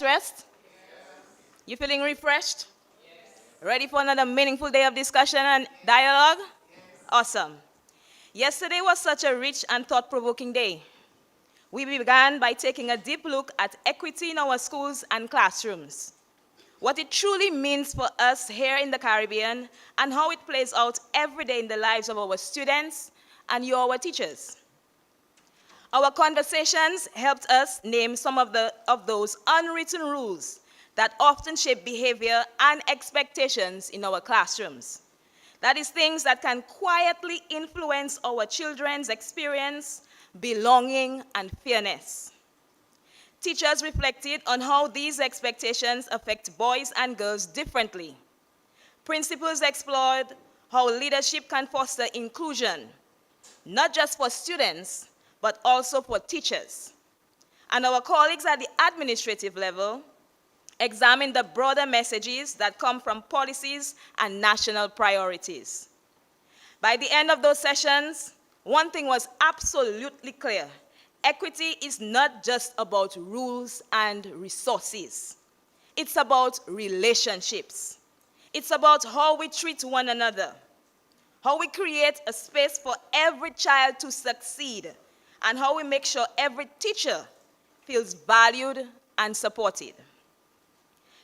Rest? You feeling refreshed? Ready for another meaningful day of discussion and dialogue? Awesome. Yesterday was such a rich and thought-provoking day. We began by taking a deep look at equity in our schools and classrooms, what it truly means for us here in the Caribbean, and how it plays out every day in the lives of our students and you, our teachers. Our conversations helped us name some of those unwritten rules that often shape behavior and expectations in our classrooms. That is, things that can quietly influence our children's experience, belonging, and fairness. Teachers reflected on how these expectations affect boys and girls differently. Principals explored how leadership can foster inclusion, not just for students, but also for teachers. And our colleagues at the administrative level examined the broader messages that come from policies and national priorities. By the end of those sessions, one thing was absolutely clear. Equity is not just about rules and resources. It's about relationships. It's about how we treat one another, how we create a space for every child to succeed, and how we make sure every teacher feels valued and supported.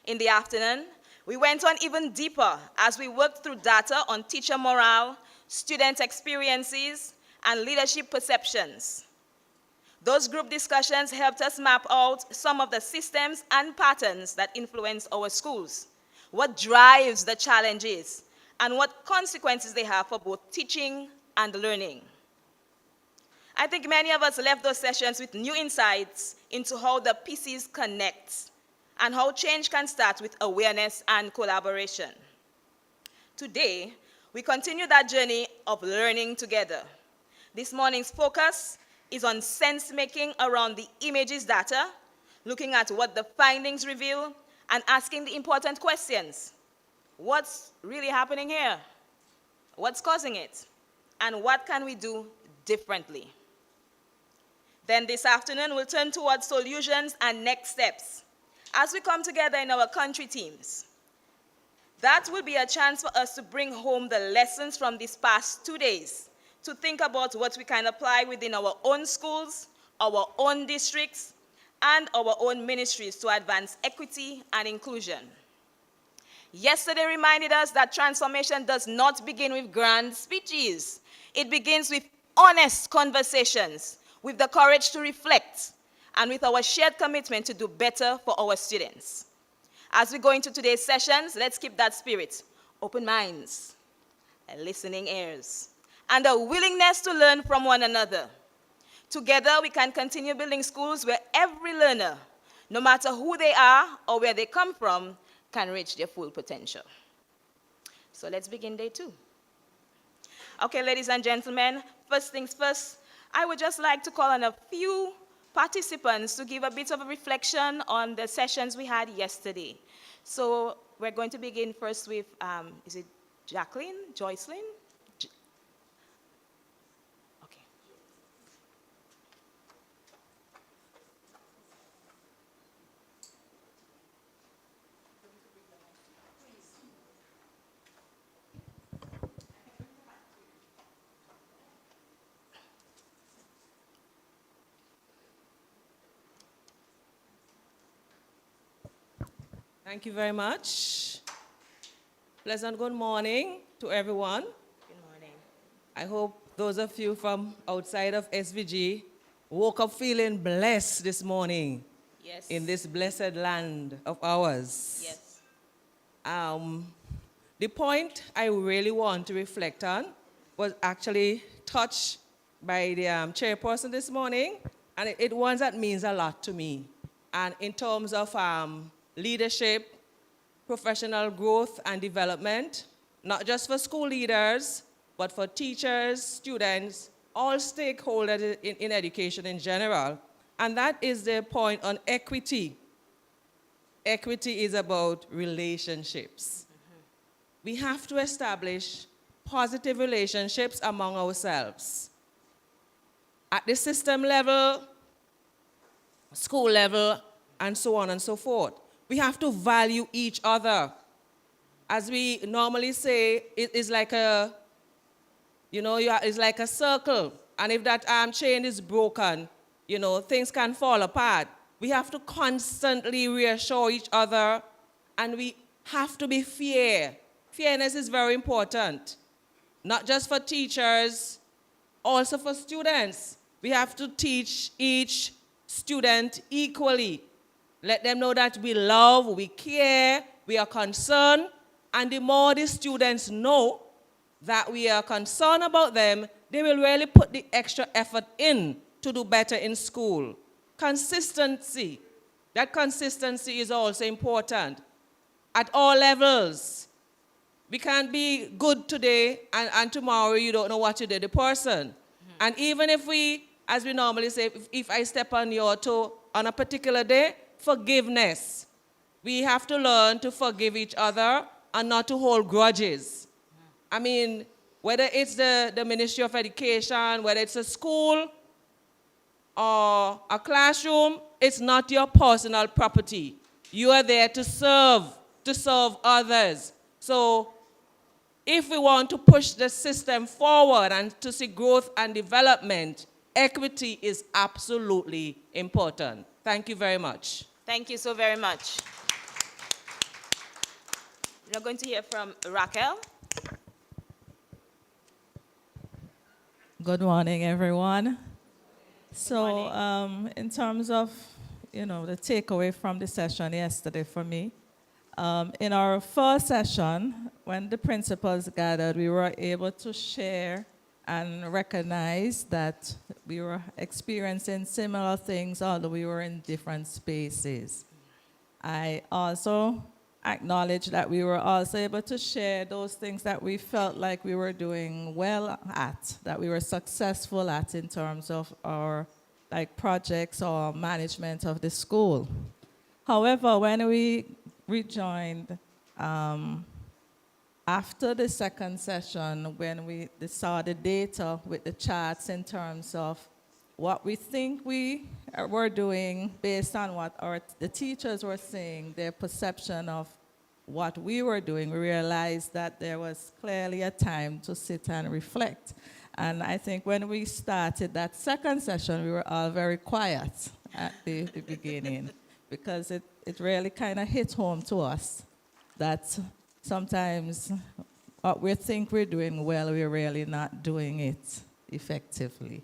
In the afternoon, we went on even deeper as we worked through data on teacher morale, student experiences, and leadership perceptions. Those group discussions helped us map out some of the systems and patterns that influence our schools, what drives the challenges, and what consequences they have for both teaching and learning. I think many of us left those sessions with new insights into how the pieces connect and how change can start with awareness and collaboration. Today, we continue that journey of learning together. This morning's focus is on sense-making around the images data, looking at what the findings reveal, and asking the important questions. What's really happening here? What's causing it? And what can we do differently? Then this afternoon, we'll turn towards solutions and next steps as we come together in our country teams. That will be a chance for us to bring home the lessons from these past 2 days, to think about what we can apply within our own schools, our own districts, and our own ministries to advance equity and inclusion. Yesterday reminded us that transformation does not begin with grand speeches. It begins with honest conversations, with the courage to reflect, and with our shared commitment to do better for our students. As we go into today's sessions, let's keep that spirit, open minds, listening ears, and a willingness to learn from one another. Together, we can continue building schools where every learner, no matter who they are or where they come from, can reach their full potential. So let's begin day 2. Okay, ladies and gentlemen, first things first, I would just like to call on a few participants to give a bit of a reflection on the sessions we had yesterday. So we're going to begin first with, is it Jacqueline? Joycelyn? Okay. Thank you very much. Pleasant good morning to everyone. Good morning. I hope those of you from outside of SVG woke up feeling blessed this morning. Yes. In this blessed land of ours. Yes. The point I really want to reflect on was actually touched by the chairperson this morning, and it one that means a lot to me. And in terms of leadership, professional growth and development, not just for school leaders, but for teachers, students, all stakeholders in education in general. And that is the point on equity. Equity is about relationships. We have to establish positive relationships among ourselves. At the system level, school level, and so on and so forth. We have to value each other. As we normally say, it is like a, it's like a circle. And if that arm chain is broken, things can fall apart. We have to constantly reassure each other, and we have to be fair. Fairness is very important, not just for teachers, also for students. We have to teach each student equally. Let them know that we love, we care, we are concerned, and the more the students know that we are concerned about them, they will really put the extra effort in to do better in school. Consistency. That consistency is also important at all levels. We can't be good today and tomorrow you don't know what you did the person. And even if we, as we normally say, if I step on your toe on a particular day, forgiveness. We have to learn to forgive each other and not to hold grudges. I mean, whether it's the Ministry of Education, whether it's a school or a classroom, it's not your personal property. You are there to serve others. So if we want to push the system forward and to see growth and development, equity is absolutely important. Thank you very much. Thank you so very much. We're going to hear from Raquel. Good morning, everyone. morning. In terms of, the takeaway from the session yesterday for me, in our first session, when the principals gathered, we were able to share and recognize that we were experiencing similar things, although we were in different spaces. I also acknowledge that we were also able to share those things that we felt like we were doing well at, that we were successful at in terms of our projects or management of the school. However, when we rejoined after the second session, when we saw the data with the charts in terms of what we think we were doing based on what the teachers were saying, their perception of what we were doing, we realized that there was clearly a time to sit and reflect. And I think when we started that second session, we were all very quiet at the beginning, because it really kind of hit home to us that sometimes what we think we're doing well, we're really not doing it effectively.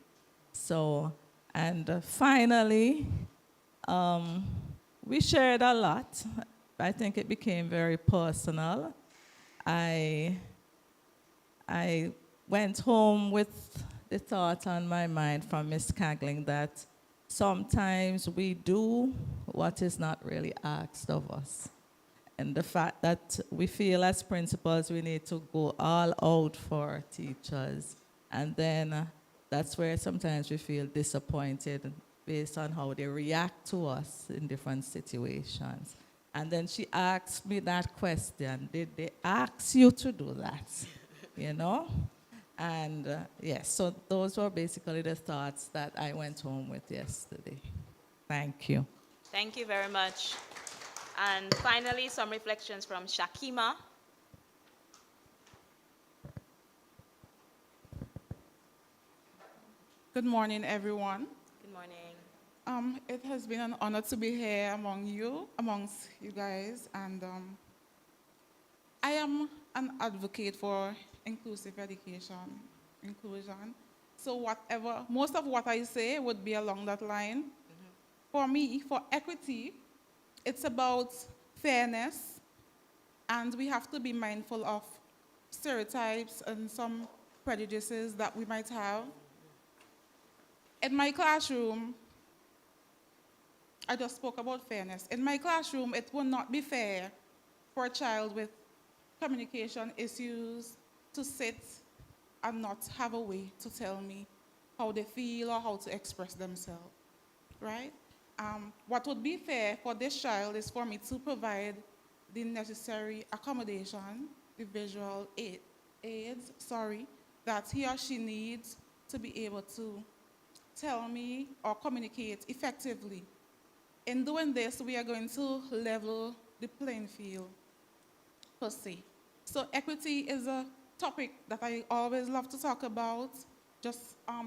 So, and finally, we shared a lot. I think it became very personal. I went home with the thought on my mind from Ms. Cagling that sometimes we do what is not really asked of us. And the fact that we feel as principals we need to go all out for our teachers. And then that's where sometimes we feel disappointed based on how they react to us in different situations. And then she asked me that question, did they ask you to do that? And yes, so those were basically the thoughts that I went home with yesterday. Thank you. Thank you very much. And finally, some reflections from Shakima. Good morning, everyone. Good morning. It has been an honor to be here amongst you guys, and I am an advocate for inclusive inclusion. So most of what I say would be along that line. For me, for equity, it's about fairness, and we have to be mindful of stereotypes and some prejudices that we might have. In my classroom, I just spoke about fairness. In my classroom, it will not be fair for a child with communication issues to sit and not have a way to tell me how they feel or how to express themselves, right? What would be fair for this child is for me to provide the necessary accommodation, the visual aids, that he or she needs to be able to tell me or communicate effectively in doing this, we are going to level the playing field, per se. So equity is a topic that I always love to talk about, just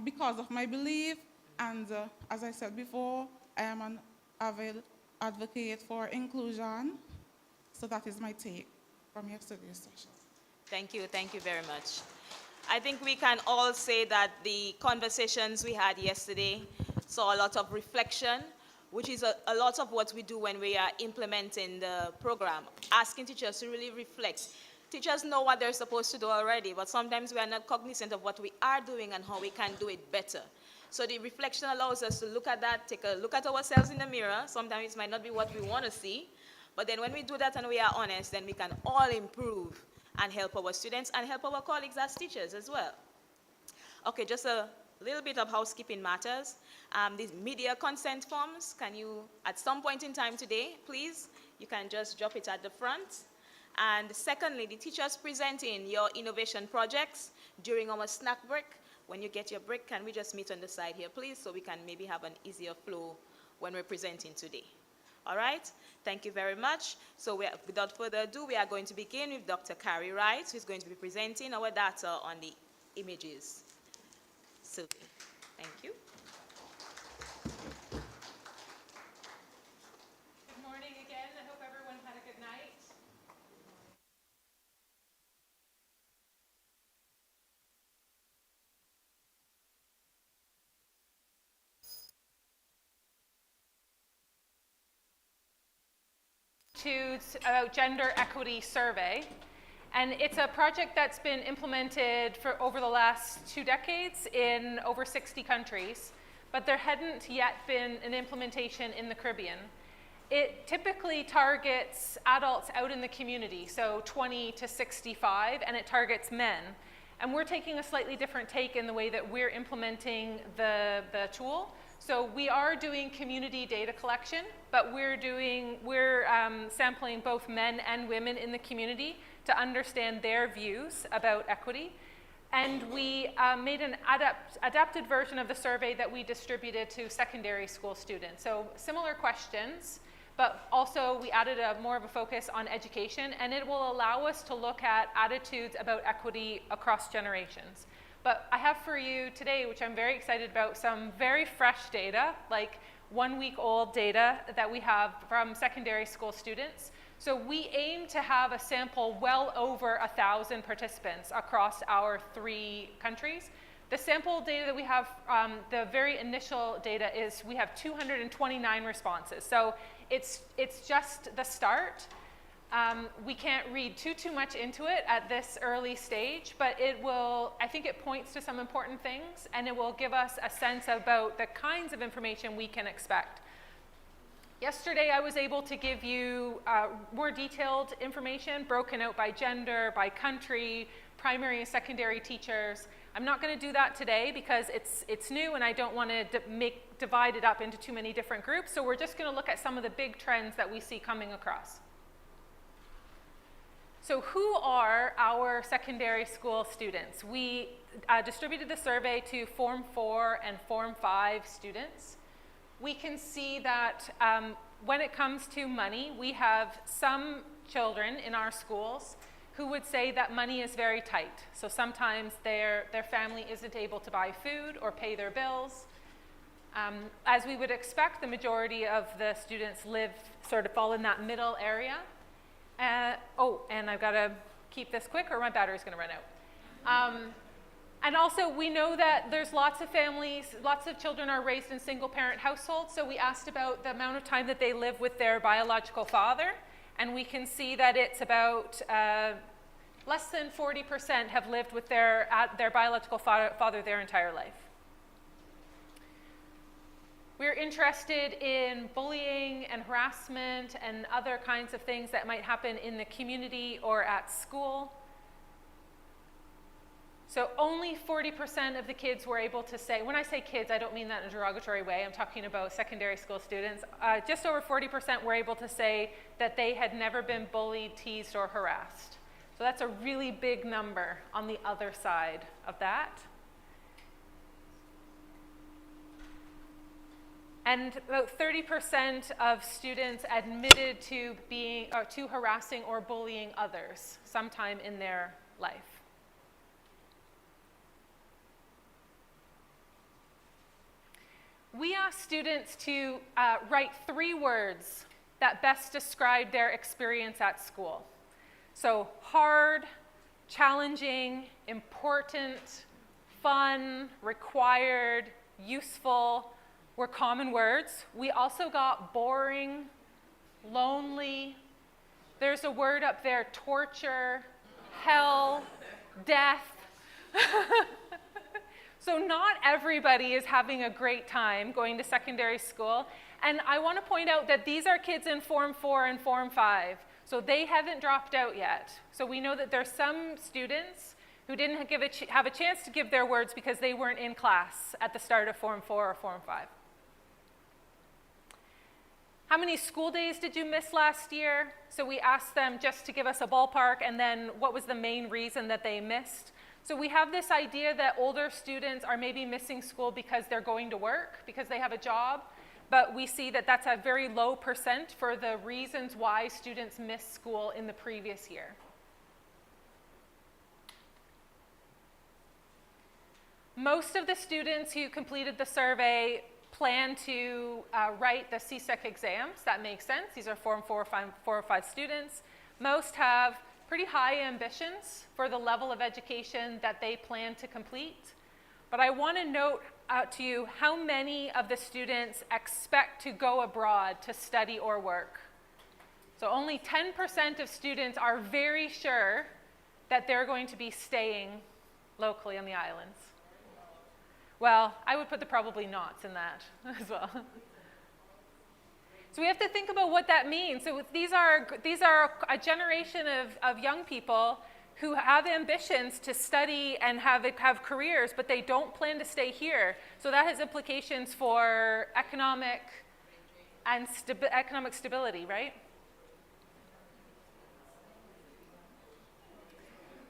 because of my belief. And as I said before, I am an avid advocate for inclusion. So that is my take from yesterday's session. Thank you very much. I think we can all say that the conversations we had yesterday saw a lot of reflection, which is a lot of what we do when we are implementing the program, asking teachers to really reflect. Teachers know what they're supposed to do already, but sometimes we are not cognizant of what we are doing and how we can do it better. So the reflection allows us to look at that, take a look at ourselves in the mirror. Sometimes it might not be what we want to see, but then when we do that and we are honest, then we can all improve and help our students and help our colleagues as teachers as well. Okay, just a little bit of housekeeping matters. These media consent forms, can you, at some point in time today, please, you can just drop it at the front. And secondly, the teachers presenting your innovation projects during our snack break. When you get your break, can we just meet on the side here, please, so we can maybe have an easier flow when we're presenting today. All right, thank you very much. So without further ado, we are going to begin with Dr. Carrie Wright, who is going to be presenting our data on the images. So, thank you. Good morning again. I hope everyone had a good night. About gender equity survey, and it's a project that's been implemented for over the last 2 decades in over 60 countries, but there hadn't yet been an implementation in the Caribbean. It typically targets adults out in the community, so 20 to 65, and it targets men. And we're taking a slightly different take in the way that we're implementing the tool. So we are doing community data collection, but we're sampling both men and women in the community to understand their views about equity. And we made an adapted version of the survey that we distributed to secondary school students. So similar questions, but also we added more of a focus on education, and it will allow us to look at attitudes about equity across generations. But I have for you today, which I'm very excited about, some very fresh data, like 1-week-old data that we have from secondary school students. So we aim to have a sample well over 1,000 participants across our 3 countries. The sample data that we have, the very initial data is we have 229 responses. So it's just the start. We can't read too much into it at this early stage, but I think it points to some important things, and it will give us a sense about the kinds of information we can expect. Yesterday, I was able to give you more detailed information broken out by gender, by country, primary and secondary teachers. I'm not going to do that today because it's new and I don't want to divide it up into too many different groups. So we're just going to look at some of the big trends that we see coming across. So who are our secondary school students? We distributed the survey to Form 4 and Form 5 students. We can see that when it comes to money, we have some children in our schools who would say that money is very tight. So sometimes their family isn't able to buy food or pay their bills. As we would expect, the majority of the students fall in that middle area. And I've got to keep this quick or my battery's going to run out. And also, we know that there's lots of families, lots of children are raised in single-parent households, so we asked about the amount of time that they live with their biological father, and we can see that it's about less than 40% have lived with their biological father their entire life. We're interested in bullying and harassment and other kinds of things that might happen in the community or at school. So only 40% of the kids were able to say, when I say kids, I don't mean that in a derogatory way, I'm talking about secondary school students. Just over 40% were able to say that they had never been bullied, teased, or harassed. So that's a really big number on the other side of that. And about 30% of students admitted to to harassing or bullying others sometime in their life. We asked students to write 3 words that best describe their experience at school. So hard, challenging, important, fun, required, useful were common words. We also got boring, lonely. There's a word up there, torture, hell, death. So not everybody is having a great time going to secondary school. And I want to point out that these are kids in Form 4 and Form 5. So they haven't dropped out yet. So we know that there's some students who didn't have a chance to give their words because they weren't in class at the start of Form 4 or Form 5. How many school days did you miss last year? So we asked them just to give us a ballpark, and then what was the main reason that they missed? So we have this idea that older students are maybe missing school because they're going to work, because they have a job, but we see that that's a very low percent for the reasons why students miss school in the previous year. Most of the students who completed the survey plan to write the CSEC exams. That makes sense. These are Form 4 or 5 students. Most have pretty high ambitions for the level of education that they plan to complete. But I want to note out to you how many of the students expect to go abroad to study or work. So only 10% of students are very sure that they're going to be staying locally on the islands. Well, I would put the probably nots in that as well. So we have to think about what that means. So these are a generation of young people who have ambitions to study and have careers, but they don't plan to stay here. So that has implications for economic stability, right?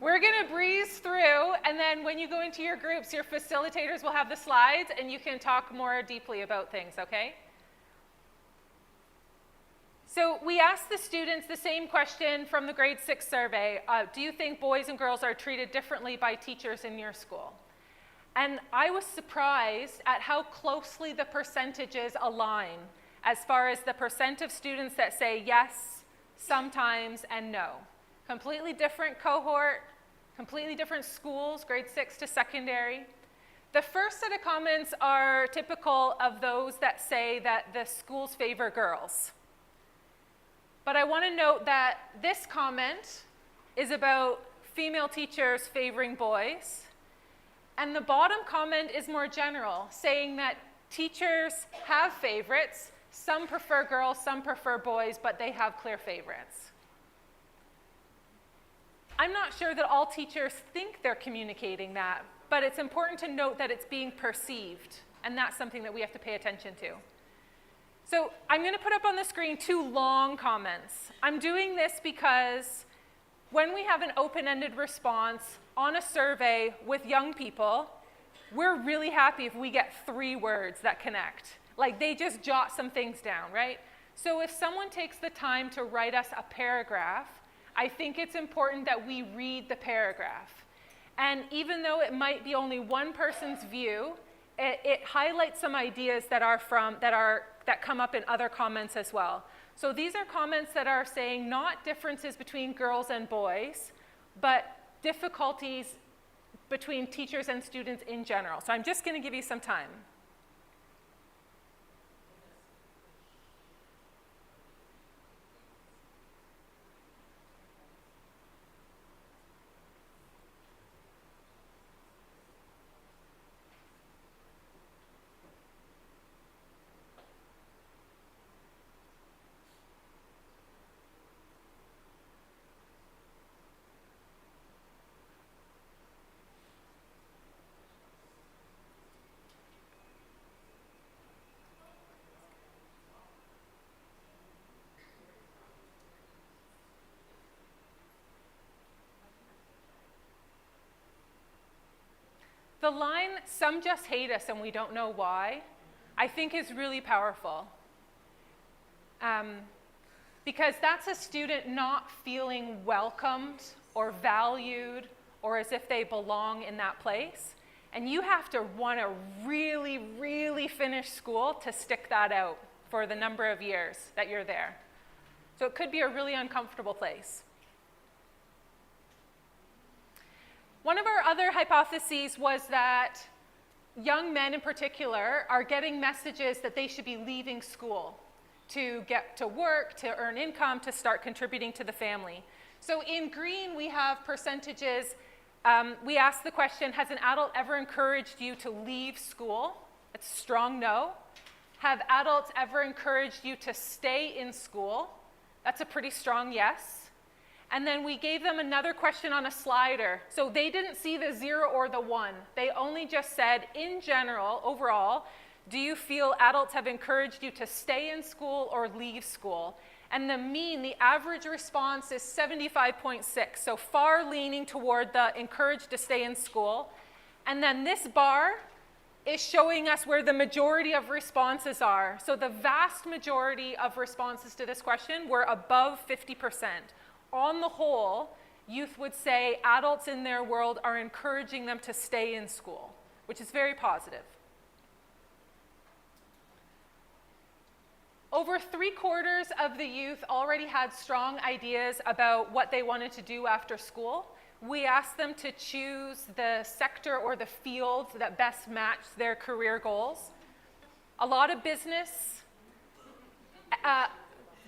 We're going to breeze through, and then when you go into your groups, your facilitators will have the slides, and you can talk more deeply about things, okay? So we asked the students the same question from the grade 6 survey. Do you think boys and girls are treated differently by teachers in your school? And I was surprised at how closely the percentages align as far as the percent of students that say yes, sometimes, and no. Completely different cohort, completely different schools, grade 6 to secondary. The first set of comments are typical of those that say that the schools favor girls. But I want to note that this comment is about female teachers favoring boys. And the bottom comment is more general, saying that teachers have favorites. Some prefer girls, some prefer boys, but they have clear favorites. I'm not sure that all teachers think they're communicating that, but it's important to note that it's being perceived, and that's something that we have to pay attention to. So I'm going to put up on the screen 2 long comments. I'm doing this because when we have an open-ended response on a survey with young people, we're really happy if we get 3 words that connect. Like they just jot some things down, right? So if someone takes the time to write us a paragraph, I think it's important that we read the paragraph. And even though it might be only one person's view, it highlights some ideas that come up in other comments as well. So these are comments that are saying not differences between girls and boys, but difficulties between teachers and students in general. So I'm just going to give you some time. The line, "Some just hate us and we don't know why," I think is really powerful. Because that's a student not feeling welcomed or valued or as if they belong in that place. And you have to want to really, really finish school to stick that out for the number of years that you're there. So it could be a really uncomfortable place. One of our other hypotheses was that young men in particular are getting messages that they should be leaving school to get to work, to earn income, to start contributing to the family. So in green, we have percentages. We asked the question, has an adult ever encouraged you to leave school? It's a strong no. Have adults ever encouraged you to stay in school? That's a pretty strong yes. And then we gave them another question on a slider. So they didn't see the 0 or the 1. They only just said, in general, overall, do you feel adults have encouraged you to stay in school or leave school? And the mean, the average response is 75.6, so far leaning toward the encouraged to stay in school. And then this bar is showing us where the majority of responses are. So the vast majority of responses to this question were above 50%. On the whole, youth would say adults in their world are encouraging them to stay in school, which is very positive. Over 3/4 of the youth already had strong ideas about what they wanted to do after school. We asked them to choose the sector or the field that best matched their career goals. A lot of business.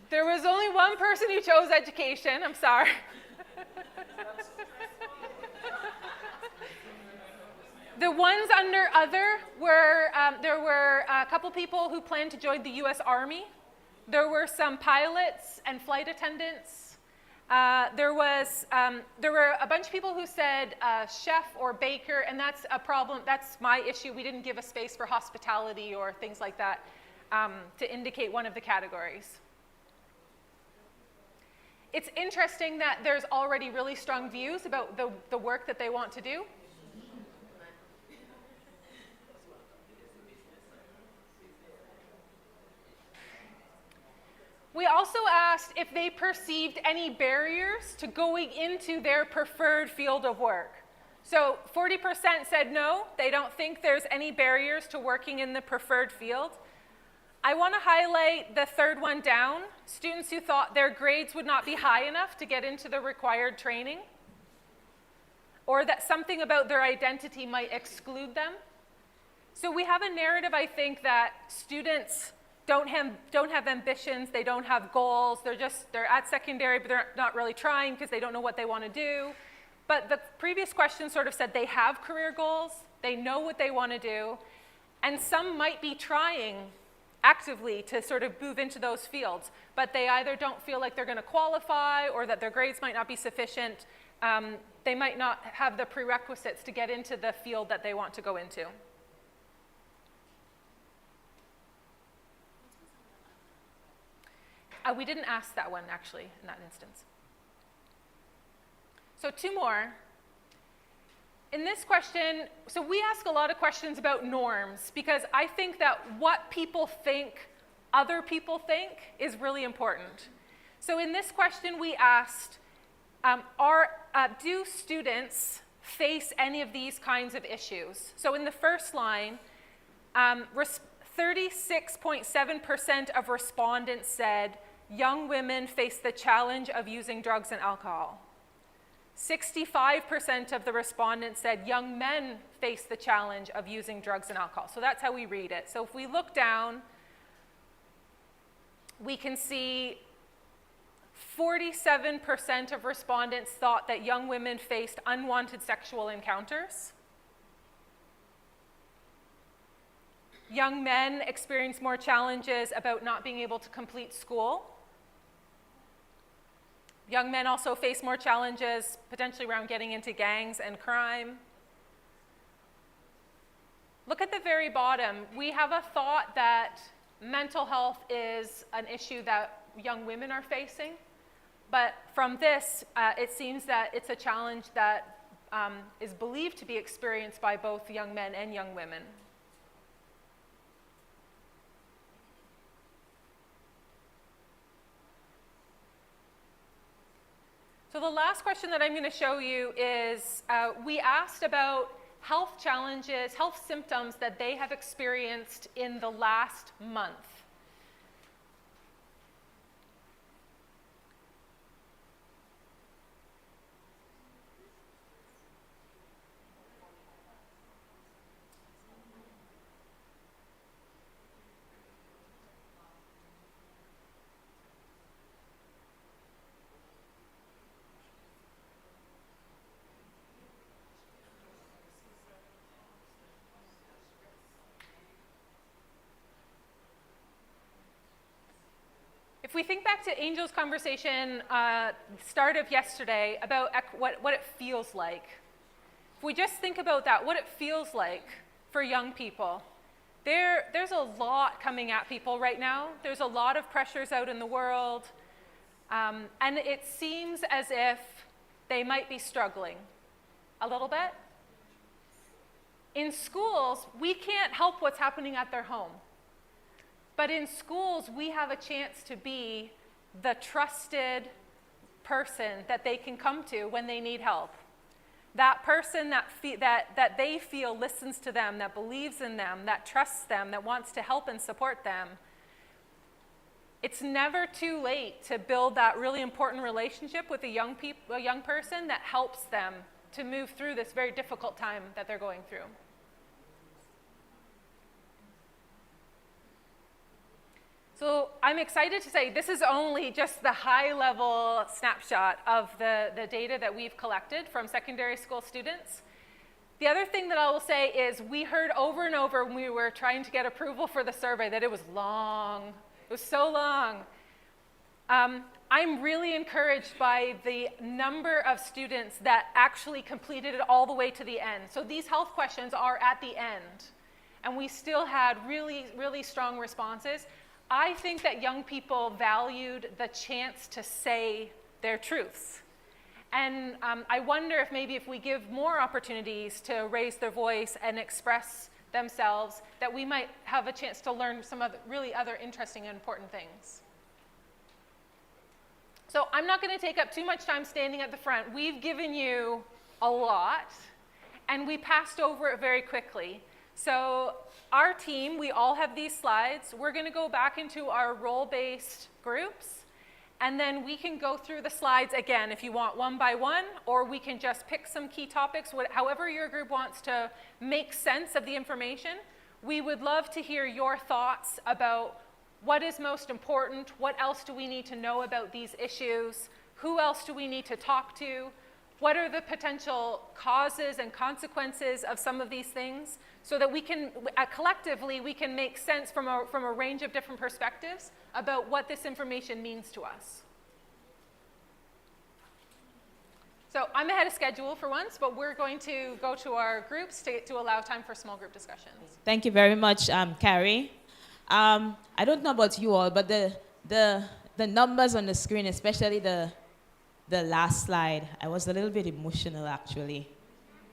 There was only one person who chose education, I'm sorry. The ones under other were, there were a couple people who planned to join the US Army. There were some pilots and flight attendants. There were a bunch of people who said chef or baker, and that's a problem, that's my issue. We didn't give a space for hospitality or things like that to indicate one of the categories. It's interesting that there's already really strong views about the work that they want to do. We also asked if they perceived any barriers to going into their preferred field of work. So 40% said no, they don't think there's any barriers to working in the preferred field. I want to highlight the third one down, students who thought their grades would not be high enough to get into the required training, or that something about their identity might exclude them. So we have a narrative, I think, that students don't have ambitions, they don't have goals, they're at secondary, but they're not really trying because they don't know what they want to do. But the previous question sort of said they have career goals, they know what they want to do, and some might be trying actively to sort of move into those fields, but they either don't feel like they're going to qualify or that their grades might not be sufficient. They might not have the prerequisites to get into the field that they want to go into. We didn't ask that one, actually, in that instance. So 2 more. In this question, so we ask a lot of questions about norms because I think that what people think other people think is really important. So in this question, we asked, do students face any of these kinds of issues? So in the first line, 36.7% of respondents said young women face the challenge of using drugs and alcohol. 65% of the respondents said young men face the challenge of using drugs and alcohol. So that's how we read it. So if we look down, we can see 47% of respondents thought that young women faced unwanted sexual encounters. Young men experienced more challenges about not being able to complete school. Young men also face more challenges potentially around getting into gangs and crime. Look at the very bottom. We have a thought that mental health is an issue that young women are facing. But from this, it seems that it's a challenge that is believed to be experienced by both young men and young women. So the last question that I'm going to show you is, we asked about health challenges, health symptoms that they have experienced in the last month. If we think back to Angel's conversation, start of yesterday, about what it feels like. If we just think about that, what it feels like for young people, there's a lot coming at people right now. There's a lot of pressures out in the world, and it seems as if they might be struggling a little bit. In schools, we can't help what's happening at their home. But in schools, we have a chance to be the trusted person that they can come to when they need help. That person that they feel listens to them, that believes in them, that trusts them, that wants to help and support them. It's never too late to build that really important relationship with a young person that helps them to move through this very difficult time that they're going through. So I'm excited to say this is only just the high-level snapshot of the data that we've collected from secondary school students. The other thing that I will say is we heard over and over when we were trying to get approval for the survey that it was long. It was so long. I'm really encouraged by the number of students that actually completed it all the way to the end. So these health questions are at the end, and we still had really, really strong responses. I think that young people valued the chance to say their truths. And I wonder if maybe if we give more opportunities to raise their voice and express themselves, that we might have a chance to learn some really other interesting and important things. So I'm not going to take up too much time standing at the front. We've given you a lot, and we passed over it very quickly. So our team, we all have these slides. We're going to go back into our role-based groups, and then we can go through the slides again if you want one by one, or we can just pick some key topics, however your group wants to make sense of the information. We would love to hear your thoughts about what is most important, what else do we need to know about these issues, who else do we need to talk to, what are the potential causes and consequences of some of these things, so that we can, collectively, we can make sense from a range of different perspectives about what this information means to us. So I'm ahead of schedule for once, but we're going to go to our groups to allow time for small group discussions. Thank you very much, Carrie. I don't know about you all, but the numbers on the screen, especially the last slide, I was a little bit emotional actually.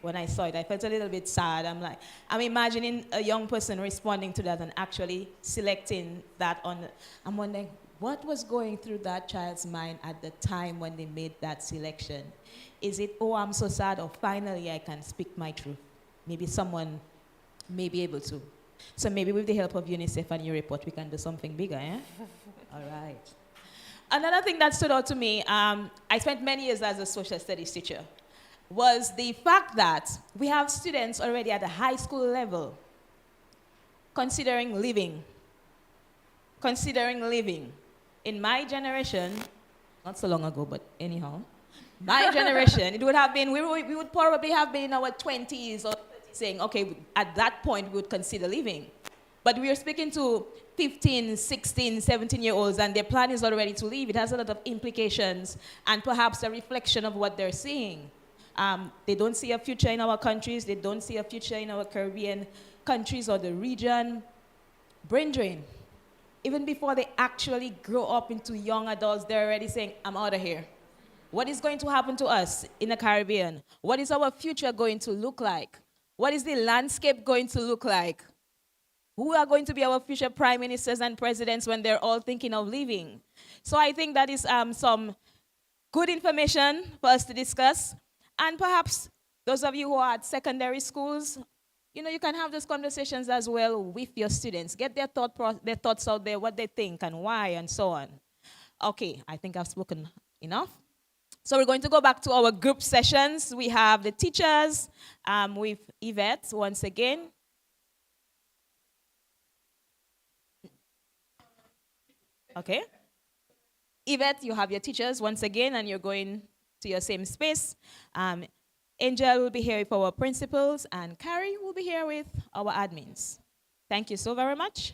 When I saw it, I felt a little bit sad. I'm imagining a young person responding to that and actually selecting that I'm wondering, what was going through that child's mind at the time when they made that selection? Is it, oh, I'm so sad, or finally I can speak my truth? Maybe someone may be able to. So maybe with the help of UNICEF and your report, we can do something bigger, eh? All right. Another thing that stood out to me, I spent many years as a social studies teacher, was the fact that we have students already at the high school level considering living. In my generation, not so long ago, but anyhow, my generation, it would have been, we would probably have been in our 20s or 30s saying, okay, at that point we would consider living. But we are speaking to 15, 16, 17-year-olds, and their plan is already to leave. It has a lot of implications and perhaps a reflection of what they're seeing. They don't see a future in our countries. They don't see a future in our Caribbean countries or the region. Brain drain. Even before they actually grow up into young adults, they're already saying, I'm out of here. What is going to happen to us in the Caribbean? What is our future going to look like? What is the landscape going to look like? Who are going to be our future prime ministers and presidents when they're all thinking of leaving? So I think that is some good information for us to discuss. And perhaps those of you who are at secondary schools, you can have those conversations as well with your students. Get their thoughts out there, what they think and why and so on. Okay, I think I've spoken enough. So we're going to go back to our group sessions. We have the teachers with Yvette once again. Okay. Yvette, you have your teachers once again, and you're going to your same space. Angel will be here with our principals, and Carrie will be here with our admins. Thank you so very much.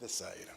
This side.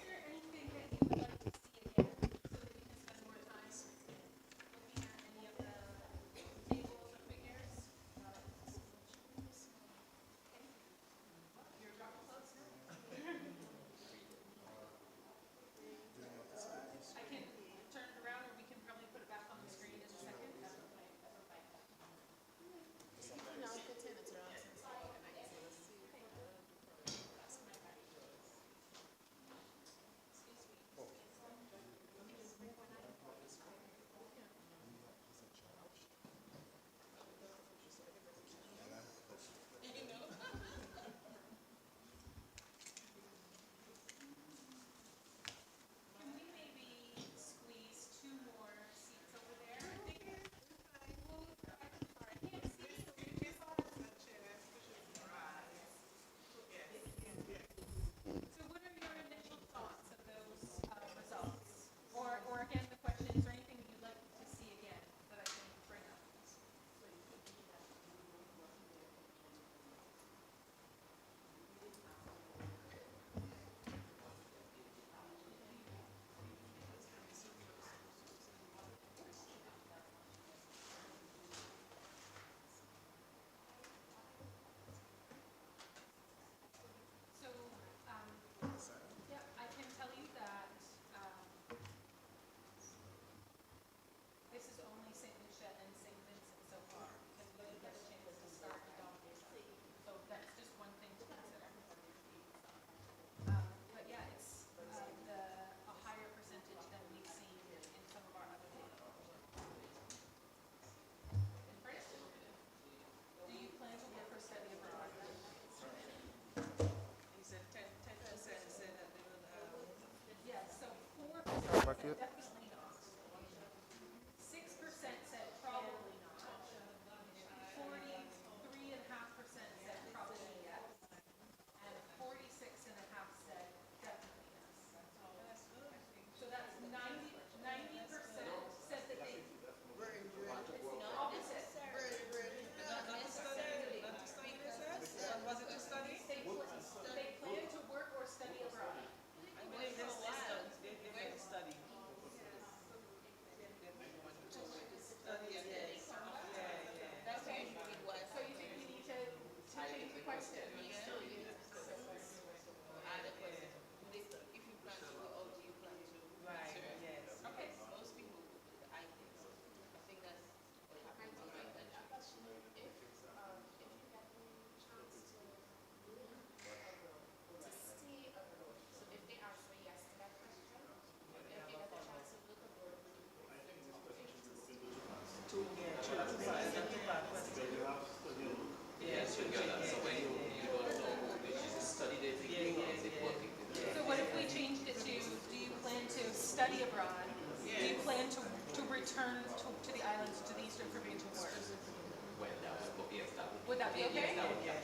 that be okay?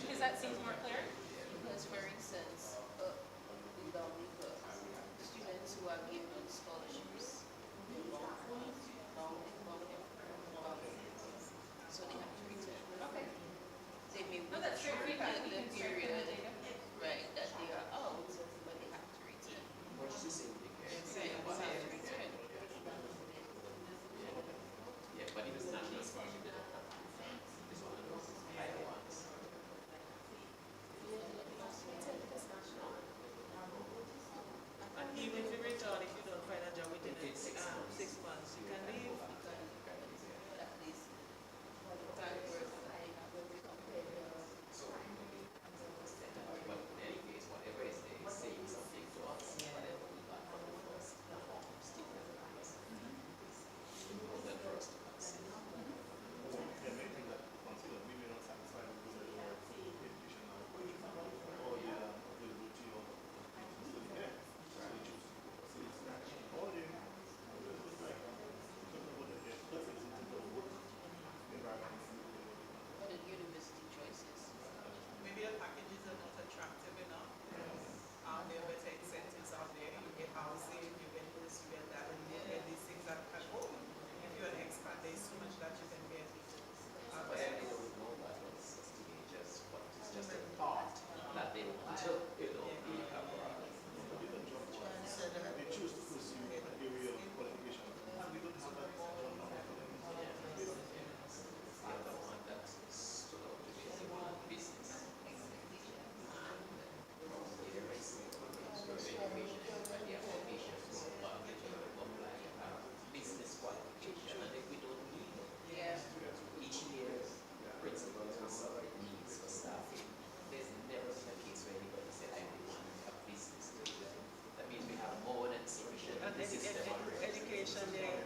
Because that seems more clear. Because, for instance, with students who are given scholarships, so they have to return. Okay. They may No, that's great feedback. We the can start with period, the data. right, that they are out, but they have to return. They have to return. And even if you return, if you don't find a job within 6 months, you can leave. At least that work when we compare the university choices. Maybe the packages are not attractive enough. There are better incentives out there. You get housing, you get this, you get that, and you get these things that can go. If you're an expat, there's so much that you can get. They choose to pursue an area of qualification. We don't have that job market. Yeah. Each year, principals will suffer needs for staffing. There's never been a case where anybody said, I want a business to do. That means we have more than sufficient And in the system already. education there,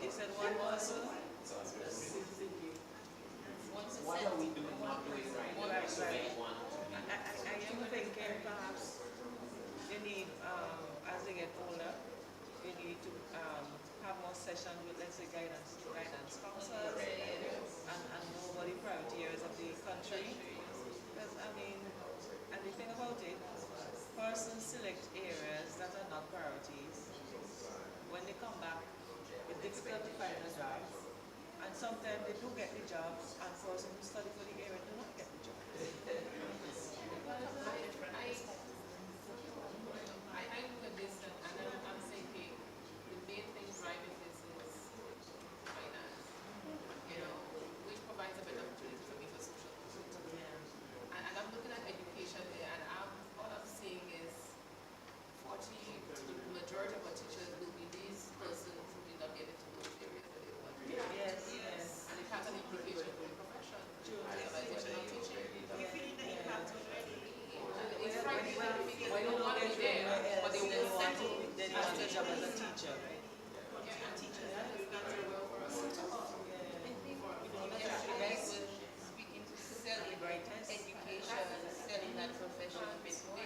you said one also? So I'm just thinking, what are we doing, not doing right? Right, So right. they want to be. I am thinking perhaps they need, as they get older, you need to have more sessions with, let's say, guidance counselors and know about the priority areas of the country. Because, I mean, and the thing about it, persons select areas that are not priorities. When they come back, it's difficult to find a job. And sometimes they do get the jobs, and persons who study for the area do not get the job. I look at this and I'm thinking the main thing driving this is finance, which provides a better opportunity for me for social mobility. And I'm looking at education there, and all I'm seeing is 40, the majority of our teachers will be these persons who did not get into those areas that they want. Yes, yes. And it has an implication for the profession. Realization of teaching. We're feeling the impact already. It's frightening when they don't want to be there, but they will settle. Then you have a job as a teacher. Speaking to selling education and selling that profession a bit more.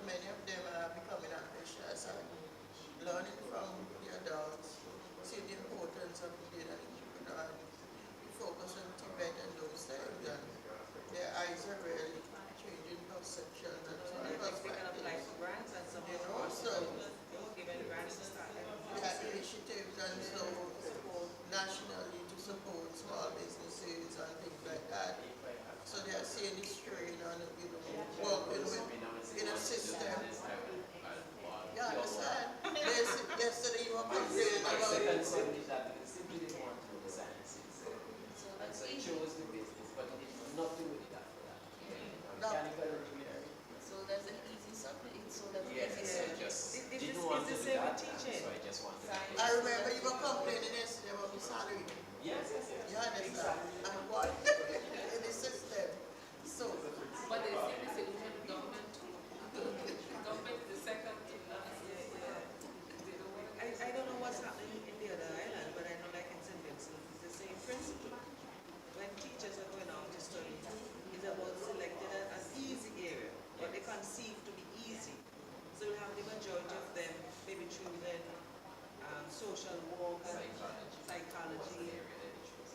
many of them are becoming ambitious and learning from the adults, see the importance of being an entrepreneur. We focus on Tibet and those things, and their eyes are really changing perception and so on. grants and some So given grants to start we had initiatives and so nationally to support small businesses and things like that. So they are seeing the strain on working with in a system. You understand? Yesterday you were complaining My about second son is that they simply didn't want to know the sciences. And so he chose the business, but he did nothing with it after that. Mechanical engineering. So that's an easy subject. So that's Yes, easy. I just Is didn't this- want is to this do same that, with teaching? so I just wanted to. I remember you were complaining yesterday about the salary. Yes. You understand? And what in the system. So But they say the solution to government too. Government is the second to last. They don't want to. I don't know what's happening in the other island, but I know like in St. Vincent, it's the same principle. When teachers are going out to study, it's about selecting an easy area, what they conceive to be easy. So we'll have the majority of them maybe choosing social work, psychology.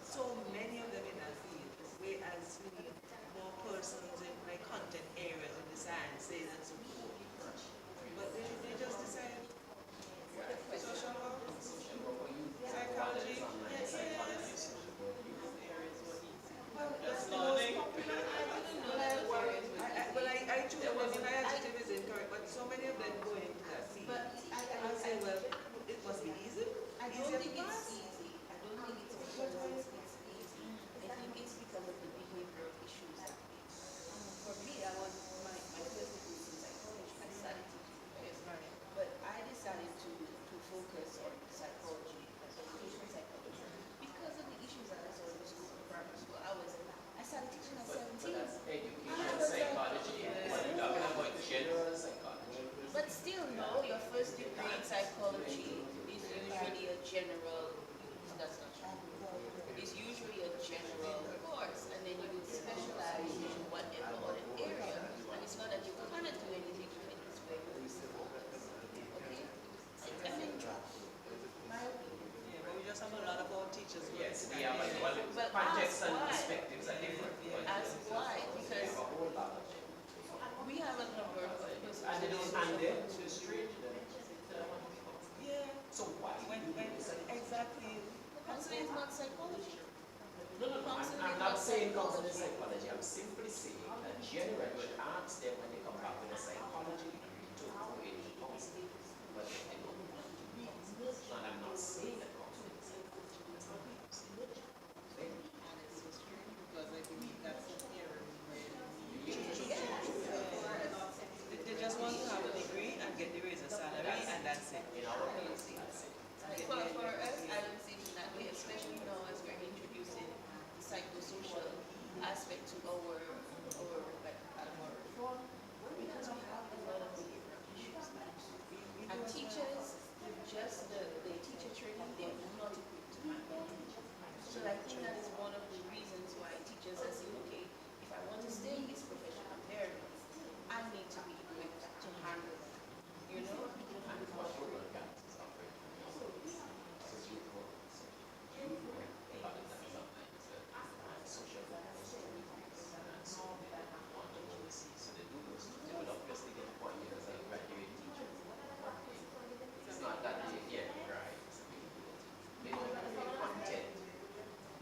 So many of them in that field, whereas we need more persons in like content areas in the sciences and so forth. But they just decide social work, psychology, yes. Well, that's the most popular. I choose them, my adjective is incorrect, but so many of them go into that field. But I say, well, it must be easy. I don't Easier think to it's pass. easy. I don't think it's because it's easy. I think it's because of the behavioral issues that we For me, my first degree is in psychology. I started teaching first. But I decided to focus on psychology, education psychology, because of the issues that I saw in school, primary school. I started teaching at 17. But that's education psychology. What you're talking about general psychology. But still, no, your first degree in psychology is usually a general, that's not true. It's usually a general course, and then you would specialize in whatever other area. And it's not that you cannot do anything different, it's where you focus. Okay? I mean, my opinion. Yeah, but we just have a lot of our teachers. Yes, we have like But context ask and why. perspectives are different. Ask why, We because have a whole lot of them. we have a number of And they don't hand them to strange them. Yeah. So why? Exactly. counseling is not psychology. No. I'm not saying counseling psychology. I'm simply saying that generally you would ask them when they come back with a psychology to go into counseling. But they don't want to be. And I'm not saying that counseling is psychology. That's not what I'm saying. And it's so strange because I believe that's an area where They just want to have a degree and get the raise a salary, and that's it. In our case, that's it. For us, I don't see it that way, especially now as we're introducing the psychosocial aspect to our reform, because we have a lot of behavioral issues. And teachers, just the teacher training, they're not equipped to handle it. So I think that is one of the reasons why teachers are saying, okay, if I want to stay in this professional area, I need to be equipped to handle it. You know? And what program guidance is offering. So youth work. Youth work, a lot of them sometimes social work, and so they want to oversee. So they do those two. They will obviously get appointed as a graduate teacher. It's not that they get right. They don't feel content.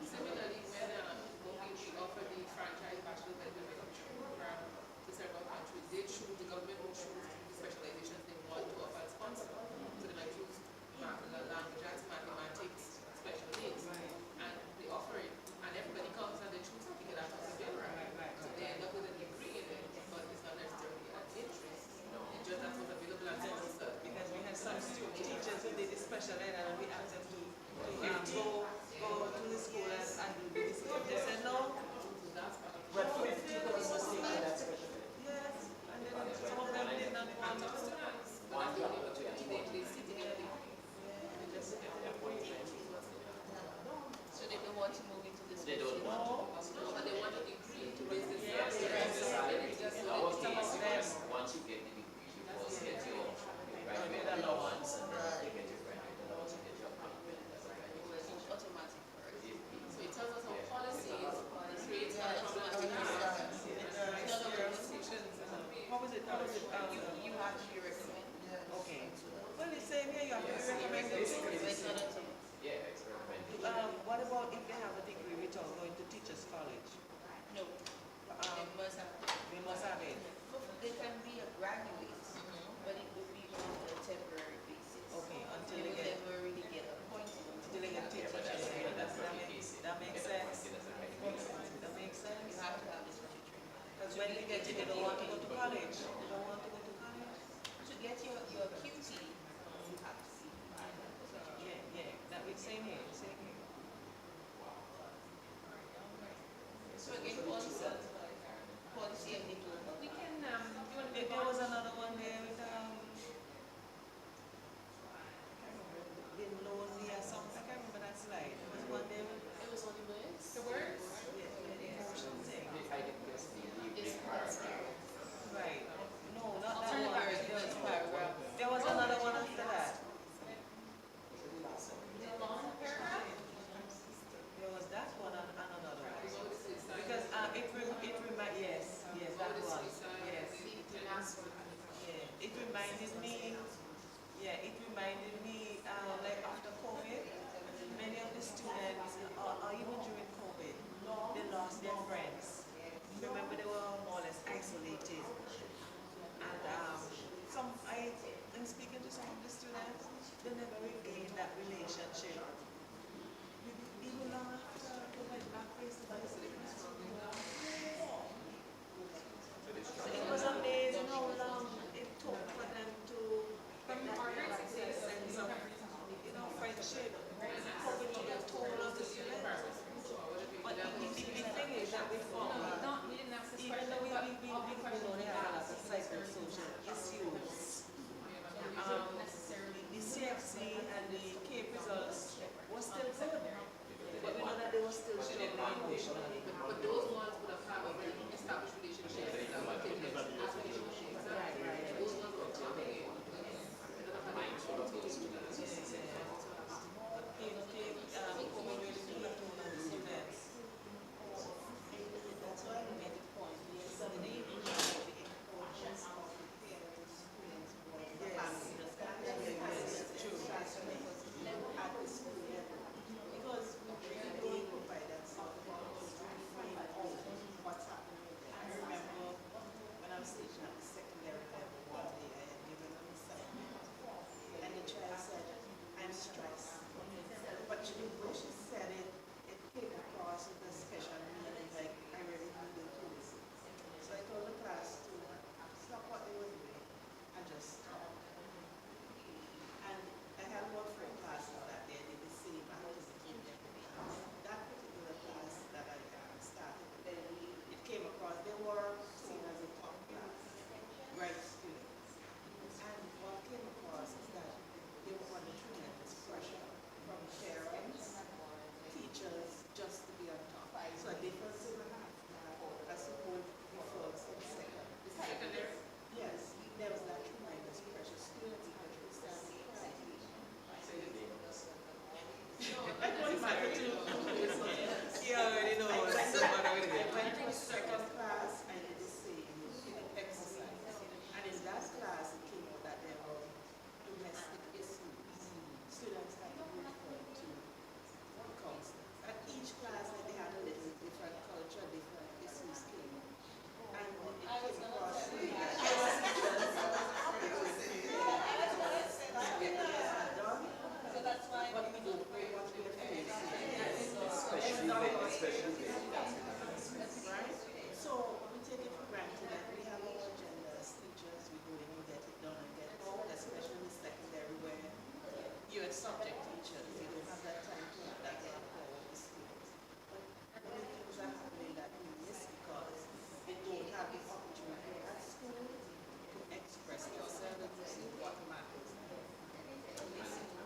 similarly when we offer the franchise bachelor development program to several countries, the government will choose the specializations they want to offer and sponsor. So they might choose language arts, mathematics, special needs, and they offer it, and everybody comes and they choose to pick it out of the bill. So they end up with a degree in it, but it's not necessarily an interest. It's just that's what's available and sponsored. Because we have some teachers who did the special ed and we asked them to go to the school and do this. They said no. But 50 was mistake in that special ed. Yes. And then some of them did not want to. One job, but we have to They sit together. They just said they So they don't want to move into this. They don't want to. No, but they want a degree to raise the Yes, salary. the salary. It's just In so our it's case, about them. once you get the degree, you Right? So we take it for granted that we have our agendas, teachers, we go in, we get it done and get home, especially in secondary where you're a subject teacher. You don't have that time to have that rapport with the students. But many things are happening that we miss because they don't have the opportunity at school to express themselves and to see what matters.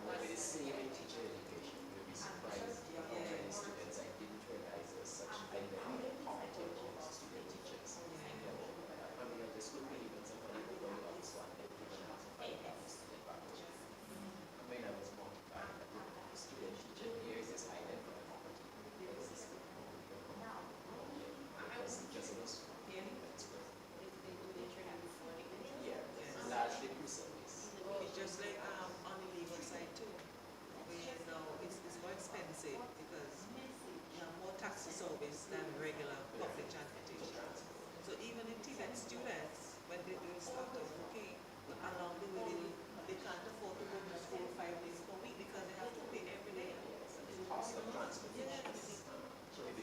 With the same in teacher education, you'll be surprised how many students I didn't realize there's such high level of competence among student teachers. I mean, at the school, even some people don't know this one, they even have to find out the student faculty. When I was more, the student teacher here is this high level of competence. Because teachers in the school, yeah, largely pre-service. It's just like on the legal side too. It's more expensive because you have more taxi service than regular public transportation. So even in Tibet students, when they do start off okay, but along the way they can't afford to go to school 5 days per week because they have to pay every day. Cost of transportation. Yes.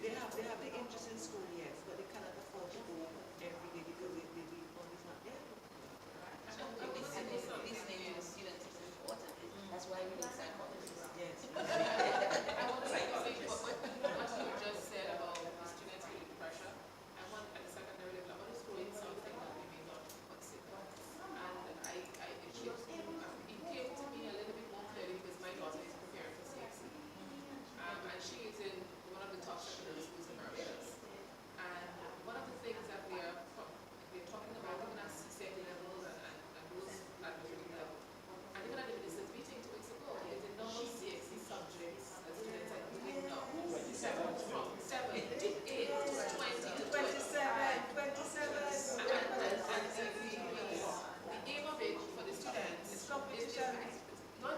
They have the interest in school, yes, but they cannot afford to go every day because the income is not there. Listening to the students is important. That's why we need psychologists. Yes. I want to say what you just said about the students feeling pressure. I want at the secondary level, I want to throw in something that we may not consider. And it came to me a little bit more clearly because my daughter is preparing for CXC. And she is in one of the top secondary schools in Barbados. And one of the things that we're talking about, even at CSEC levels and those at the level. And even at the ministers' meeting 2 weeks ago, they did not CXC subjects as students are doing now. From 7 to 8 to 20 to 27. And the aim of it for the students is not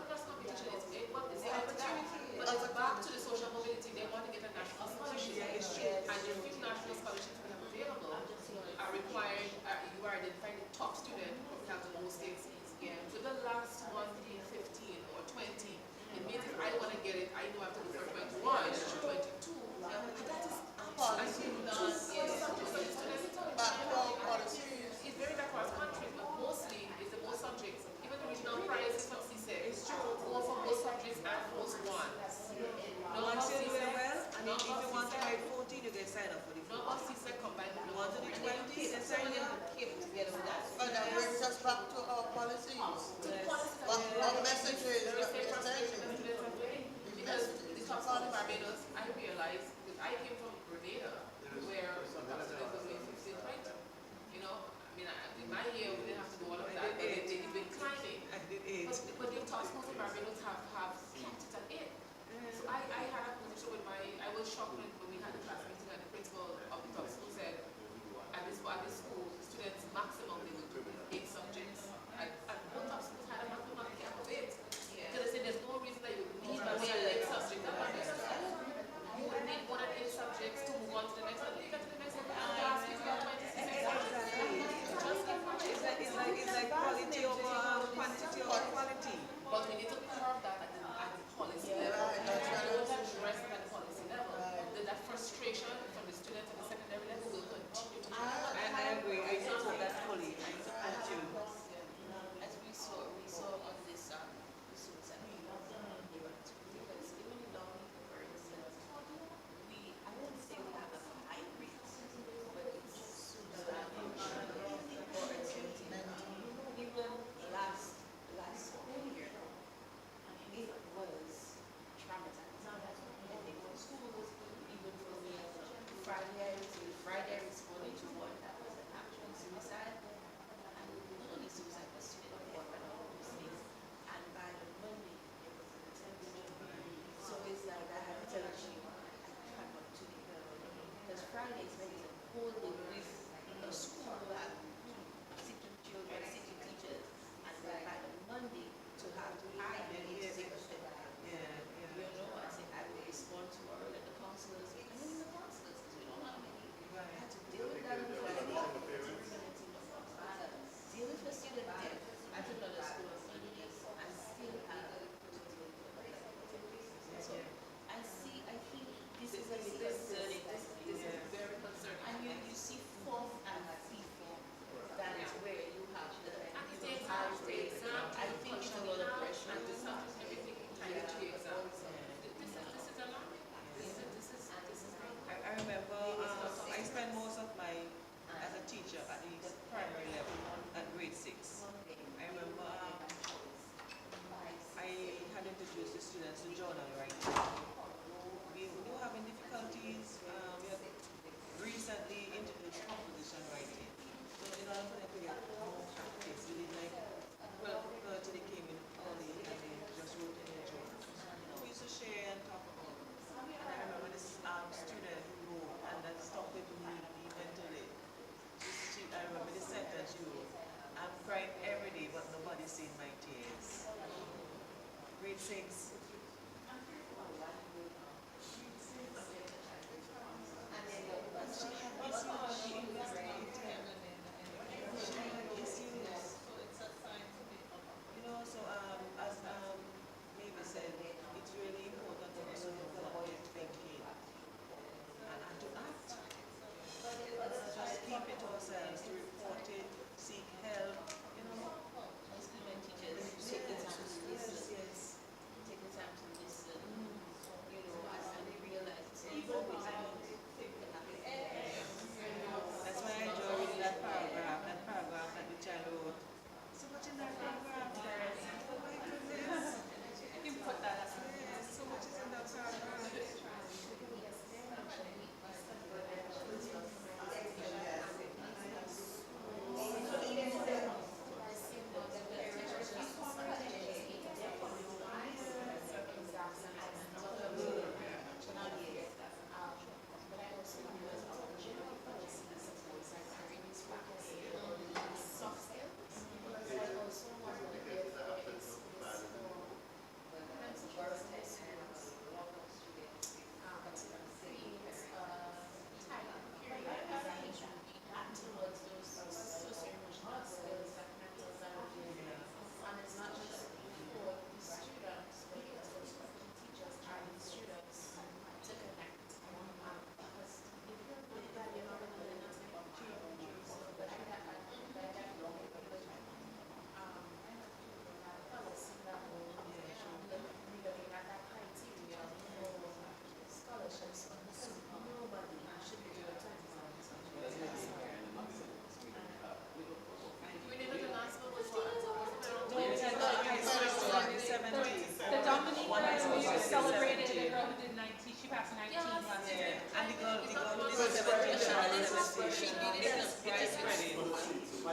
just competition, it's opportunity. But it's back to the social mobility. They want to get a national scholarship. And the few national scholarships we have available are required, you are identifying the top student who have the most CXCs. So the last one being 15 or 20, it means if I want to get it, I know I have to go for 21 or 22. And that is absolutely done. It's very across country, but mostly it's the most subjects. Even the regional prizes from CSEC. It's true. Go for most subjects and most ones. Once you do it well, and if you want to write 14, you get signed up for the 14. Not all CSEC combined with You want to do 20, you get signed up. Together with that. And that brings us back to our policies. What messages are we sending? Because the top school in Barbados, I realized, because I came from Grenada, where the students were doing 15, 20. You know, I mean, in my year, we didn't have to do all of that, but they've been climbing. I did 8. But the top schools in Barbados have kept it at 8. So I had a position with I was shocked when we had the class meeting and the principal of the top school said, at this school, the students maximum they will do 8 subjects. And both top schools had a maximum cap of 8. Because they said there's no reason that you need more than 8 subjects. You would need more than 8 subjects to move on to the next one. You get to the next one, class is about 26 subjects. It's like quality over quantity over quality. But we need to curb that at the policy level. Don't address it at the policy level. That frustration from the students at the secondary level will continue to happen. I agree. I support that fully. I do. As we saw on this suicide because even in Downey, for instance, I wouldn't say we have a high rate, but it's suicide. For instance, even last school year, it was traumatizing. I think when school was even for me, Friday I responded to one that was an actual suicide. And not only suicide, but student work and all those things. And by the Monday, it was an attempt. So it's like I had to tell the chief, I cannot do it. Because Friday is when it's a whole day with a school and sitting children, sitting teachers. And then by the Monday, to have I need to take a step back. You know, I said I will respond tomorrow, let the counselors, and even the counselors, because we don't have many. I had to deal with that on Friday. Deal with the student debt at another school on Sunday, and still have to deal with that. So I think this is a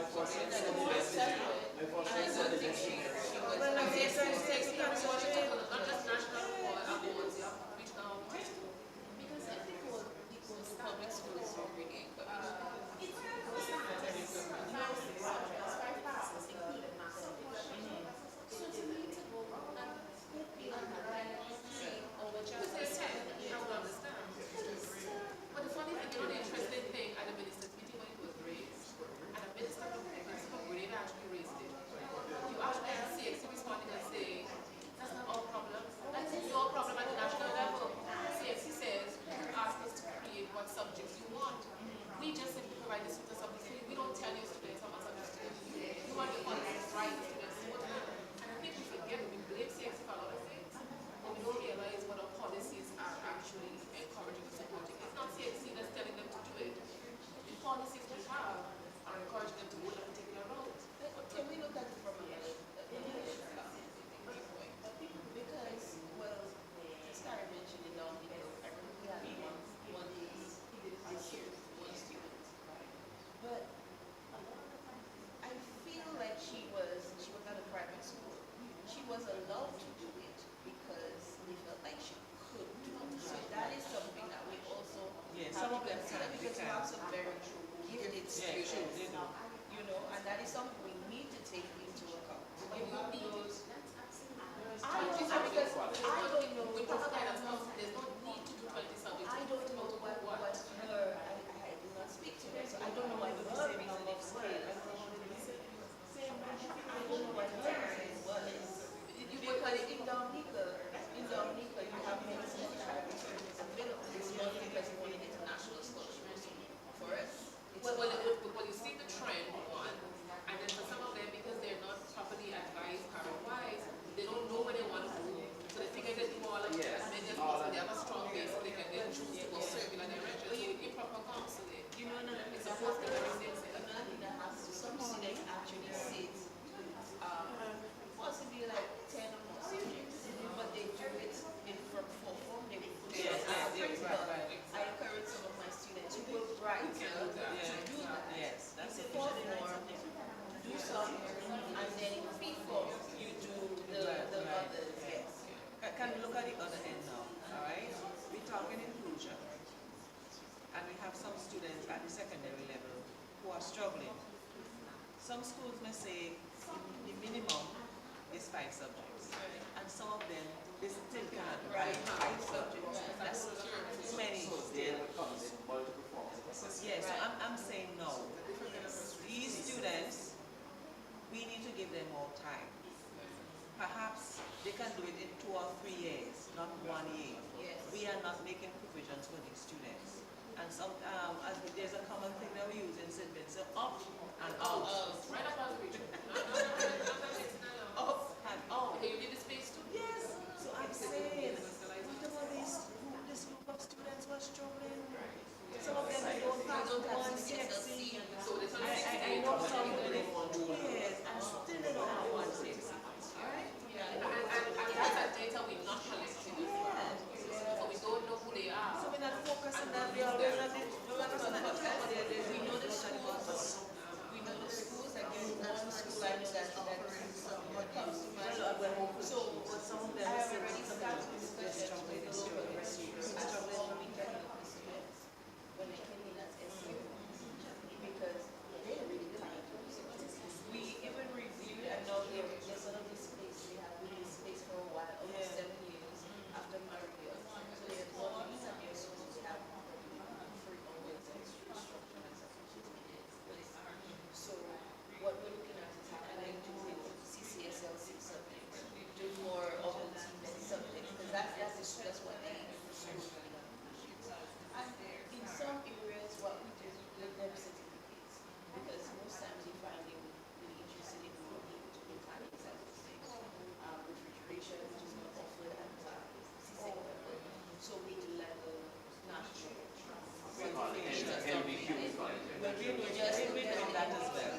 My first son said the best thing. My first son said the best thing. Well, like they say, unless national awards, you have to reach down. Because I think the public school is so really so to me to go and be on the line saying, oh, what you say, I would understand. But the funny thing, you know, the interesting thing at the minister's meeting when it was raised, and the minister of grade actually raised it. You actually see CXC responding and saying, that's not our problem. That is your problem at the national level. CXC says, you ask us to create what subjects you want. We just simply provide the students subjects. We don't tell your students how much subjects to do. You want the funding right students to go to. And I think we forget, we blame CXC for a lot of things, but we don't realize what our policies are actually encouraging and supporting. It's not CXC that's telling them to do it. The policies we have are encouraging them to go a particular route. Can we look at it from another viewpoint? Because, well, Star mentioned it down here. I remember we had one this year, one student. But I feel like she was at a private school. She was allowed to do it because they felt like she could do it. So that is something that we also have to consider because we have some very gifted students. You know, and that is something we need to take into account. If you need I don't know because I don't know with those kind of stuff, there's no need to do 20 subjects. I don't know what her I do not speak to her, so I don't know what her reasoning was. I don't know what her reasoning was. Because in Dominica, you have many small private schools available. It's not because you want to get a national scholarship. For us, Well, you see the trend, one, and then for some of them, because they're not properly advised parent-wise, they don't know where they want to go. So they think they do all of it, and then they have a strong base, so they can then choose to go circular direction. So improper counseling. you know, It's supposed to be very simple. another thing that has to some students actually sit, possibly like 10 or more students, but they do it from form. They will put it as a principal. I encourage some of my students who will write to do that. Yes, that's In it. form, do some, and then in free form, you do the others. Yes. Can we look at the other end now, all right? We're talking inclusion, and we have some students at the secondary level who are struggling. Some schools may say the minimum is 5 subjects, and some of them, they still cannot write 5 subjects. That's too many. Yes, so I'm saying no. These students, we need to give them more time. Perhaps they can do it in 2 or 3 years, not 1 year. Yes. We are not making provisions for these students. And some, there's a common thing that we use in St. Vincent, up and out. Right up on the region. Up and out. Okay, you need the space too? Yes, so I'm saying, whatever this group of students were struggling, some of them don't have one CXC. So there's I know some of them want 2 years and still they don't have one CXC. Alright? And that's a data we're not collecting. So we don't know who they are. So we're not focusing on that, we always have the, We know the schools. We know the schools. Like there's one school I know that offering some comes to mind. So but some of them I have still already started discussions with the local registries as to how we can help the students when they came in as SU because they really did not do it. We even reviewed and now they're sort of displaced. They have been displaced for a while, almost 7 years after Maria. So they're going and they're supposed to have free always instruction and stuff. So what we're looking at is like do CCSLC subjects, do more of the team subjects, because that's what they need. And in some areas, what we do is we give them certificates, because most times you find them really interested in working to mechanics and those things. Refrigeration, which is not offered at CCSLC level. So we do like a national NVQ, we call it. We're doing that as well.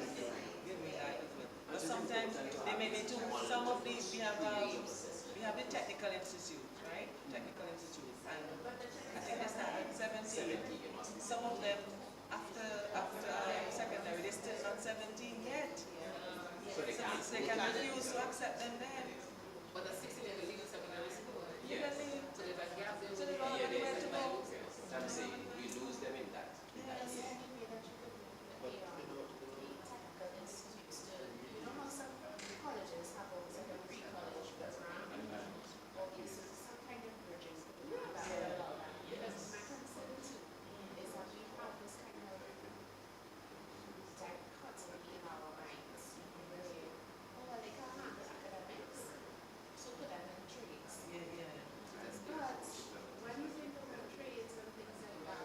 But sometimes they may be too, some of these, we have the technical institute, right? Technical institute, and I think they start at 17. Some of them, after secondary, they're still not 17. they can refuse to accept them then. But at 16, they will leave secondary school. You can leave. So there's a gap there. So they with don't the know where to go. So I'm saying we lose them in that. Is there any way that you could look at the technical institutes to, you know how some colleges have always like a pre-college program? Okay, so some kind of bridging that would allow that. Because my concern too is that we have this kind of dichotomy in our minds where, oh, well, they can't handle academics, so put them in trades. But when you think about trades and things like that,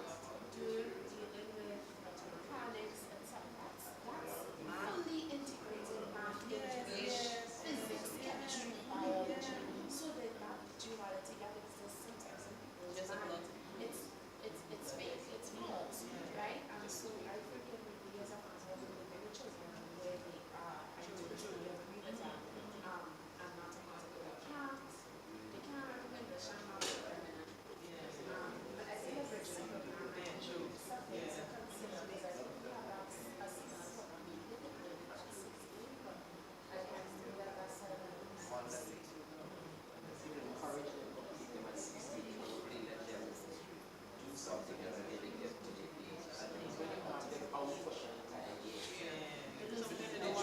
dealing with mechanics and stuff, that's fully integrated math into physics, chemistry, biology. So that duality that exists sometimes in people's minds, it's fake, it's false, right? And so I think it would be as a father of the children where they are, I totally agree with that. I'm not a part of it. They can't recommend the Shanghai feminine. But I think it's a program and something to consider because we have a similar program. We did it when it was 16, but I can't think that that's a Encourage them, keep them at 16, probably let them do something else and they get to the age. And then when they come to them, how we question the entire game. A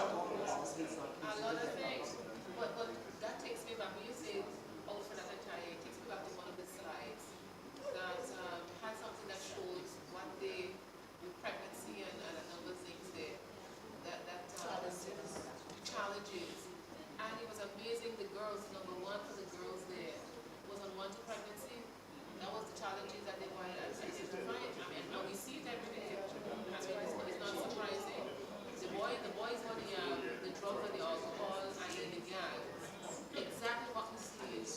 lot of things. But that takes me back. When you say out for that entire, it takes me back to one of the slides that had something that shows what they, with pregnancy and a number of things there, that challenges. And it was amazing. The girls, number one for the girls there was unwanted pregnancy. That was the challenges that they wanted to find. I mean, and we see it every day. I mean, it's not surprising. The boys want the drugs and the alcohol and then the gang. Exactly what we see in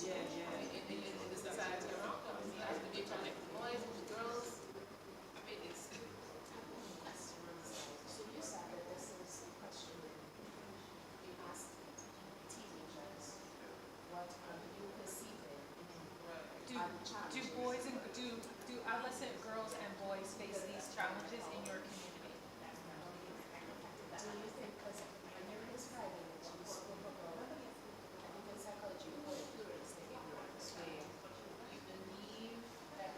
the society around us. As the nature like the boys and the girls. I mean, it's So you said that this is a question you ask teenagers, what are you perceiving are the challenges? Do adolescent girls and boys face these challenges in your community? Do you think, because when you're describing it, you spoke about, I think in psychology we call it pluralistic ignorance, where you believe that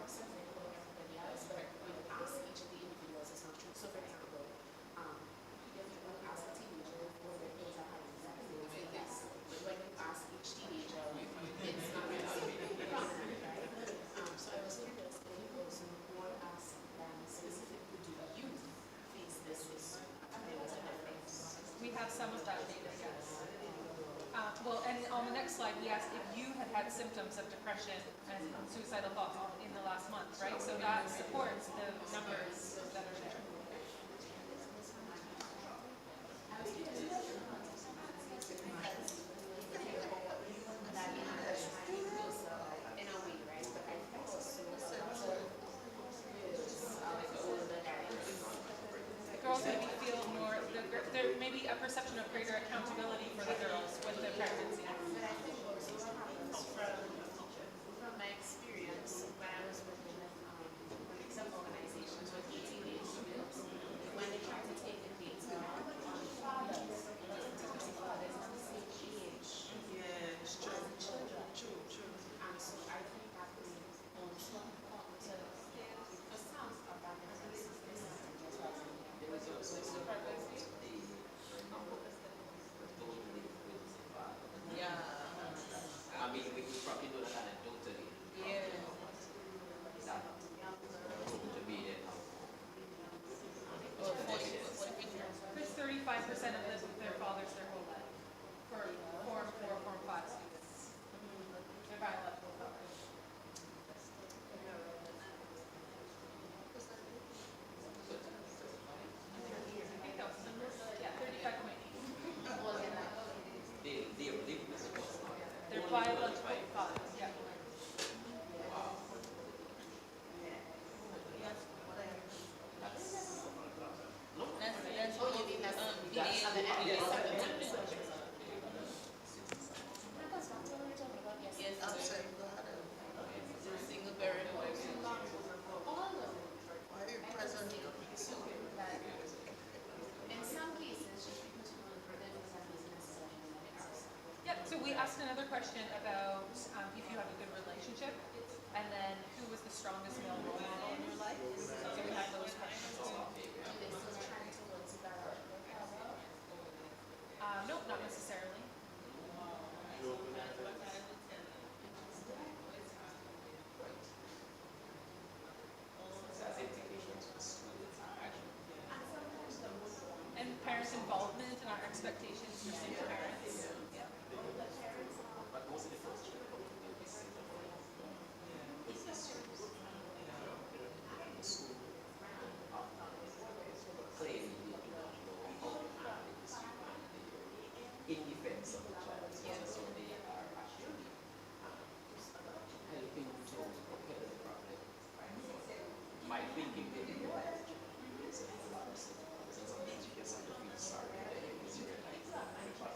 something about everybody else, but when you ask each of the individuals, it's not true. So for example, if you ask a teenager whether things are happening, they say yes. But when you ask each teenager, it's not really prominent, right? So I was curious, when you go to more ask them specifically, do youth face this issue? We have some of that data, yes. Well, and on the next slide, we asked if you had had symptoms of depression and suicidal thoughts in the last month, right? So that supports the numbers that are there. In a way, right? But I think also Girls maybe feel more, there may be a perception of greater accountability for the girls with their pregnancy. But I think also what happens from my experience when I was working with some organizations with teenage students, when they try to take the data on fathers, typically fathers of the same age as the children. And so I think that is also important to the sounds of that business as well. pregnancy. The another question about if you have a good relationship, and then who was the strongest male role model in your life. So we have those questions too. No, not necessarily. And parents' involvement and our expectations for single parents. Yeah. But most of the first school claim in defense of the child. So they are actually helping to propel the problem. My thinking they do that. So sometimes you just have to feel sorry that because you realize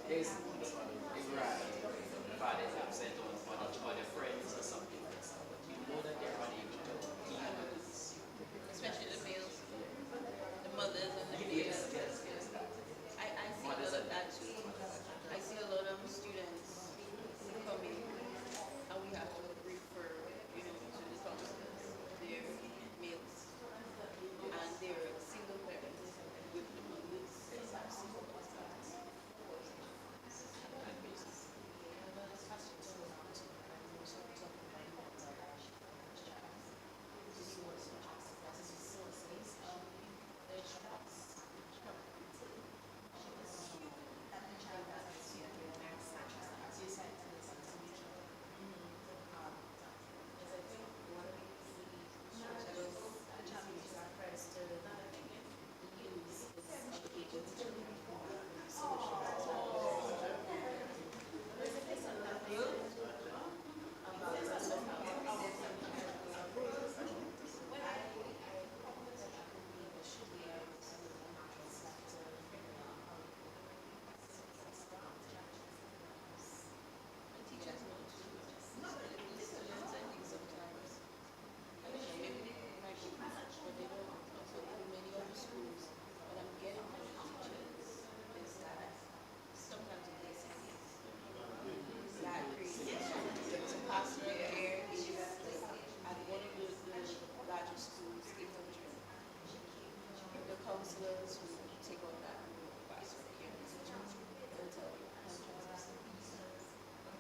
there's the father is absent or the friends or something like that. But you know that they're unable to deal with this. Especially the males, the mothers and the Yes, males. yes, yes. I see a lot of that too. I see a lot of students who come in and we have to refer, to the counselors. They're males and they're single parents with the mothers. Counselors who take on that role of pastoral care and teaching mental health.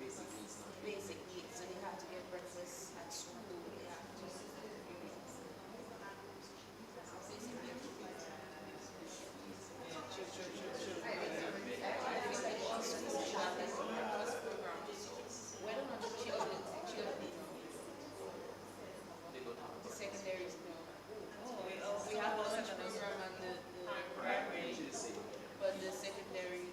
Basic needs not. Basic needs, so they have to get breakfast at school. They have to, basic needs. Schools should have like a breakfast program. Whether or not the children, the secondaries know. We have a lunch program and the primary, but the secondary,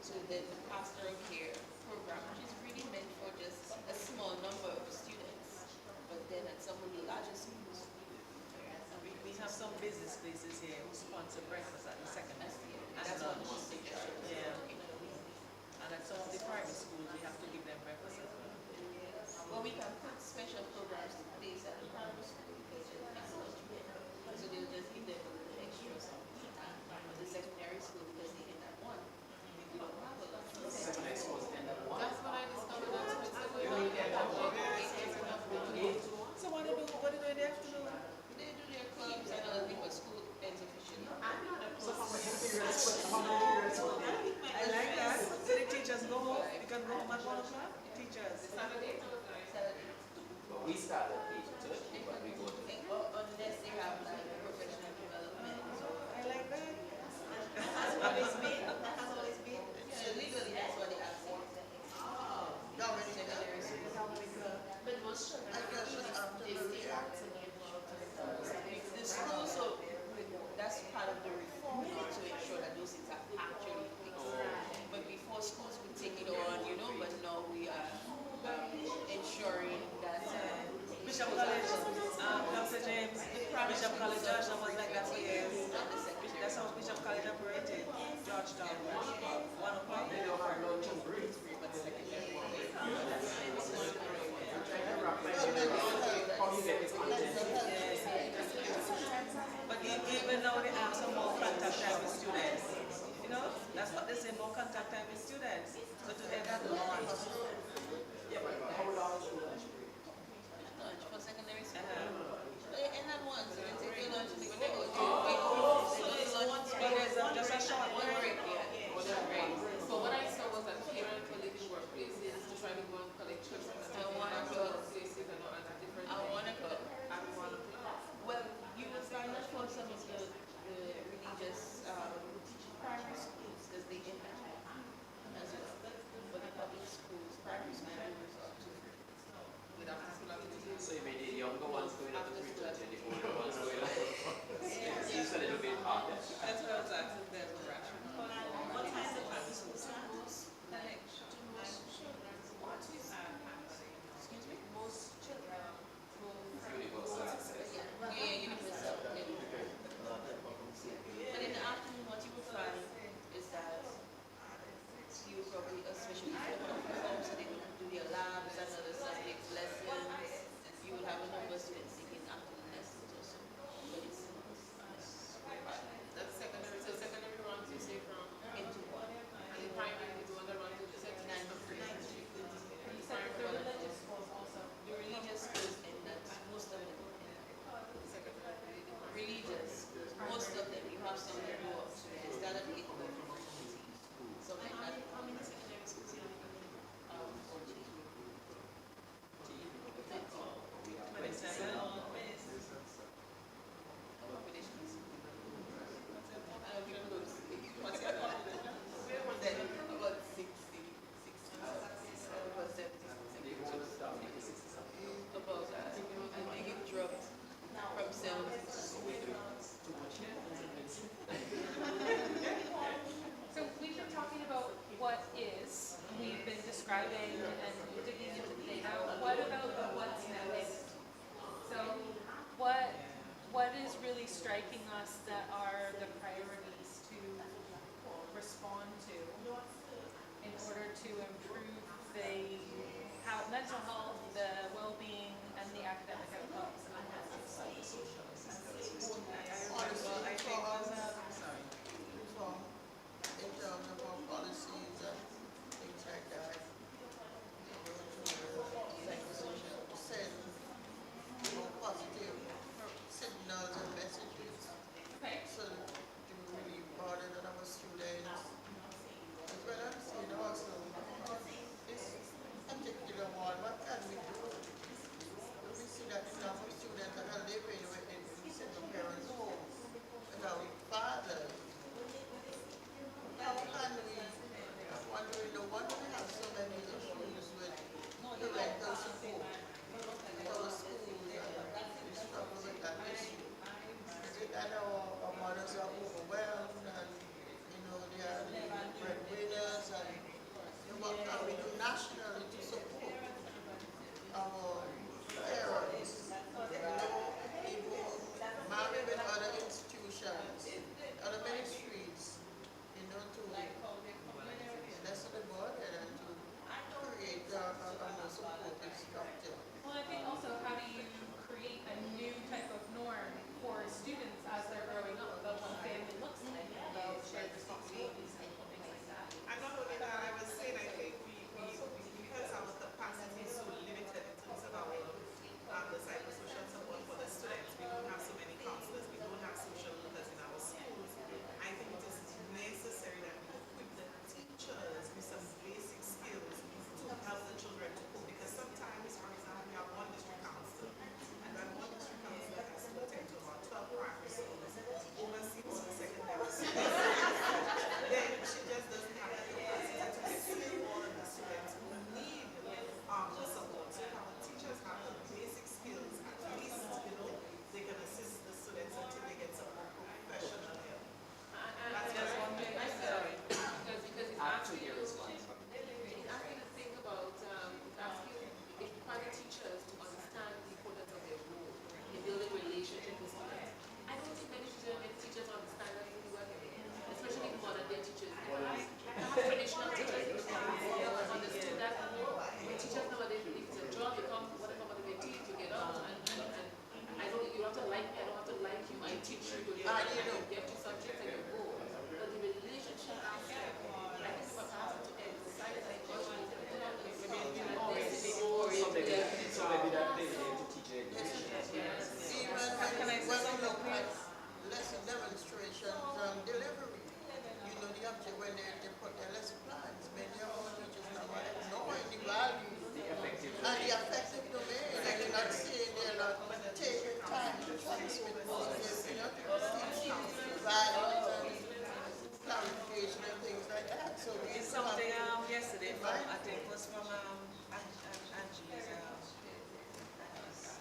so then the pastoral care program, which is really meant for just a small number of students, but then at some of the larger schools. We have some business places here who sponsor breakfast at the second. That's what she suggested. Yeah. And at some of the private schools, we have to give them breakfast as well. Well, we can put special programs in place at the primary school because they don't have lunch break. So they'll just give them a little extra something. But the secondary school, because they get that one, we don't have a lunch break. Secondary schools end at 1. That's what I discovered. That's what it's So what do they do in the afternoon? they do their clubs and other things, but school ends officially. I like that. So the teachers go home. You can go home at 1 o'clock. Teachers. Saturday. But we start at 8:30, but we go to Unless they have like professional development. I like that. That's what it's been. That's what it's been. So legally, that's what they have. Secondary school. But most children the school, so that's part of the reform to ensure that those things are actually fixed. But before schools would take it on, but now we are ensuring that Bishop College, Dr. James, Bishop College, Georgetown was like that for years. That's how Bishop College operated. Georgetown, 1 o'clock. they don't have lunch and break. but secondary. But even now they have some more contact time with students. That's what they say, more contact time with students. So to get that striking us that are the priorities to respond to in order to improve the mental health, the well-being, and the academic outcomes? Reform in terms of our policies and things like that, to send more positive signals and messages. So to really broaden on our students. As well as seeing also this particular one, what can we do? We see that some students are living in single parents' homes without fathers. How can we, I'm wondering, no wonder we have so many issues with parental support in our schools, and we struggle with that issue. Is it that our mothers are overwhelmed and, they are breadwinners, and what can we do nationally to support our parents, people married with other institutions, other ministries, to lessen the burden and to create a more supportive structure. Well, I think also, how do you create a new type of norm for students as they're growing up about what family looks like, about shared responsibilities and things like that? And not only that, I was saying, I think because our capacity is so limited in terms of our the psychosocial support for the students, we don't have so many counselors, we don't have social workers in our schools. I think it is necessary that we equip the teachers with some basic skills to help the children to cope. Because sometimes, for example, we have one district counselor, and that one district counselor has to attend to about 12 primary schools, overseas the secondary schools. Then she just doesn't have the capacity to receive all of the students who need the support. So if our teachers have the basic skills, at least, they can assist the students until they get some more professional help. That's just one thing. I'm sorry. Because it's asking you, it's asking you to think about, asking if private teachers to understand the importance of their role in building relationship with students. I don't think many teachers understand that really well, especially the modern day teachers. Traditional teachers understood that more. Teachers nowadays believe it's a job, you come, whatever motivates you get out, and I don't, you don't have to like me, I don't have to like you, I teach you, I give you subjects and you go. But the relationship aspect, I think what has to emphasize that So maybe that they need to teach it. Even when we look at lesson demonstrations and delivery, the object when they put their lesson plans, many of our teachers now are ignoring the value and the affective domain, and they're not saying they're not taking time to transmit messages, teach values and clarification and things like that. So It's something yesterday I think was from Angie's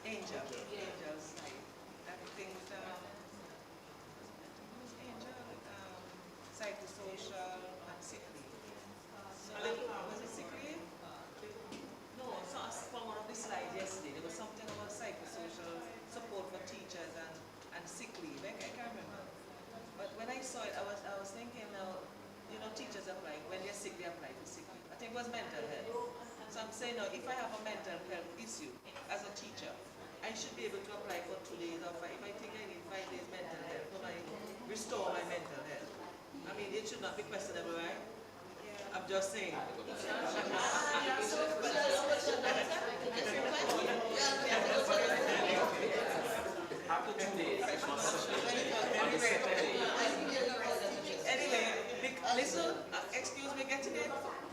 Angel's night. Everything with Angel with psychosocial and sick leave. Was it sick leave? No, so from one of the slides yesterday there was something about psychosocial support for teachers and sick leave. I can't remember. But when I saw it, I was thinking now, teachers apply, when they're sick, they apply for sick leave. I think it was mental health. So I'm saying now, if I have a mental health issue as a teacher, I should be able to apply for 2 days or 5. If I think I need 5 days mental health, restore my mental health. I mean, it should not be questionable, right? I'm just saying. After 2 days, Anyway, listen, excuse me getting it?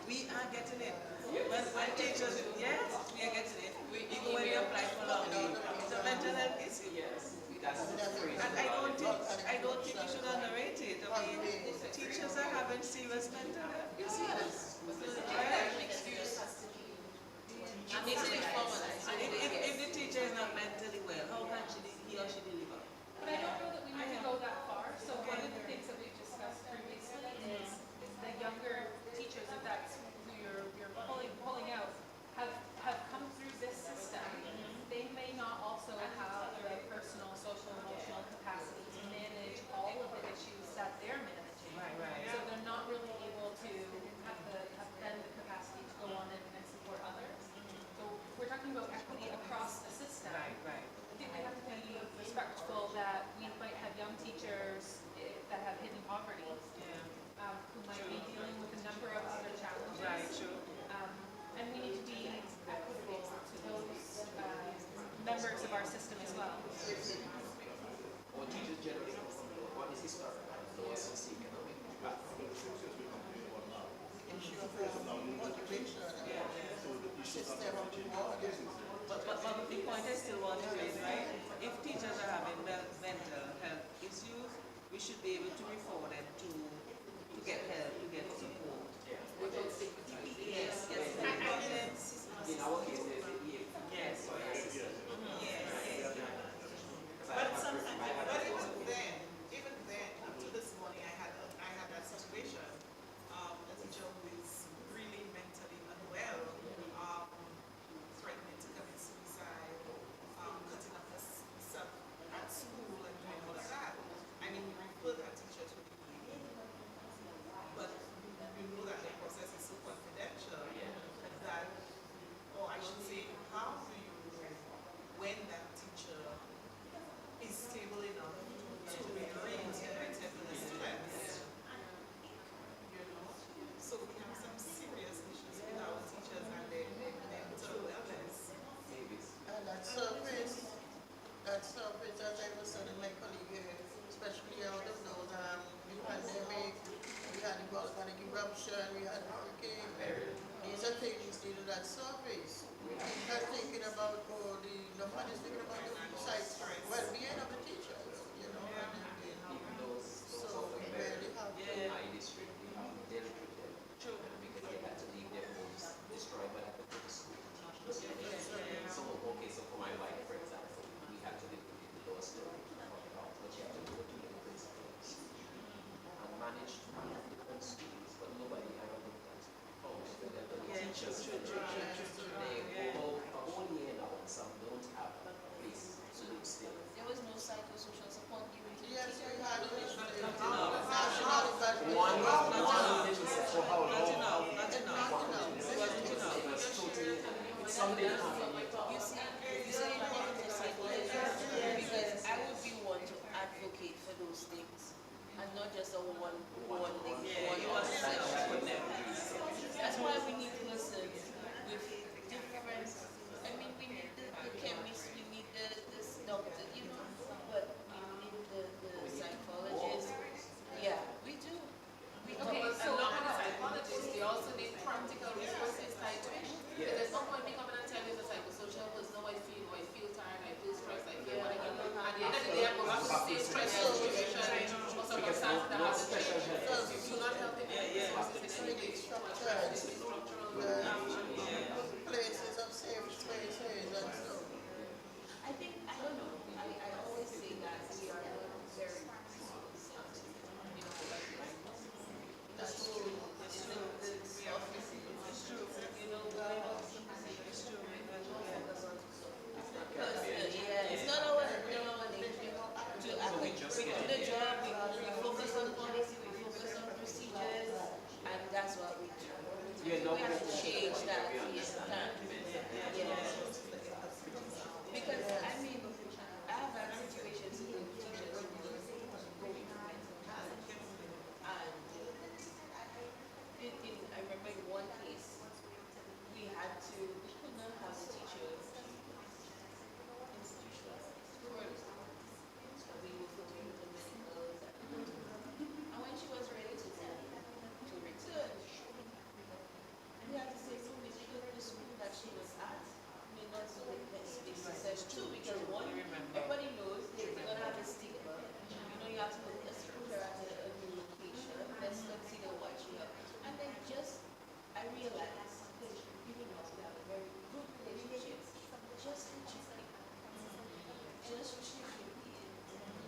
We are getting it. When teachers, yes, we are getting it. Even when we apply for long leave, it's a mental health issue. yes, that's the phrase. And I don't think you should underrate it. I mean, teachers are having serious mental health issues. If the teacher is not mentally well, how can he or she deliver? But I don't know that we need to go that far. So one of the things that we've discussed previously is the younger teachers, if that's who you're pulling out, have come through this system. They may not also have the personal, social, emotional capacity to one is thinking about the well-being of the teachers, Even those so of we them really have to. in my district, we have dealt with them because they had to leave their homes destroyed, but had to go to school to teach. So, okay, so for my wife, for example, we had to live in the lower story of the house, but she had to go to the principals and manage to have different schools, but nobody ever looked at how the teachers they go a whole year now, and some don't have a place to live still. There was no psychosocial support given to the Yes, we teachers. had this One Vincent, for how long? Not enough. It was totally, something happened. You see the point of psychology, because I would be one to advocate for those things, and not just a one thing. That's why we need to listen with different. I mean, we need the chemists, we need this doctor, but we need the psychologists. Yeah, we do. We do. Okay, So not only psychologists, we also need practical resources tied to it. Because there's no point me coming and telling you the psychosocial because now I feel tired, I feel stressed, I feel whatever. At the end of the day, I'm going to stay stressed situation or circumstances that have to change. If you're not helping the resources in any way, structural. Places of safe spaces and so. I think, I don't know, I always say that we are not very That's true. It's not our nature to we do the job, we focus on policy, we focus on procedures, and that's what we do. We have to change that, yes, because, I mean, I have had situations with teachers who go into mental health, and I remember in one case, we could not have the teacher institutionalized. We were filming the medicals, and when she was ready to return, we had to say no, because the school that she was at may not be the best place to send to, because one, everybody knows they're going to have a stigma. You have to put a put her at a new location. Let's consider what you have. And then I realized that even though we have a very good relationship, just chipping.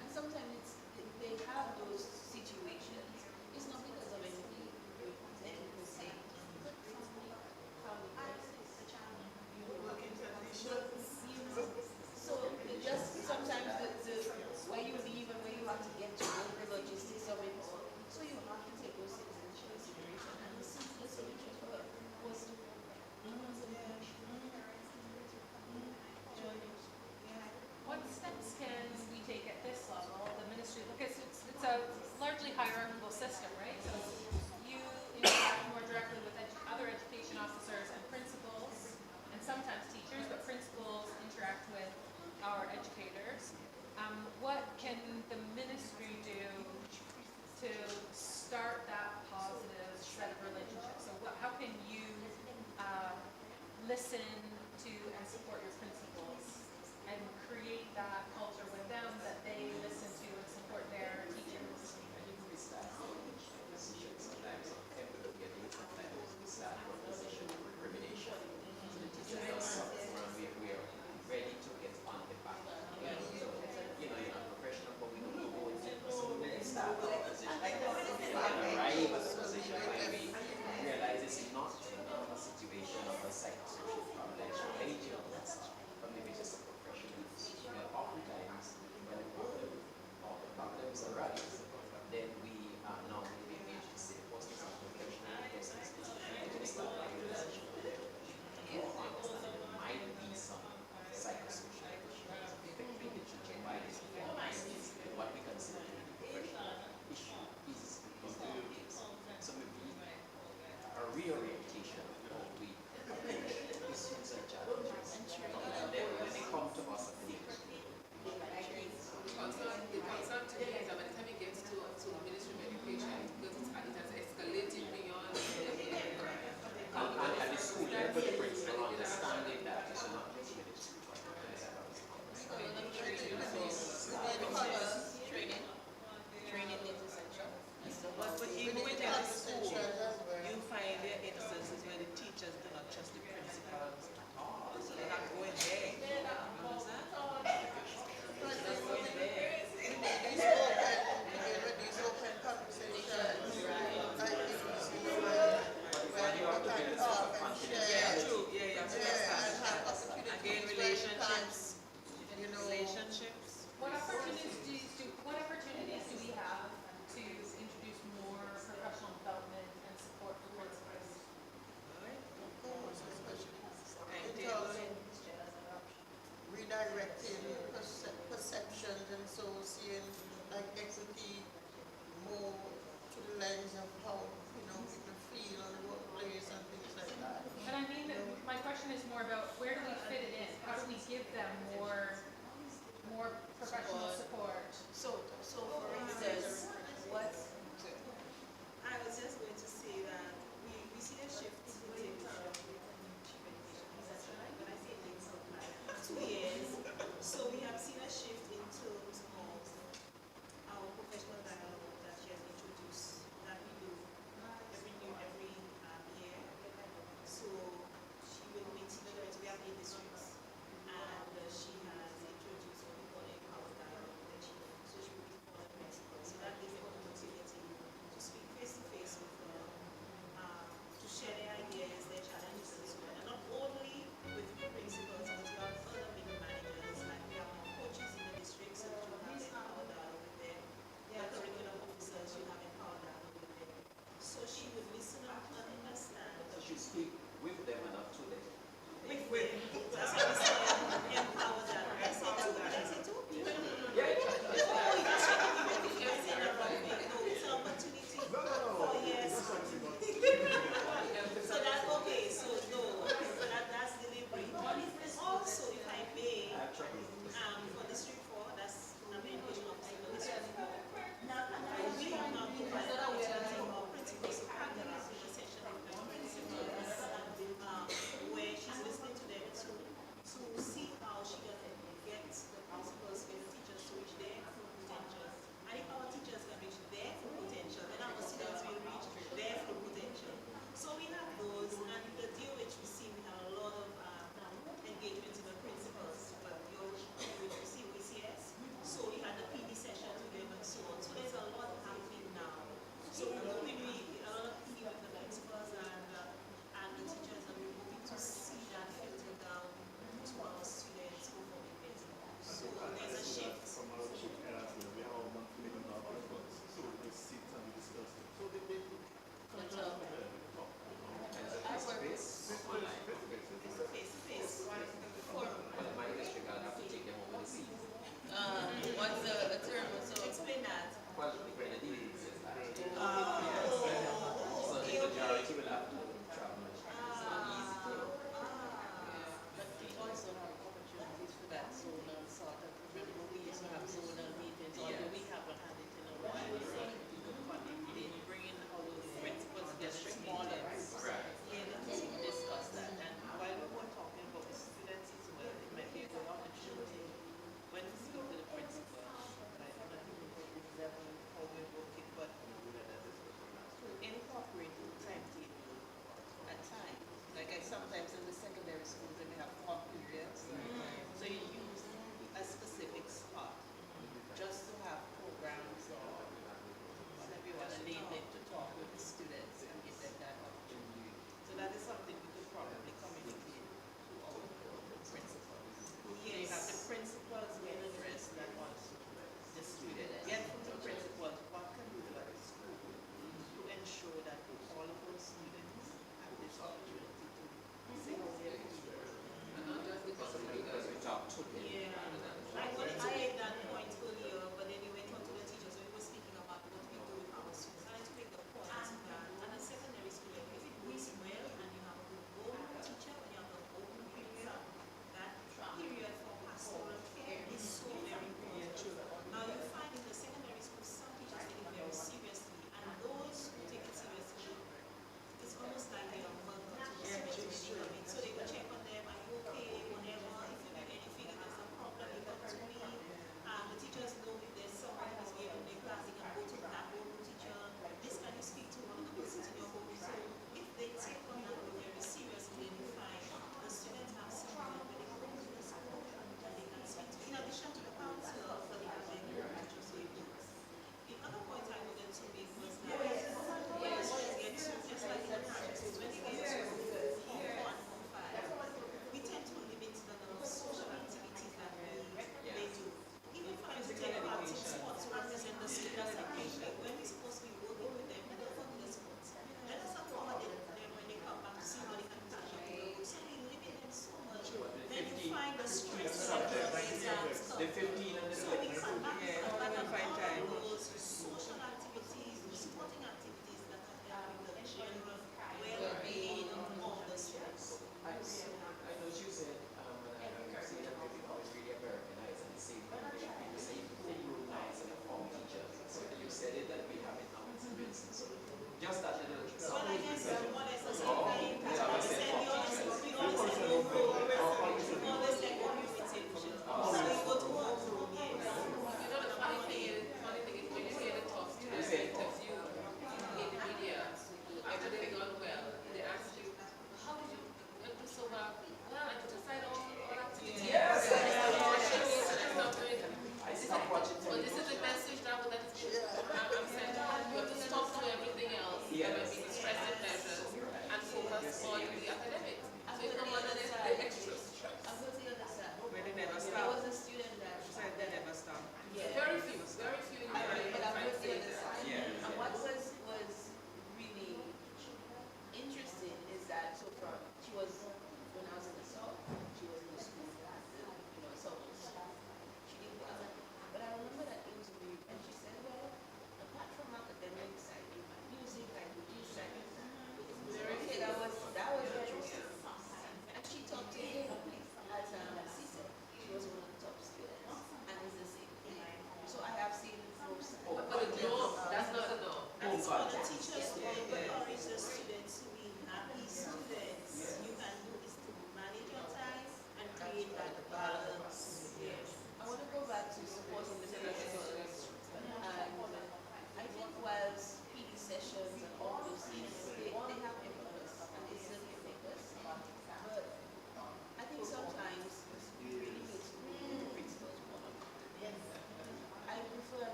And sometimes they have those situations. It's not because of anything they per se, but family crisis. So just sometimes where you live and where you have to get to, the logistics of it all. So you have to take those things into consideration. And the simplest solution for her was to join it. What steps can we take at this level, the ministry, because it's a largely hierarchical system, right? So you interact more directly with other education officers and principals, and sometimes teachers, but principals interact with our educators. What can the ministry do to start that positive set of relationships? So how can you listen to and support your principals and create that culture with them that they listen to and support their teachers?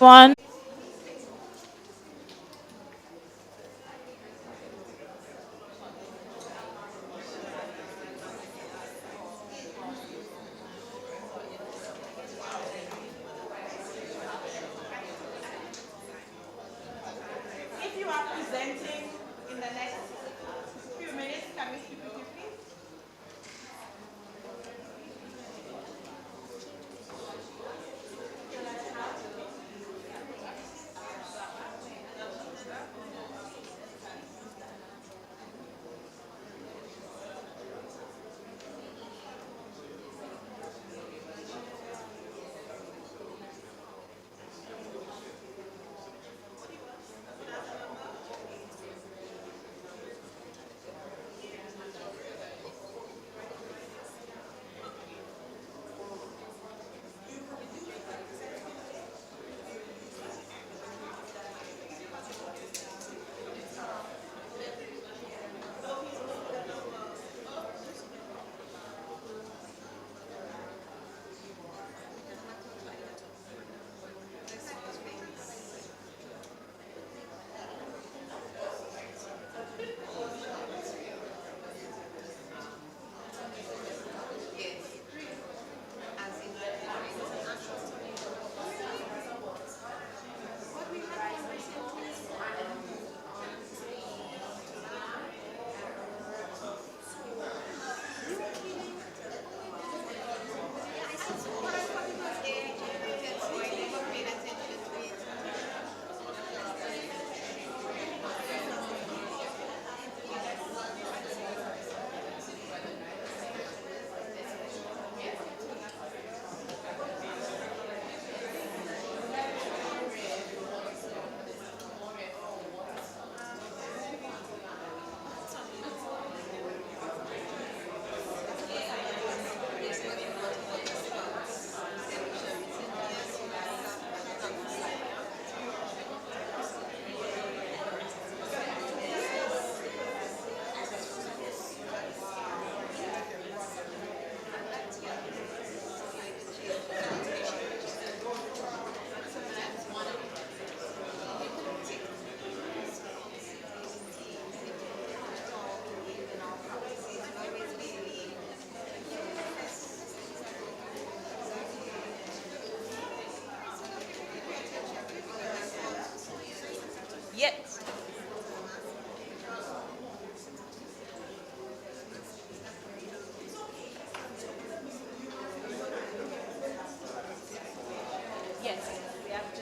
one. If you are presenting in the next few minutes, can we speak with you, please? Yes. Yes. We have to.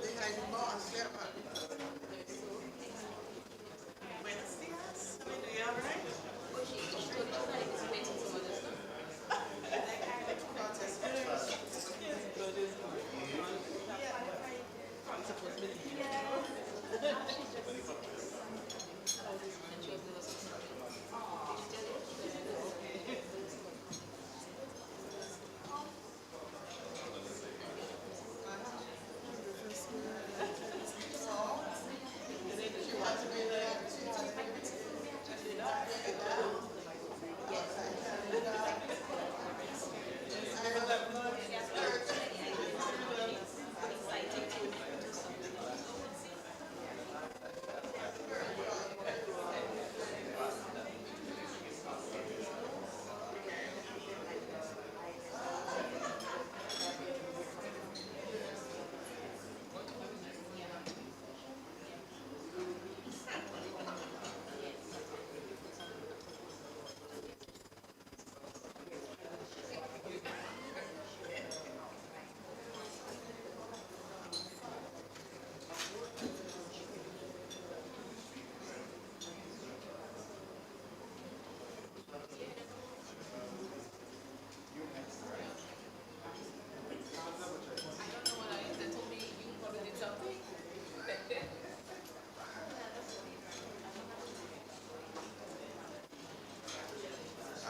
Behind the boss, yeah, man. Buenos días. Are you all right?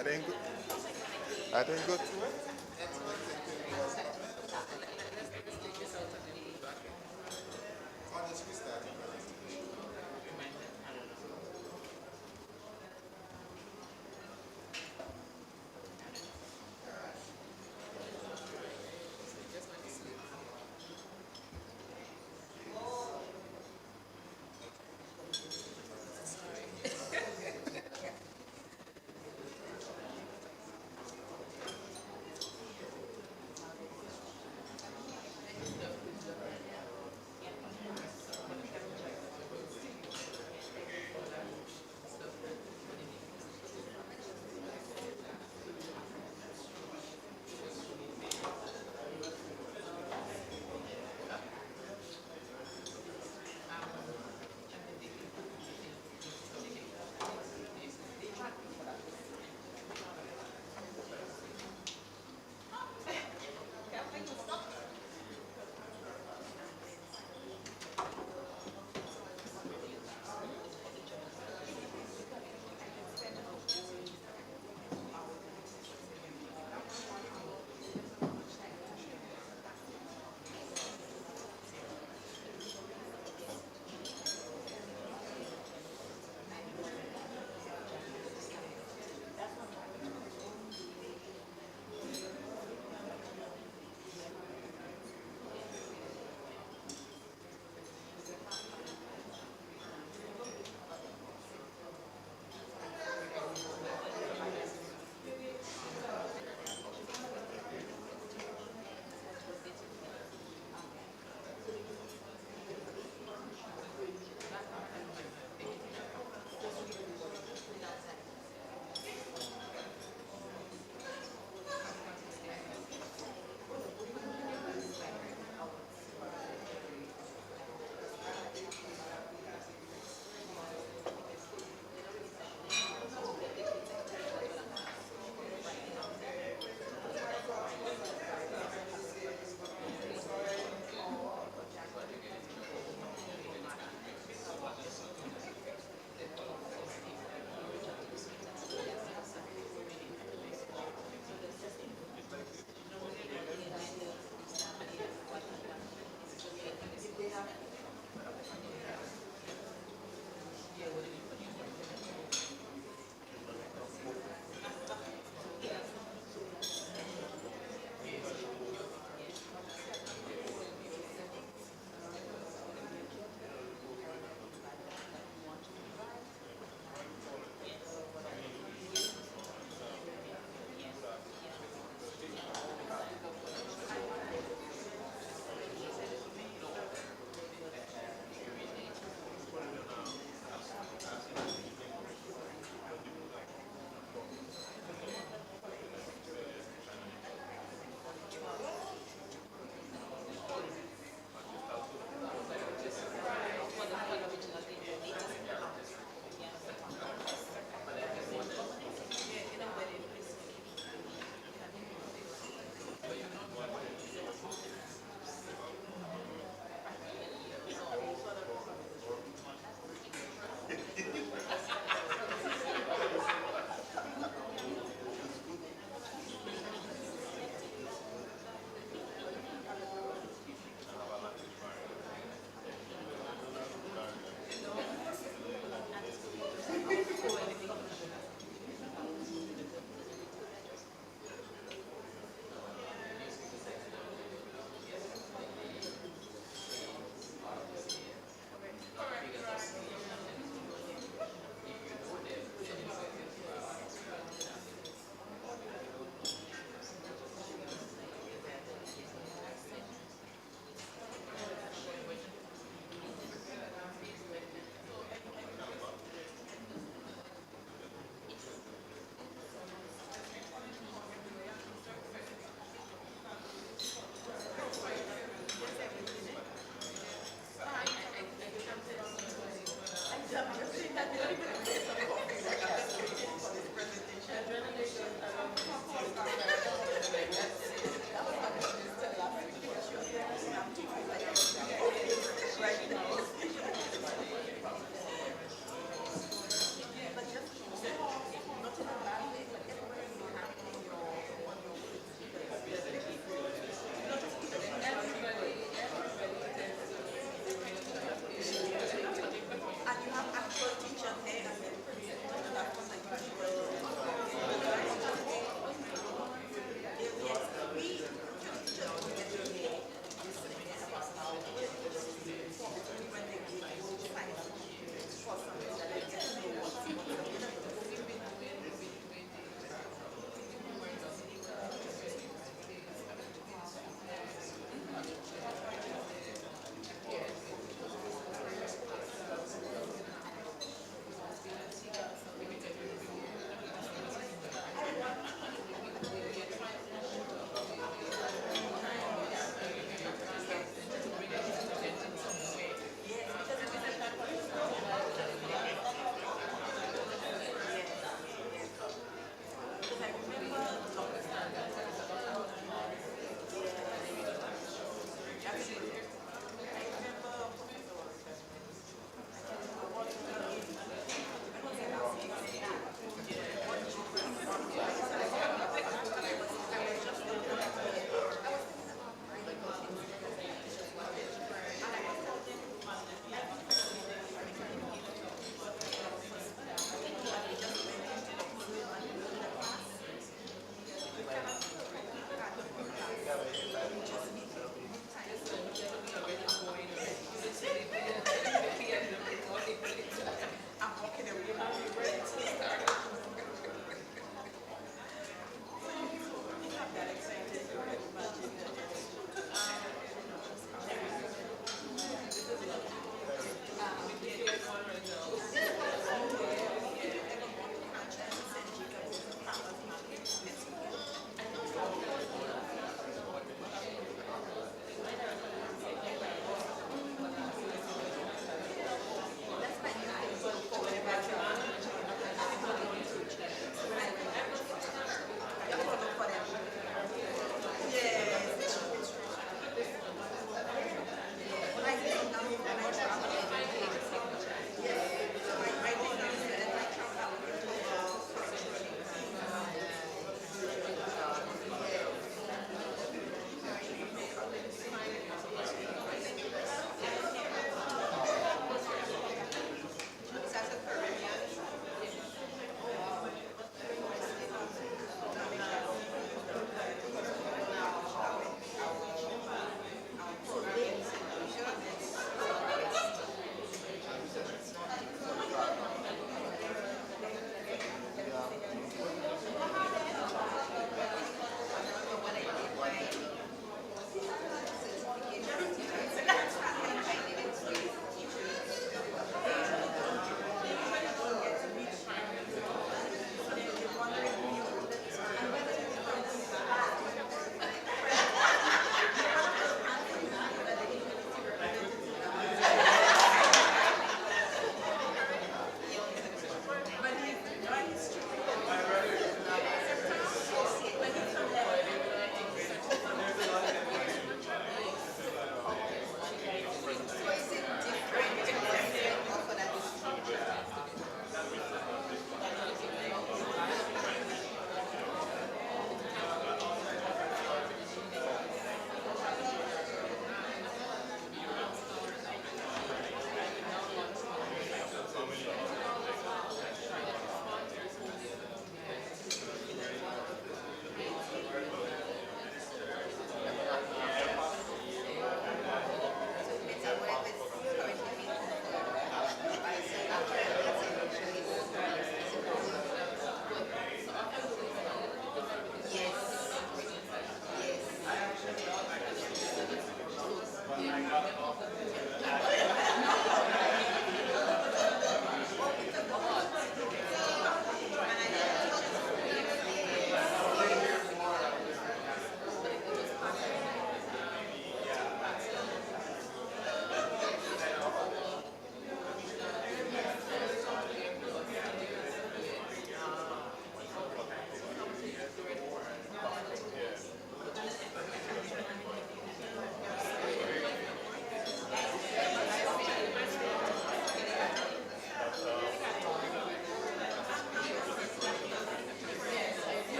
I didn't go. I didn't go through it. Honestly, starting.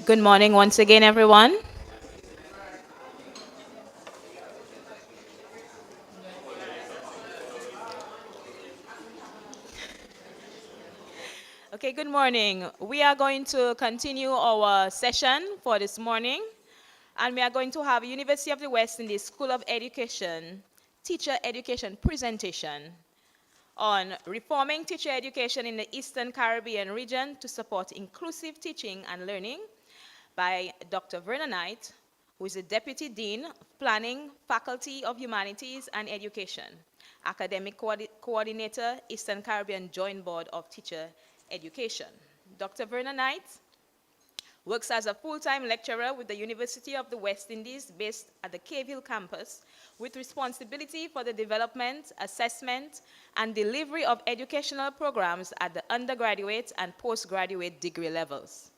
Good morning once again, everyone. Okay, good morning. We are going to continue our session for this morning, and we are going to have University of the West Indies School of Education teacher education presentation on reforming teacher education in the Eastern Caribbean region to support inclusive teaching and learning by Dr. Verna Knight, who is the Deputy Dean of Planning, Faculty of Humanities and Education, Academic Coordinator, Eastern Caribbean Joint Board of Teacher Education. Dr. Verna Knight works as a full-time lecturer with the University of the West Indies based at the Cave Hill campus with responsibility for the development, assessment, and delivery of educational programs at the undergraduate and postgraduate degree levels.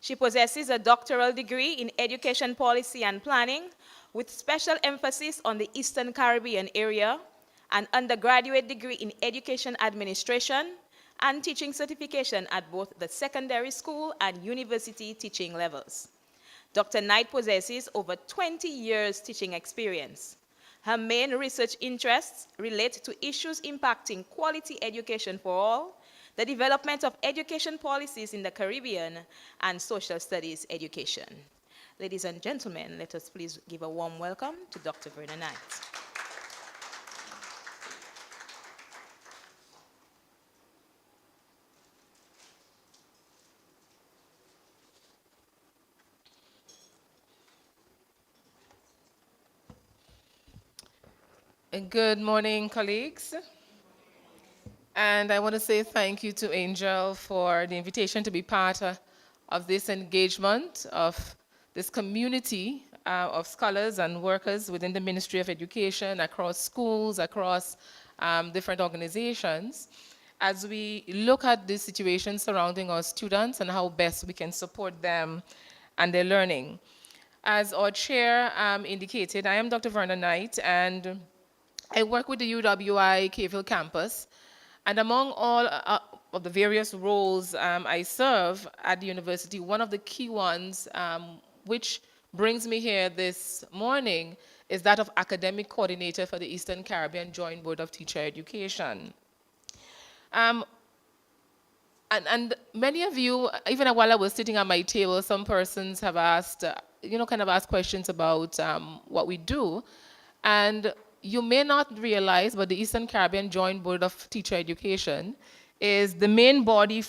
She possesses a doctoral degree in education policy and planning with special emphasis on the Eastern Caribbean area, an undergraduate degree in education administration, and teaching certification at both the secondary school and university teaching levels. Dr. Knight possesses over 20 years teaching experience. Her main research interests relate to issues impacting quality education for all, the development of education policies in the Caribbean, and social studies education. Ladies and gentlemen, let us please give a warm welcome to Dr. Verna Knight. Good morning, colleagues. And I want to say thank you to Angel for the invitation to be part of this engagement of this community of scholars and workers within the Ministry of Education, across schools, across different organizations, as we look at the situation surrounding our students and how best we can support them and their learning. As our chair indicated, I am Dr. Verna Knight, and I work with the UWI Cave Hill campus, and among all of the various roles I serve at the university, one of the key ones which brings me here this morning is that of academic coordinator for the Eastern Caribbean Joint Board of Teacher Education. And many of you, even while I was sitting at my table, some persons have asked, kind of asked questions about what we do. And you may not realize, but the Eastern Caribbean Joint Board of Teacher Education is the main body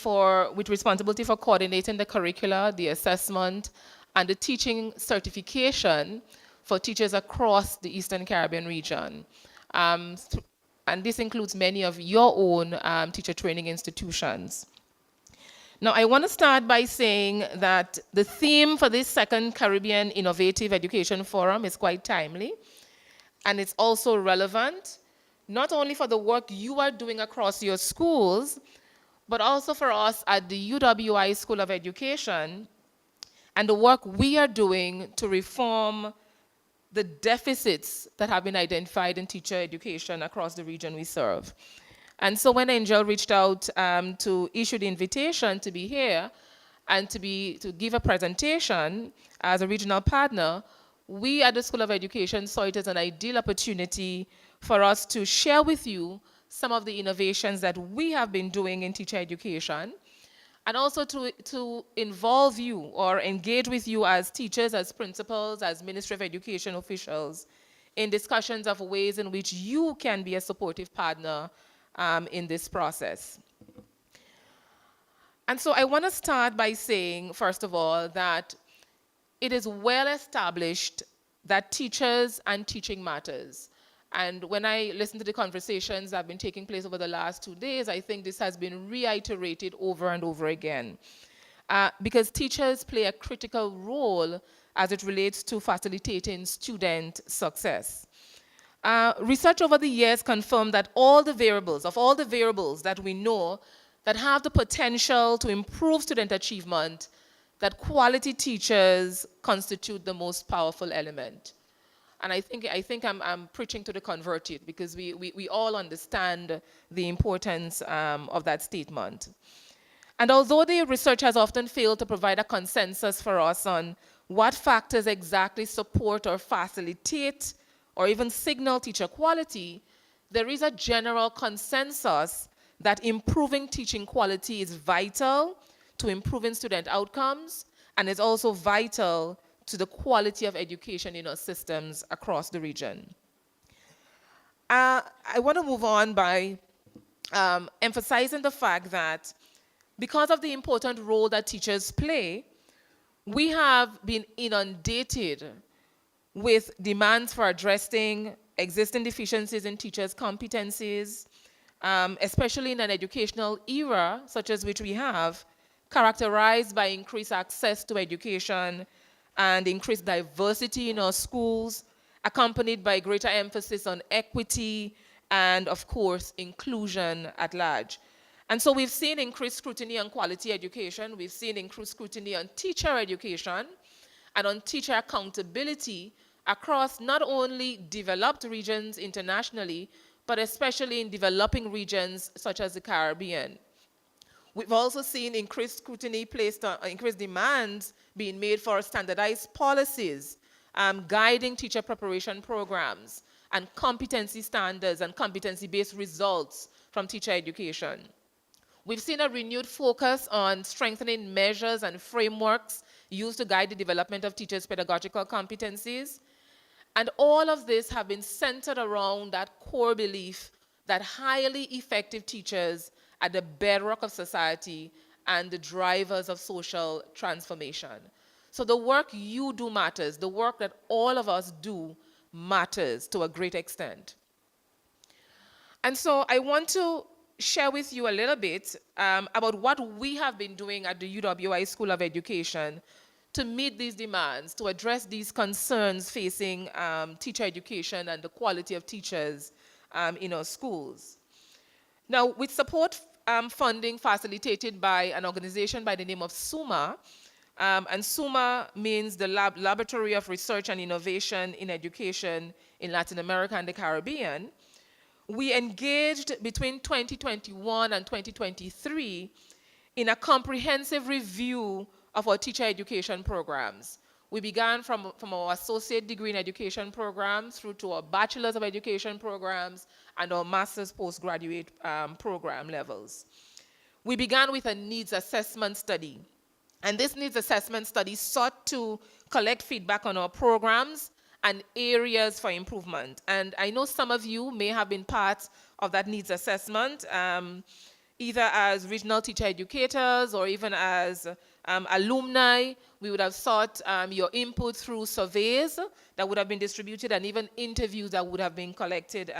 with responsibility for coordinating the curricula, the assessment, and the teaching certification for teachers across the Eastern Caribbean region. And this includes many of your own teacher training institutions. Now, I want to start by saying that the theme for this second Caribbean Innovative Education Forum is quite timely. And it's also relevant, not only for the work you are doing across your schools, but also for us at the UWI School of Education and the work we are doing to reform the deficits that have been identified in teacher education across the region we serve. And so when Angel reached out to issue the invitation to be here and to give a presentation as a regional partner, we at the School of Education saw it as an ideal opportunity for us to share with you some of the innovations that we have been doing in teacher education, and also to involve you or engage with you as teachers, as principals, as Ministry of Education officials in discussions of ways in which you can be a supportive partner in this process. And so I want to start by saying, first of all, that it is well established that teachers and teaching matters. And when I listen to the conversations that have been taking place over the last 2 days, I think this has been reiterated over and over again. Because teachers play a critical role as it relates to facilitating student success. Research over the years confirmed that all the variables that we know that have the potential to improve student achievement, that quality teachers constitute the most powerful element. And I think I'm preaching to the converted, because we all understand the importance of that statement. And although the research has often failed to provide a consensus for us on what factors exactly support or facilitate or even signal teacher quality, there is a general consensus that improving teaching quality is vital to improving student outcomes and is also vital to the quality of education in our systems across the region. I want to move on by emphasizing the fact that because of the important role that teachers play, we have been inundated with demands for addressing existing deficiencies in teachers' competencies, especially in an educational era such as which we have, characterized by increased access to education and increased diversity in our schools, accompanied by greater emphasis on equity and, of course, inclusion at large. And so we've seen increased scrutiny on quality education, we've seen increased scrutiny on teacher education, and on teacher accountability across not only developed regions internationally, but especially in developing regions such as the Caribbean. We've also seen increased scrutiny placed on, increased demands being made for standardized policies, guiding teacher preparation programs, and competency standards and competency-based results from teacher education. We've seen a renewed focus on strengthening measures and frameworks used to guide the development of teachers' pedagogical competencies. And all of this have been centered around that core belief that highly effective teachers are the bedrock of society and the drivers of social transformation. So the work you do matters. The work that all of us do matters to a great extent. And so I want to share with you a little bit about what we have been doing at the UWI School of Education to meet these demands, to address these concerns facing teacher education and the quality of teachers in our schools. Now, with support funding facilitated by an organization by the name of SUMA, and SUMA means the Laboratory of Research and Innovation in Education in Latin America and the Caribbean, we engaged between 2021 and 2023 in a comprehensive review of our teacher education programs. We began from our associate degree in education programs through to our bachelor's of education programs and our master's postgraduate program levels. We began with a needs assessment study. And this needs assessment study sought to collect feedback on our programs and areas for improvement. And I know some of you may have been part of that needs assessment, either as regional teacher educators or even as alumni. We would have sought your input through surveys that would have been distributed and even interviews that would have been collected,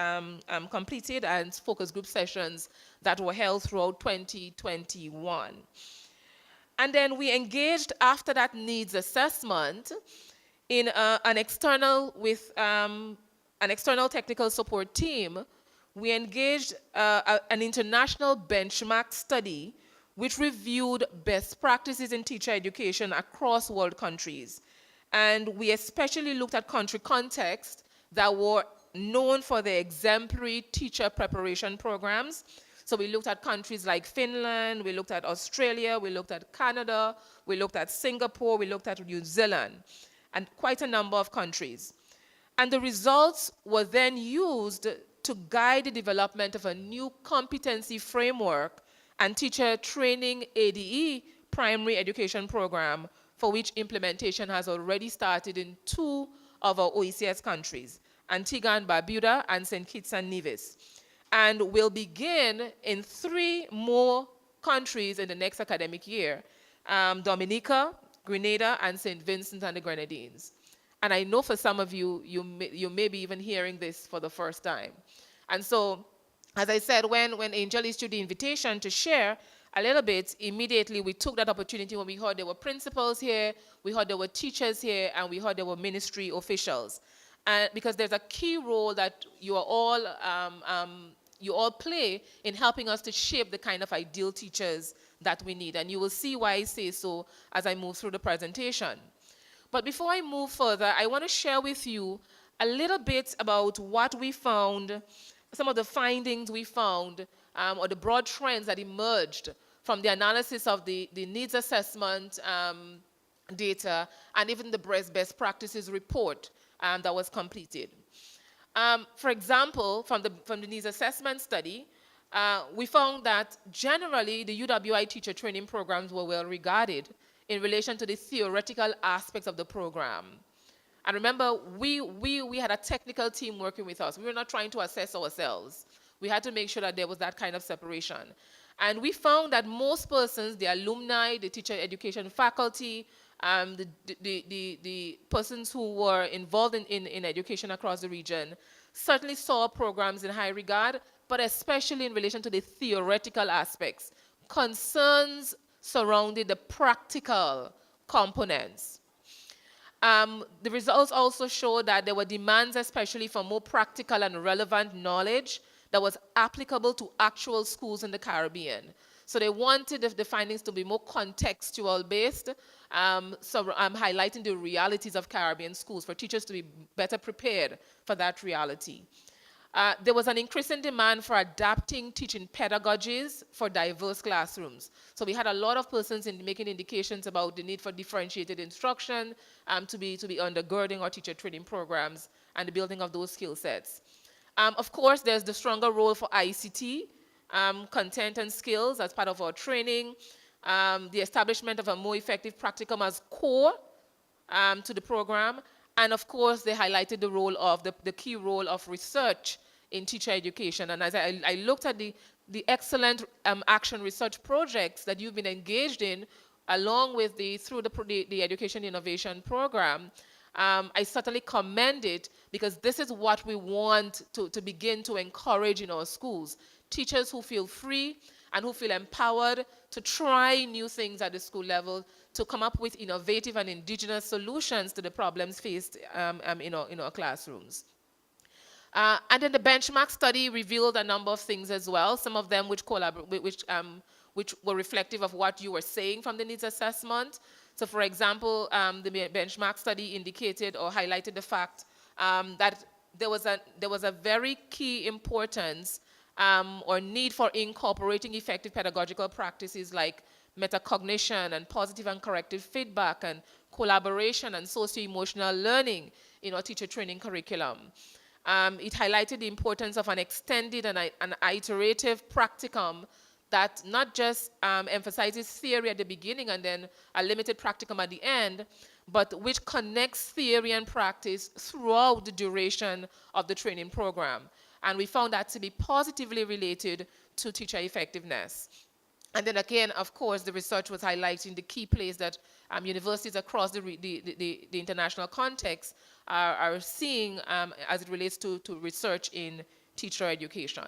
completed, and focus group sessions that were held throughout 2021. And then we engaged after that needs assessment in an external technical support team. We engaged an international benchmark study which reviewed best practices in teacher education across world countries. And we especially looked at country contexts that were known for their exemplary teacher preparation programs. So we looked at countries like Finland, we looked at Australia, we looked at Canada, we looked at Singapore, we looked at New Zealand, and quite a number of countries. And the results were then used to guide the development of a new competency framework and teacher training ADE primary education program, for which implementation has already started in 2 of our OECS countries, Antigua and Barbuda and St. Kitts and Nevis, and will begin in 3 more countries in the next academic year, Dominica, Grenada, and St. Vincent and the Grenadines. And I know for some of you, you may be even hearing this for the first time. And so, as I said, when Angel issued the invitation to share a little bit, immediately we took that opportunity when we heard there were principals here, we heard there were teachers here, and we heard there were ministry officials. Because there's a key role that you all play in helping us to shape the kind of ideal teachers that we need. And you will see why I say so as I move through the presentation. But before I move further, I want to share with you a little bit about what we found, some of the findings we found, or the broad trends that emerged from the analysis of the needs assessment data, and even the best practices report that was completed. For example, from the needs assessment study, we found that generally the UWI teacher training programs were well regarded in relation to the theoretical aspects of the program. And remember, we had a technical team working with us. We were not trying to assess ourselves. We had to make sure that there was that kind of separation. And we found that most persons, the alumni, the teacher education faculty, the persons who were involved in education across the region certainly saw programs in high regard, but especially in relation to the theoretical aspects. Concerns surrounded the practical components. The results also show that there were demands especially for more practical and relevant knowledge that was applicable to actual schools in the Caribbean. So they wanted the findings to be more contextual based, highlighting the realities of Caribbean schools for teachers to be better prepared for that reality. There was an increasing demand for adapting teaching pedagogies for diverse classrooms. So we had a lot of persons making indications about the need for differentiated instruction to be undergirding our teacher training programs and the building of those skill sets. Of course, there's the stronger role for ICT, content and skills as part of our training, the establishment of a more effective practicum as core to the program, and of course, they highlighted the role of the key role of research in teacher education. And as I looked at the excellent action research projects that you've been engaged in, along with through the Education Innovation Program, I certainly commend it, because this is what we want to begin to encourage in our schools. Teachers who feel free and who feel empowered to try new things at the school level, to come up with innovative and indigenous solutions to the problems faced in our classrooms. And then the benchmark study revealed a number of things as well, some of them which were reflective of what you were saying from the needs assessment. So for example, the benchmark study indicated or highlighted the fact that there was a very key importance or need for incorporating effective pedagogical practices like metacognition and positive and corrective feedback and collaboration and socio-emotional learning in our teacher training curriculum. It highlighted the importance of an extended and an iterative practicum that not just emphasizes theory at the beginning and then a limited practicum at the end, but which connects theory and practice throughout the duration of the training program. And we found that to be positively related to teacher effectiveness. And then again, of course, the research was highlighting the key place that universities across the international context are seeing as it relates to research in teacher education.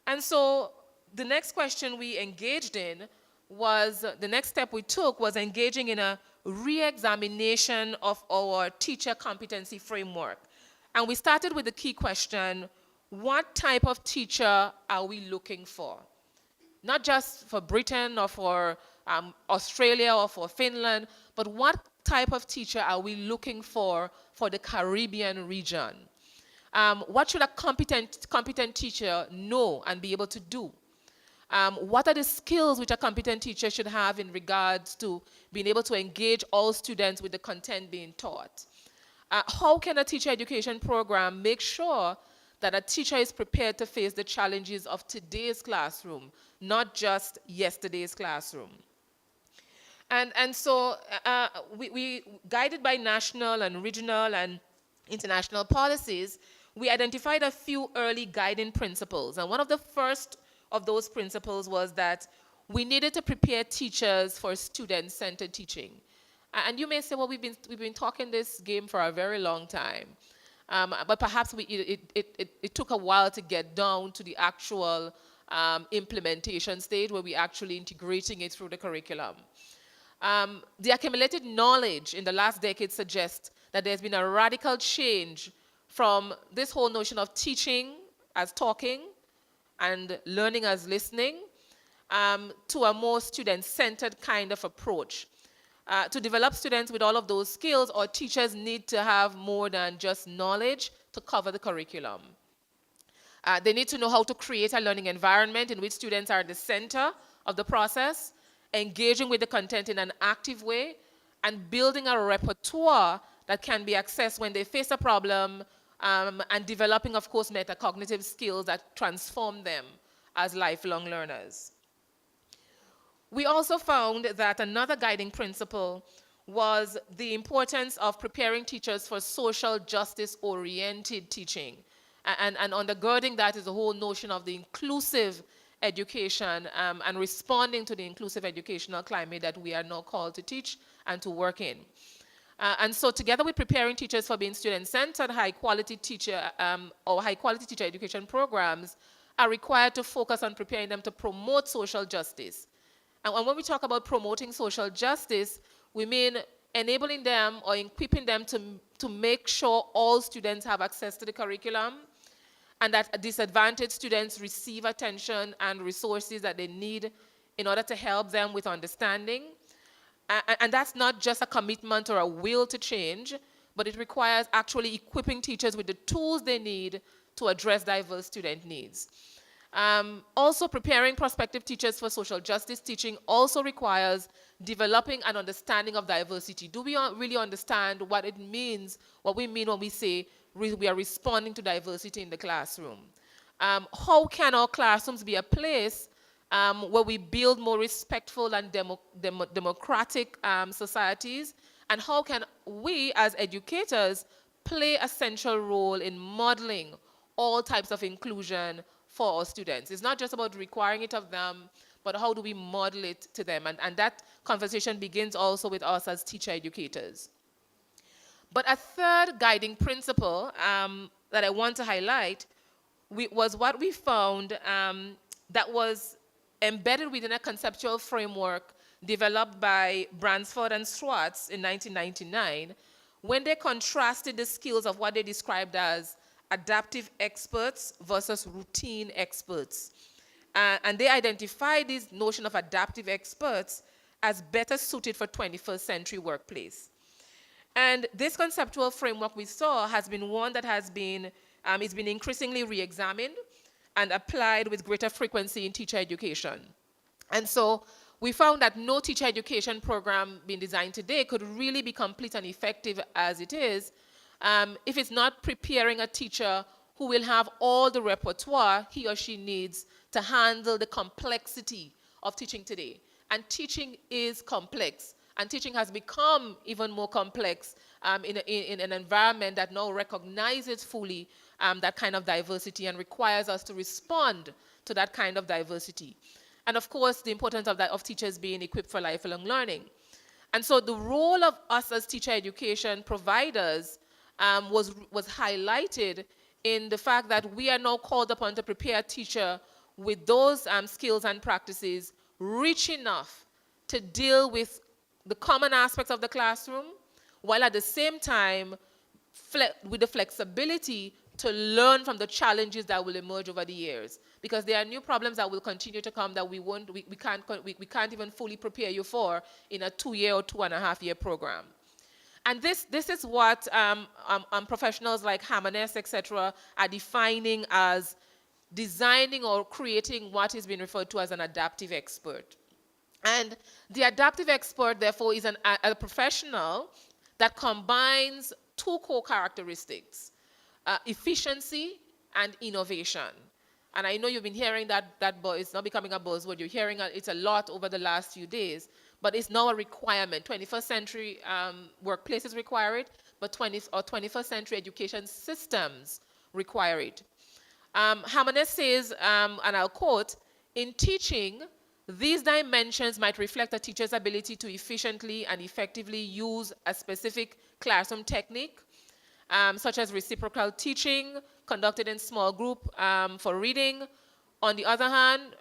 And so the next question we engaged in was, the next step we took was engaging in a re-examination of our teacher competency framework. And we started with the key question, what type of teacher are we looking for? Not just for Britain or for Australia or for Finland, but what type of teacher are we looking for the Caribbean region? What should a competent teacher know and be able to do? What are the skills which a competent teacher should have in regards to being able to engage all students with the content being taught? How can a teacher education program make sure that a teacher is prepared to face the challenges of today's classroom, not just yesterday's classroom? And so we guided by national and regional and international policies, we identified a few early guiding principles. And one of the first of those principles was that we needed to prepare teachers for student-centered teaching. And you may say, well, we've been talking this game for a very long time. But perhaps it took a while to get down to the actual implementation stage where we're actually integrating it through the curriculum. The accumulated knowledge in the last decade suggests that there's been a radical change from this whole notion of teaching as talking and learning as listening to a more student-centered kind of approach. To develop students with all of those skills, our teachers need to have more than just knowledge to cover the curriculum. They need to know how to create a learning environment in which students are at the center of the process, engaging with the content in an active way, and building a repertoire that can be accessed when they face a problem, and developing, of course, metacognitive skills that transform them as lifelong learners. We also found that another guiding principle was the importance of preparing teachers for social justice-oriented teaching. And undergirding that is the whole notion of the inclusive education, and responding to the inclusive educational climate that we are now called to teach and to work in. And so together with preparing teachers for being student-centered, high-quality teacher education programs are required to focus on preparing them to promote social justice. And when we talk about promoting social justice, we mean enabling them or equipping them to make sure all students have access to the curriculum, and that disadvantaged students receive attention and resources that they need in order to help them with understanding. And that's not just a commitment or a will to change, but it requires actually equipping teachers with the tools they need to address diverse student needs. Also, preparing prospective teachers for social justice teaching also requires developing an understanding of diversity. Do we really understand what it means, what we mean when we say we are responding to diversity in the classroom? How can our classrooms be a place where we build more respectful and democratic societies? And how can we as educators play a central role in modeling all types of inclusion for our students? It's not just about requiring it of them, but how do we model it to them? And that conversation begins also with us as teacher educators. But a third guiding principle that I want to highlight was what we found that was embedded within a conceptual framework developed by Bransford and Schwartz in 1999, when they contrasted the skills of what they described as adaptive experts versus routine experts. And they identified this notion of adaptive experts as better suited for 21st century workplace. And this conceptual framework we saw has been one that has been, it's been increasingly re-examined and applied with greater frequency in teacher education. And so we found that no teacher education program being designed today could really be complete and effective as it is if it's not preparing a teacher who will have all the repertoire he or she needs to handle the complexity of teaching today. And teaching is complex, and teaching has become even more complex in an environment that now recognizes fully that kind of diversity and requires us to respond to that kind of diversity. And of course, the importance of teachers being equipped for lifelong learning. And so the role of us as teacher education providers was highlighted in the fact that we are now called upon to prepare a teacher with those skills and practices rich enough to deal with the common aspects of the classroom, while at the same time with the flexibility to learn from the challenges that will emerge over the years. Because there are new problems that will continue to come that we can't even fully prepare you for in a 2-year or 2.5-year program. And this is what professionals like Hamaness, etc., are defining as designing or creating what is being referred to as an adaptive expert. And the adaptive expert, therefore, is a professional that combines two core characteristics, efficiency and innovation. And I know you've been hearing that it's not becoming a buzzword. You're hearing it a lot over the last few days, but it's now a requirement. 21st century workplaces require it, but 21st century education systems require it. Hamaness says, and I'll quote, "In teaching, these dimensions might reflect a teacher's ability to efficiently and effectively use a specific classroom technique, such as reciprocal teaching conducted in small group for reading. On the other hand,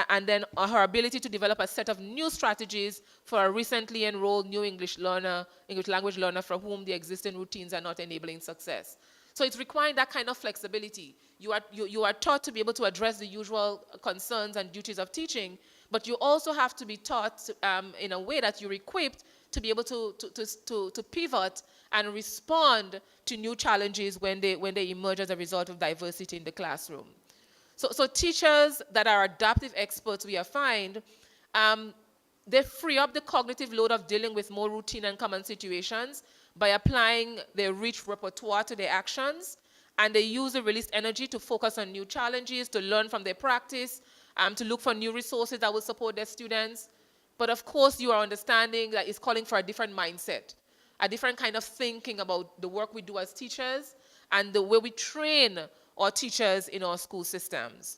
and then her ability to develop a set of new strategies for a recently enrolled new English language learner for whom the existing routines are not enabling success." So it's requiring that kind of flexibility. You are taught to be able to address the usual concerns and duties of teaching, but you also have to be taught in a way that you're equipped to be able to pivot and respond to new challenges when they emerge as a result of diversity in the classroom. So teachers that are adaptive experts, we have find, they free up the cognitive load of dealing with more routine and common situations by applying their rich repertoire to their actions, and they use the released energy to focus on new challenges, to learn from their practice, to look for new resources that will support their students. But of course, you are understanding that it's calling for a different mindset, a different kind of thinking about the work we do as teachers and the way we train our teachers in our school systems.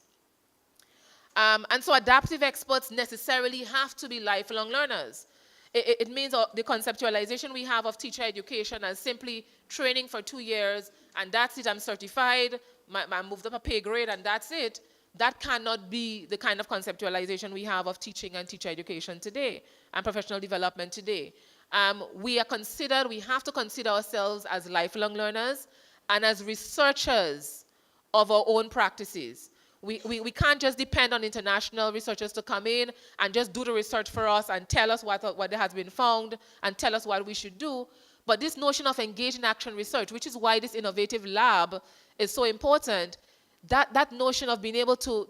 And so adaptive experts necessarily have to be lifelong learners. It means the conceptualization we have of teacher education as simply training for 2 years and that's it, I'm certified, I moved up a pay grade and that's it. That cannot be the kind of conceptualization we have of teaching and teacher education today and professional development today. We have to consider ourselves as lifelong learners and as researchers of our own practices. We can't just depend on international researchers to come in and just do the research for us and tell us what has been found and tell us what we should do. But this notion of engaged in action research, which is why this innovative lab is so important, that notion of being able to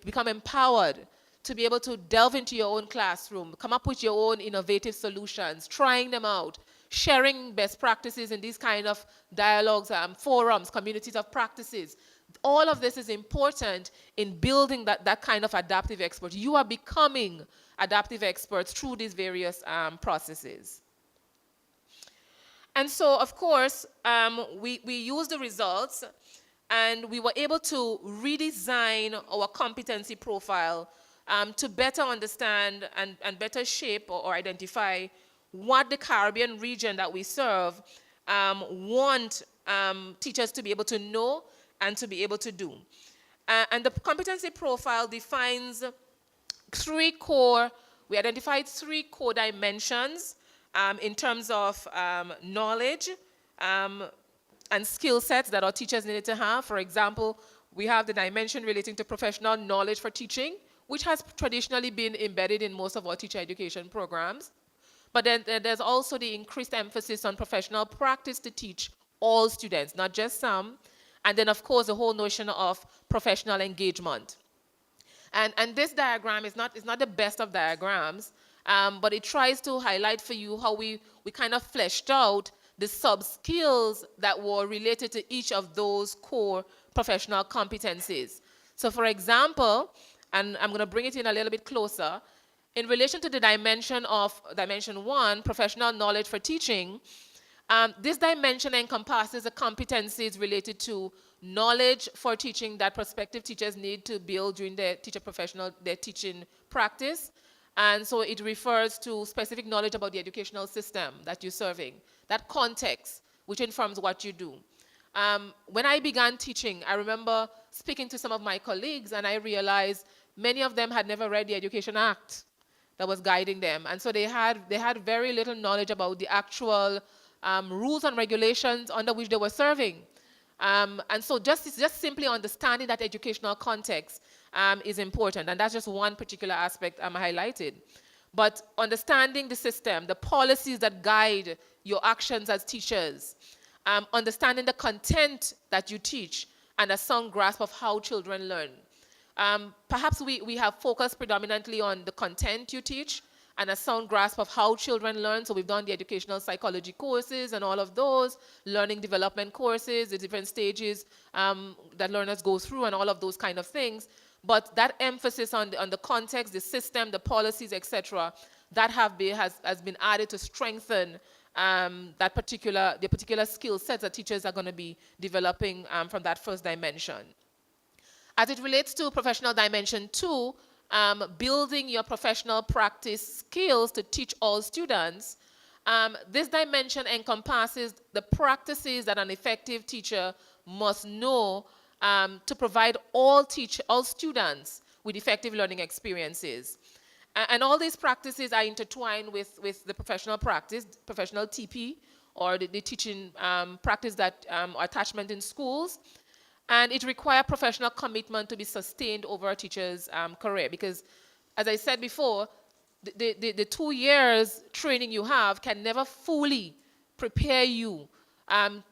become empowered, to be able to delve into your own classroom, come up with your own innovative solutions, trying them out, sharing best practices in these kind of dialogues, forums, communities of practices. All of this is important in building that kind of adaptive expert. You are becoming adaptive experts through these various processes. And so, of course, we use the results and we were able to redesign our competency profile to better understand and better shape or identify what the Caribbean region that we serve want teachers to be able to know and to be able to do. And the competency profile defines we identified 3 core dimensions in terms of knowledge and skill sets that our teachers needed to have. For example, we have the dimension relating to professional knowledge for teaching, which has traditionally been embedded in most of our teacher education programs. But then there's also the increased emphasis on professional practice to teach all students, not just some. And then, of course, the whole notion of professional engagement. And this diagram is not the best of diagrams, but it tries to highlight for you how we kind of fleshed out the sub-skills that were related to each of those core professional competencies. So for example, and I'm going to bring it in a little bit closer, in relation to the dimension 1, professional knowledge for teaching, this dimension encompasses the competencies related to knowledge for teaching that prospective teachers need to build during their teaching practice. And so it refers to specific knowledge about the educational system that you're serving, that context, which informs what you do. When I began teaching, I remember speaking to some of my colleagues and I realized many of them had never read the Education Act that was guiding them. And so they had very little knowledge about the actual rules and regulations under which they were serving. And so just simply understanding that educational context is important. And that's just one particular aspect highlighted. But understanding the system, the policies that guide your actions as teachers, understanding the content that you teach, and a sound grasp of how children learn. Perhaps we have focused predominantly on the content you teach and a sound grasp of how children learn. So we've done the educational psychology courses and all of those, learning development courses, the different stages that learners go through and all of those kind of things. But that emphasis on the context, the system, the policies, etc., that has been added to strengthen the particular skill sets that teachers are going to be developing from that first dimension. As it relates to professional dimension 2, building your professional practice skills to teach all students, this dimension encompasses the practices that an effective teacher must know to provide all students with effective learning experiences. And all these practices are intertwined with the professional practice, professional TP, or the teaching practice that attachment in schools. And it requires professional commitment to be sustained over a teacher's career. Because, as I said before, the 2 years training you have can never fully prepare you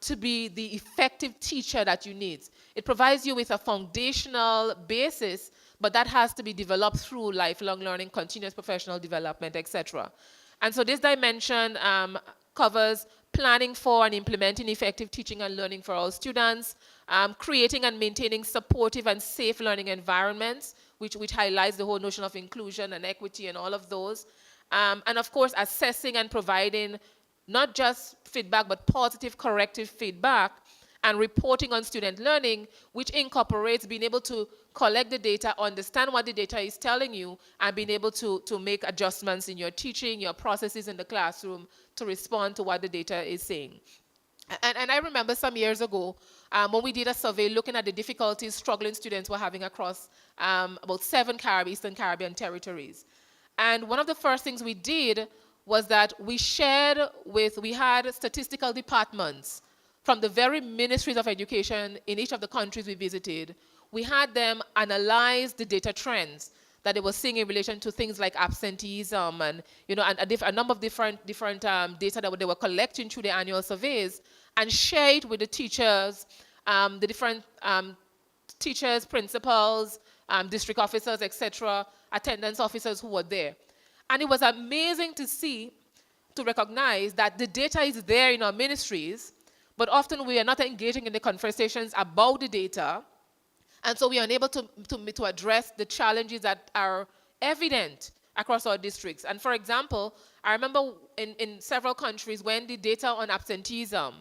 to be the effective teacher that you need. It provides you with a foundational basis, but that has to be developed through lifelong learning, continuous professional development, etc. And so this dimension covers planning for and implementing effective teaching and learning for all students, creating and maintaining supportive and safe learning environments, which highlights the whole notion of inclusion and equity and all of those. And of course, assessing and providing not just feedback, but positive corrective feedback and reporting on student learning, which incorporates being able to collect the data, understand what the data is telling you, and being able to make adjustments in your teaching, your processes in the classroom to respond to what the data is saying. And I remember some years ago when we did a survey looking at the difficulties struggling students were having across about 7 Eastern Caribbean territories. And one of the first things we did was that we had statistical departments from the very ministries of education in each of the countries we visited. We had them analyze the data trends that they were seeing in relation to things like absenteeism and, a number of different data that they were collecting through the annual surveys, and share it with the teachers, the different teachers, principals, district officers, etc., attendance officers who were there. And it was amazing to recognize that the data is there in our ministries, but often we are not engaging in the conversations about the data, and so we are unable to address the challenges that are evident across our districts. And for example, I remember in several countries when the data on absenteeism,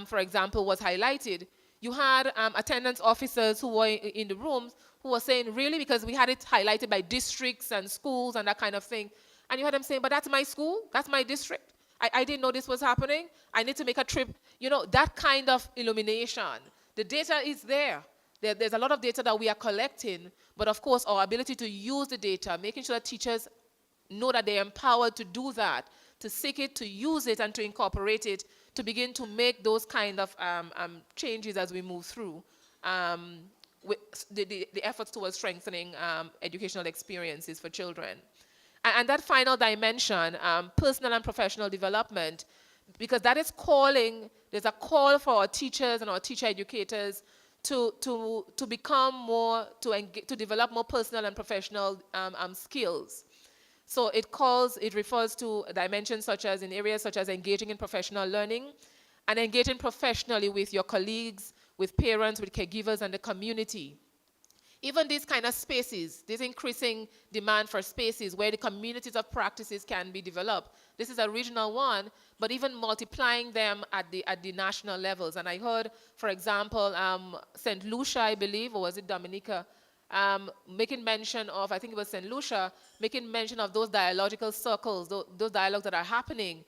for example, was highlighted, you had attendance officers who were in the rooms who were saying, really, because we had it highlighted by districts and schools and that kind of thing. And you had them saying, but that's my school, that's my district. I didn't know this was happening. I need to make a trip. That kind of illumination. The data is there. There's a lot of data that we are collecting, but of course our ability to use the data, making sure that teachers know that they're empowered to do that, to seek it, to use it, and to incorporate it, to begin to make those kind of changes as we move through with the efforts towards strengthening educational experiences for children. And that final dimension, personal and professional development, because that is there's a call for our teachers and our teacher educators to become more, to develop more personal and professional skills. So it refers to dimensions such as in areas such as engaging in professional learning and engaging professionally with your colleagues, with parents, with caregivers, and the community. Even these kind of spaces, this increasing demand for spaces where the communities of practices can be developed. This is a regional one, but even multiplying them at the national levels. And I heard, for example, St. Lucia, I believe, or was it Dominica, making mention of, I think it was St. Lucia, making mention of those dialogical circles, those dialogues that are happening,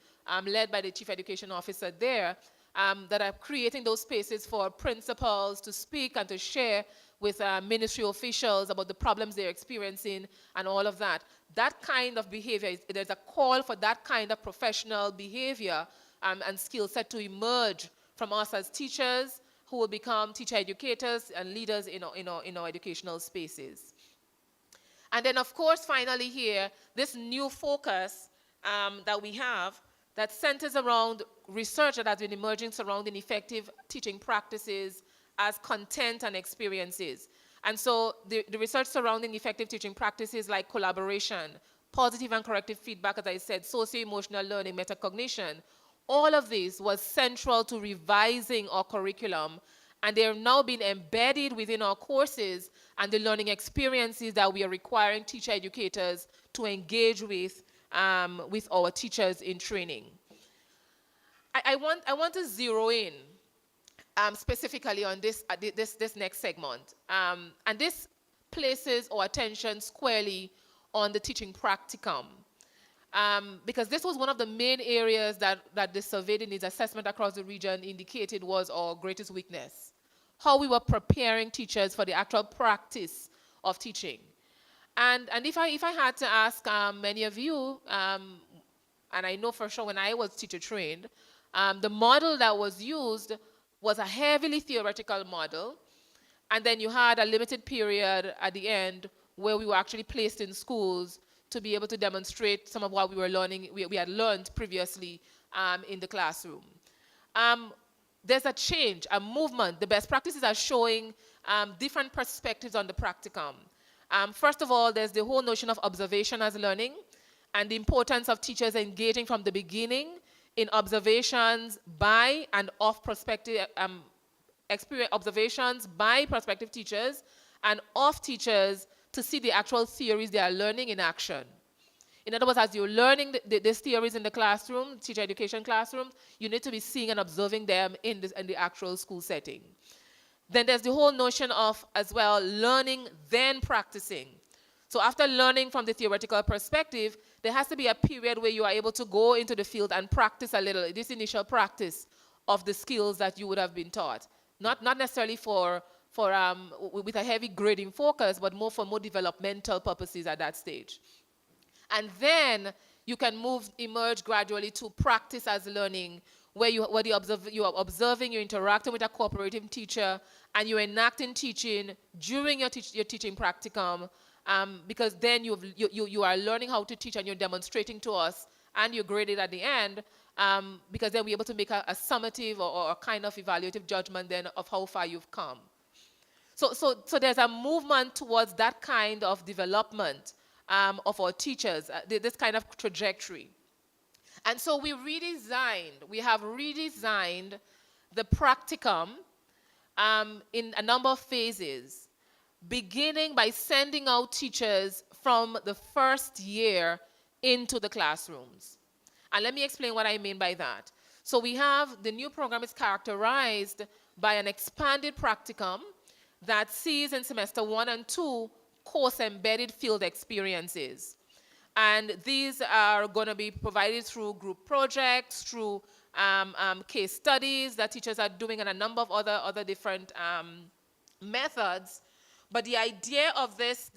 led by the chief education officer there, that are creating those spaces for principals to speak and to share with ministry officials about the problems they're experiencing and all of that. That kind of behavior, there's a call for that kind of professional behavior and skill set to emerge from us as teachers who will become teacher educators and leaders in our educational spaces. And then, of course, finally here, this new focus that we have that centers around research that has been emerging surrounding effective teaching practices as content and experiences. And so the research surrounding effective teaching practices like collaboration, positive and corrective feedback, as I said, socio-emotional learning, metacognition, all of this was central to revising our curriculum, and they are now being embedded within our courses and the learning experiences that we are requiring teacher educators to engage with our teachers in training. I want to zero in specifically on this next segment. And this places our attention squarely on the teaching practicum. Because this was one of the main areas that the survey in its assessment across the region indicated was our greatest weakness. How we were preparing teachers for the actual practice of teaching. And if I had to ask many of you, and I know for sure when I was teacher trained, the model that was used was a heavily theoretical model, and then you had a limited period at the end where we were actually placed in schools to be able to demonstrate some of what we were learning, we had learned previously in the classroom. there's a change, a movement. The best practices are showing different perspectives on the practicum. First of all, there's the whole notion of observation as learning and the importance of teachers engaging from the beginning in observations by and of prospective observations by prospective teachers and of teachers to see the actual theories they are learning in action. In other words, as you're learning these theories in the classroom, teacher education classroom, you need to be seeing and observing them in the actual school setting. Then there's the whole notion of, as well, learning, then practicing. So after learning from the theoretical perspective, there has to be a period where you are able to go into the field and practice a little, this initial practice of the skills that you would have been taught. Not necessarily with a heavy grading focus, but more for more developmental purposes at that stage. And then you can emerge gradually to practice as learning, where you are observing, you're interacting with a cooperative teacher, and you're enacting teaching during your teaching practicum, because then you are learning how to teach and you're demonstrating to us, and you're graded at the end, because then we're able to make a summative or a kind of evaluative judgment then of how far you've come. So there's a movement towards that kind of development of our teachers, this kind of trajectory. And so we have redesigned the practicum in a number of phases, beginning by sending out teachers from the first year into the classrooms. And let me explain what I mean by that. So we have, the new program is characterized by an expanded practicum that sees in semester 1 and 2 course-embedded field experiences. And these are going to be provided through group projects, through case studies that teachers are doing, and a number of other different methods. But the idea of this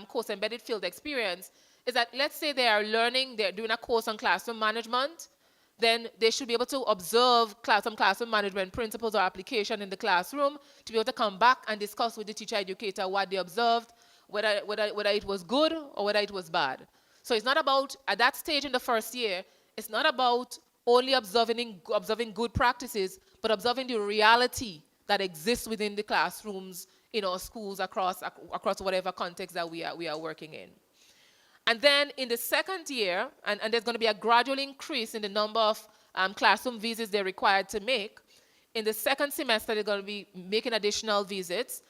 course-embedded field experience is that, let's say they're doing a course on classroom management, then they should be able to observe some classroom management principles or application in the classroom to be able to come back and discuss with the teacher educator what they observed, whether it was good or whether it was bad. So it's not about, at that stage in the first year, it's not about only observing good practices, but observing the reality that exists within the classrooms in our schools across whatever context that we are working in. And then in the second year, and there's going to be a gradual increase in the number of classroom visits they're required to make. In the second semester, they're going to be making additional visits.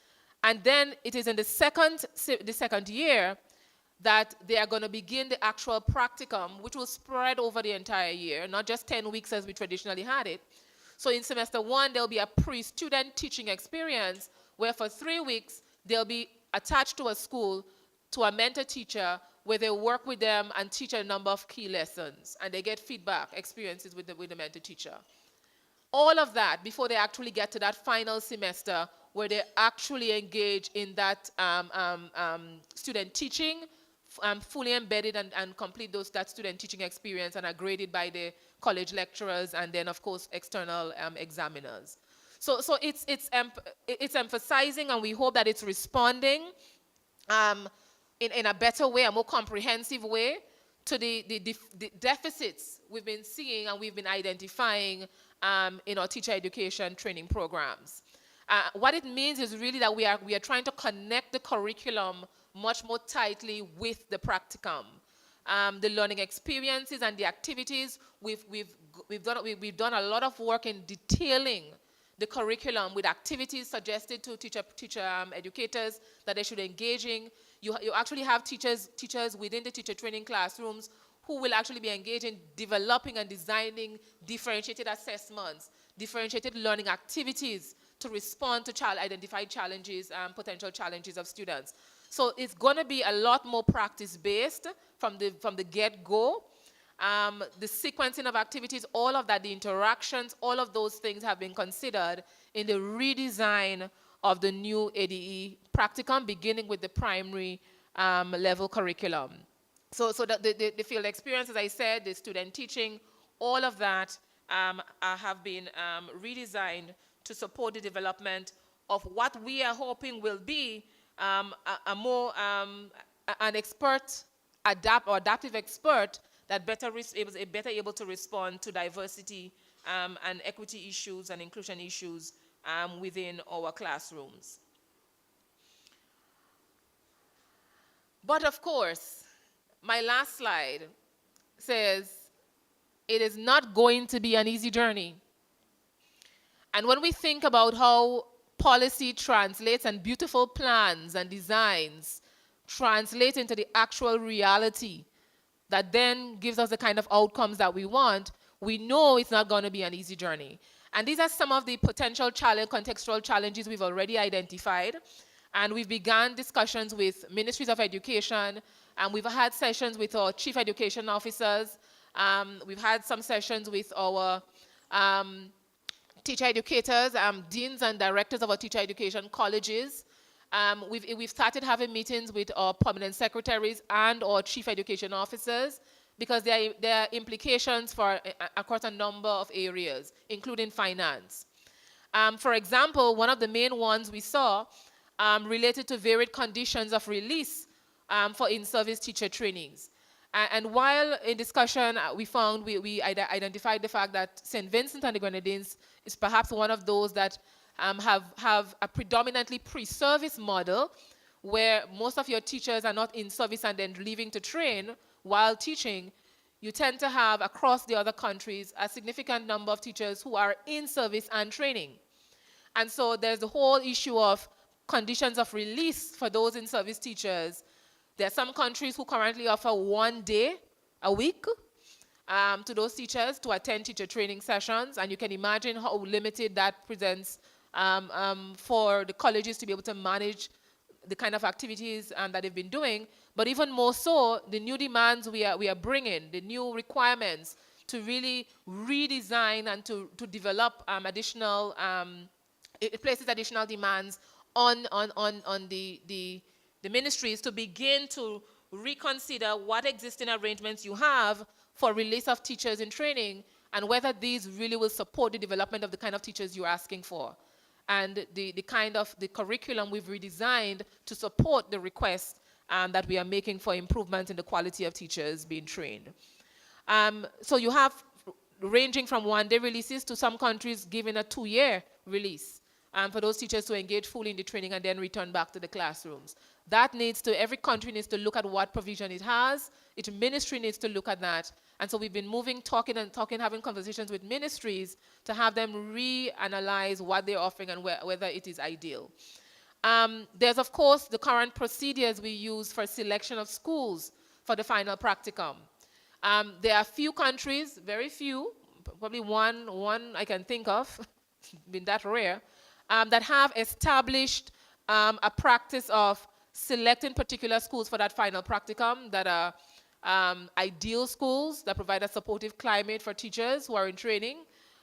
And then it is in the second year that they are going to begin the actual practicum, which will spread over the entire year, not just 10 weeks as we traditionally had it. So in semester 1, there'll be a pre-student teaching experience where for 3 weeks, they'll be attached to a school, to a mentor teacher, where they work with them and teach a number of key lessons, and they get feedback, experiences with the mentor teacher. All of that before they actually get to that final semester where they actually engage in that student teaching, fully embedded and complete that student teaching experience and are graded by the college lecturers and then, of course, external examiners. So it's emphasizing, and we hope that it's responding in a better way, a more comprehensive way, to the deficits we've been seeing and we've been identifying in our teacher education training programs. What it means is really that we are trying to connect the curriculum much more tightly with the practicum. The learning experiences and the activities, we've done a lot of work in detailing the curriculum with activities suggested to teacher educators that they should engage in. You actually have teachers within the teacher training classrooms who will actually be engaged in developing and designing differentiated assessments, differentiated learning activities to respond to identified challenges, potential challenges of students. So it's going to be a lot more practice-based from the get-go. The sequencing of activities, all of that, the interactions, all of those things have been considered in the redesign of the new ADE practicum, beginning with the primary level curriculum. So the field experience, as I said, the student teaching, all of that have been redesigned to support the development of what we are hoping will be an expert, adaptive expert that better able to respond to diversity and equity issues and inclusion issues within our classrooms. But of course, my last slide says it is not going to be an easy journey. And when we think about how policy translates and beautiful plans and designs translate into the actual reality that then gives us the kind of outcomes that we want, we know it's not going to be an easy journey. And these are some of the potential contextual challenges we've already identified. And we've begun discussions with ministries of education, and we've had sessions with our chief education officers. We've had some sessions with our teacher educators, deans and directors of our teacher education colleges. We've started having meetings with our permanent secretaries and our chief education officers, because there are implications for across a number of areas, including finance. For example, one of the main ones we saw related to varied conditions of release for in-service teacher trainings. And while in discussion, we found, we identified the fact that St. Vincent and the Grenadines is perhaps one of those that have a predominantly pre-service model, where most of your teachers are not in service and then leaving to train while teaching. You tend to have, across the other countries, a significant number of teachers who are in service and training. And so there's the whole issue of conditions of release for those in-service teachers. There are some countries who currently offer 1 day a week to those teachers to attend teacher training sessions, and you can imagine how limited that presents for the colleges to be able to manage the kind of activities that they've been doing. But even more so, the new demands we are bringing, the new requirements to really redesign and to develop additional, it places additional demands on the ministries to begin to reconsider what existing arrangements you have for release of teachers in training, and whether these really will support the development of the kind of teachers you're asking for, and the kind of the curriculum we've redesigned to support the requests that we are making for improvement in the quality of teachers being trained. So you have ranging from 1-day releases to some countries giving a 2-year release for those teachers to engage fully in the training and then return back to the classrooms. That needs to, every country needs to look at what provision it has. Each ministry needs to look at that. And so we've been moving, talking, having conversations with ministries to have them reanalyze what they're offering and whether it is ideal. There's, of course, the current procedures we use for selection of schools for the final practicum. There are few countries, very few, probably one I can think of, been that rare, that have established a practice of selecting particular schools for that final practicum that are ideal schools that provide a supportive climate for teachers who are in training,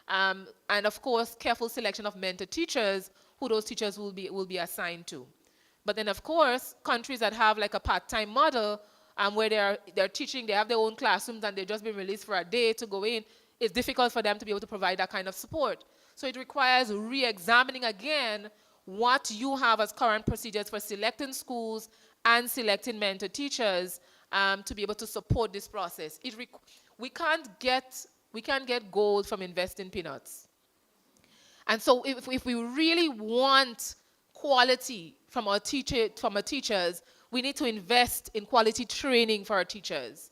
and of course careful selection of mentor teachers who those teachers will be assigned to. But then of course countries that have like a part-time model where they're teaching, they have their own classrooms and they've just been released for a day to go in, it's difficult for them to be able to provide that kind of support. So it requires re-examining again what you have as current procedures for selecting schools and selecting mentor teachers to be able to support this process. We can't get gold from investing peanuts. And so if we really want quality from our teachers, we need to invest in quality training for our teachers.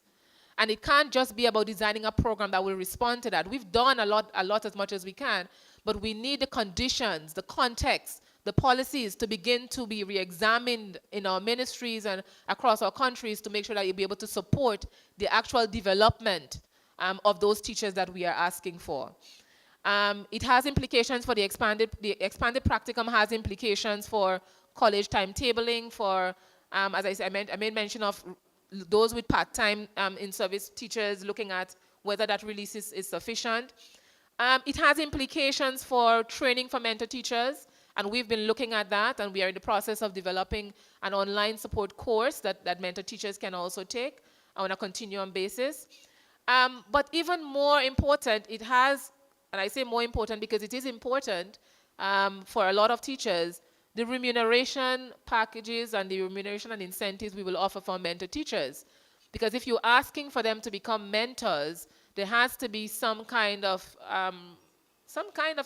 And it can't just be about designing a program that will respond to that. We've done a lot as much as we can, but we need the conditions, the context, the policies to begin to be re-examined in our ministries and across our countries to make sure that you'll be able to support the actual development of those teachers that we are asking for. It has implications for the expanded practicum has implications for college timetabling, for, as I made mention of those with part-time in-service teachers, looking at whether that release is sufficient. It has implications for training for mentor teachers, and we've been looking at that, and we are in the process of developing an online support course that mentor teachers can also take on a continuum basis. But even more important, it has, and I say more important because it is important for a lot of teachers, the remuneration packages and the remuneration and incentives we will offer for mentor teachers. Because if you're asking for them to become mentors, there has to be some kind of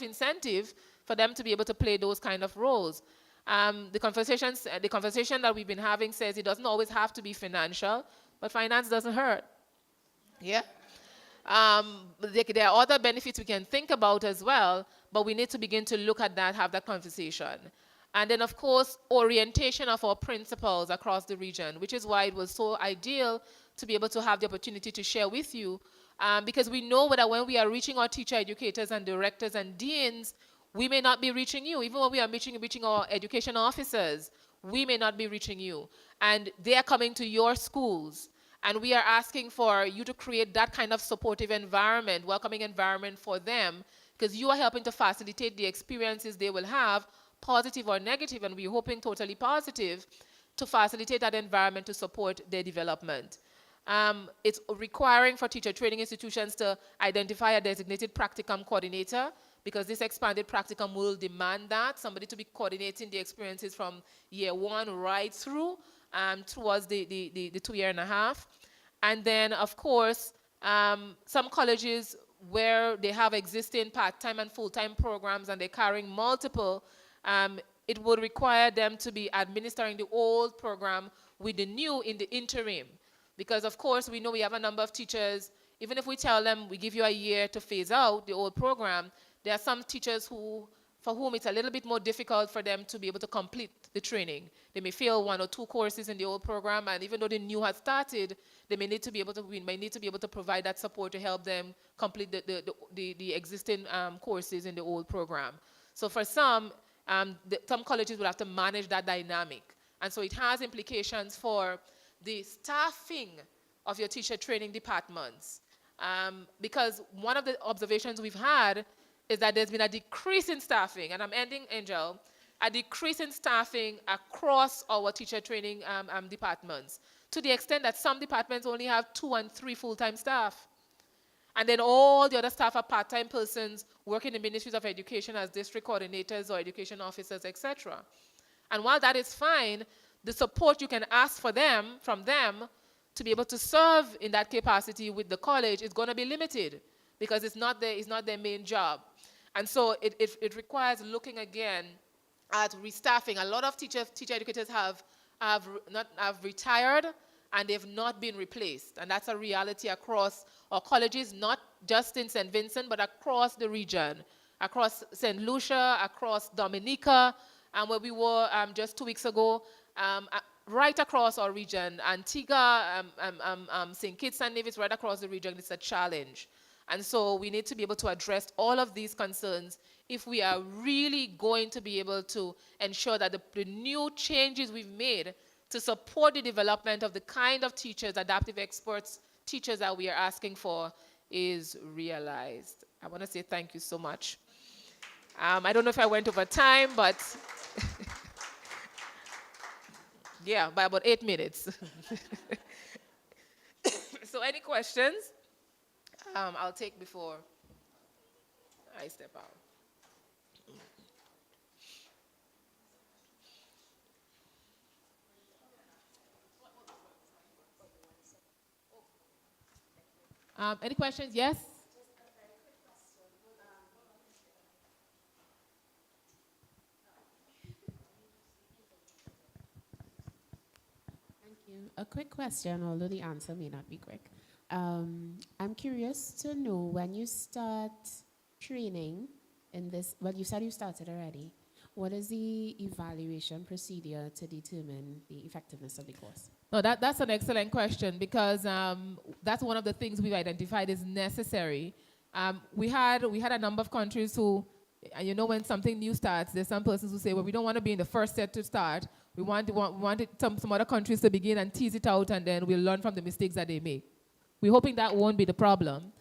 incentive for them to be able to play those kind of roles. The conversation that we've been having says it doesn't always have to be financial, but finance doesn't hurt. Yeah. There are other benefits we can think about as well, but we need to begin to look at that, have that conversation. And then, of course, orientation of our principals across the region, which is why it was so ideal to be able to have the opportunity to share with you, because we know that when we are reaching our teacher educators and directors and deans, we may not be reaching you. Even when we are reaching our education officers, we may not be reaching you. And they are coming to your schools. And we are asking for you to create that kind of supportive environment, welcoming environment for them, because you are helping to facilitate the experiences they will have, positive or negative, and we're hoping totally positive, to facilitate that environment to support their development. It's requiring for teacher training institutions to identify a designated practicum coordinator, because this expanded practicum will demand that, somebody to be coordinating the experiences from year 1 right through towards the 2 year and a half. And then, of course, some colleges where they have existing part-time and full-time programs and they're carrying multiple, it would require them to be administering the old program with the new in the interim. Because, of course, we know we have a number of teachers, even if we tell them we give you a year to phase out the old program, there are some teachers for whom it's a little bit more difficult for them to be able to complete the training. They may fail 1 or 2 courses in the old program, and even though the new has started, we may need to be able to provide that support to help them complete the existing courses in the old program. So for some colleges will have to manage that dynamic. And so it has implications for the staffing of your teacher training departments. Because one of the observations we've had is that there's been a decrease in staffing, and I'm ending, Angel, a decrease in staffing across our teacher training departments, to the extent that some departments only have 2 and 3 full-time staff. And then all the other staff are part-time persons working in ministries of education as district coordinators or education officers, etc. And while that is fine, the support you can ask from them to be able to serve in that capacity with the college is going to be limited, because it's not their main job. And so it requires looking again at restaffing. A lot of teacher educators have retired, and they've not been replaced. And that's a reality across our colleges, not just in St. Vincent, but across the region, across St. Lucia, across Dominica, and where we were just 2 weeks ago, right across our region, Antigua, St. Kitts and Nevis, right across the region. It's a challenge. And so we need to be able to address all of these concerns if we are really going to be able to ensure that the new changes we've made to support the development of the kind of teachers, adaptive experts, teachers that we are asking for is realized. I want to say thank you so much. I don't know if I went over time, but yeah, by about 8 minutes. So any questions? I'll take before I step out. Any questions? Yes? Thank you. A quick question, although the answer may not be quick. I'm curious to know, when you start training in this, well, you said you started already. What is the evaluation procedure to determine the effectiveness of the course? No, that's an excellent question, because that's one of the things we've identified is necessary. We had a number of countries who, and you know, when something new starts, there's some persons who say, well, we don't want to be in the first set to start. We want some other countries to begin and tease it out, and then we'll learn from the mistakes that they make. We're hoping that won't be the problem,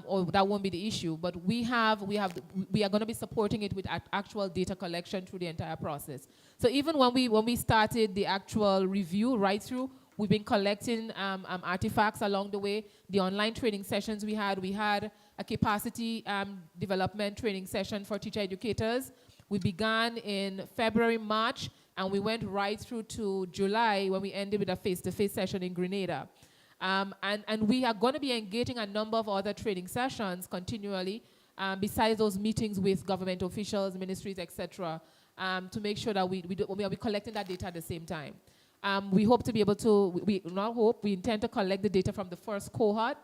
or that won't be the issue, but we are going to be supporting it with actual data collection through the entire process. So even when we started the actual review right through, we've been collecting artifacts along the way. The online training sessions we had a capacity development training session for teacher educators. We began in February, March, and we went right through to July, when we ended with a face-to-face session in Grenada. And we are going to be engaging a number of other training sessions continually, besides those meetings with government officials, ministries, etc., to make sure that we are collecting that data at the same time. We hope to be able to, we intend to collect the data from the first cohort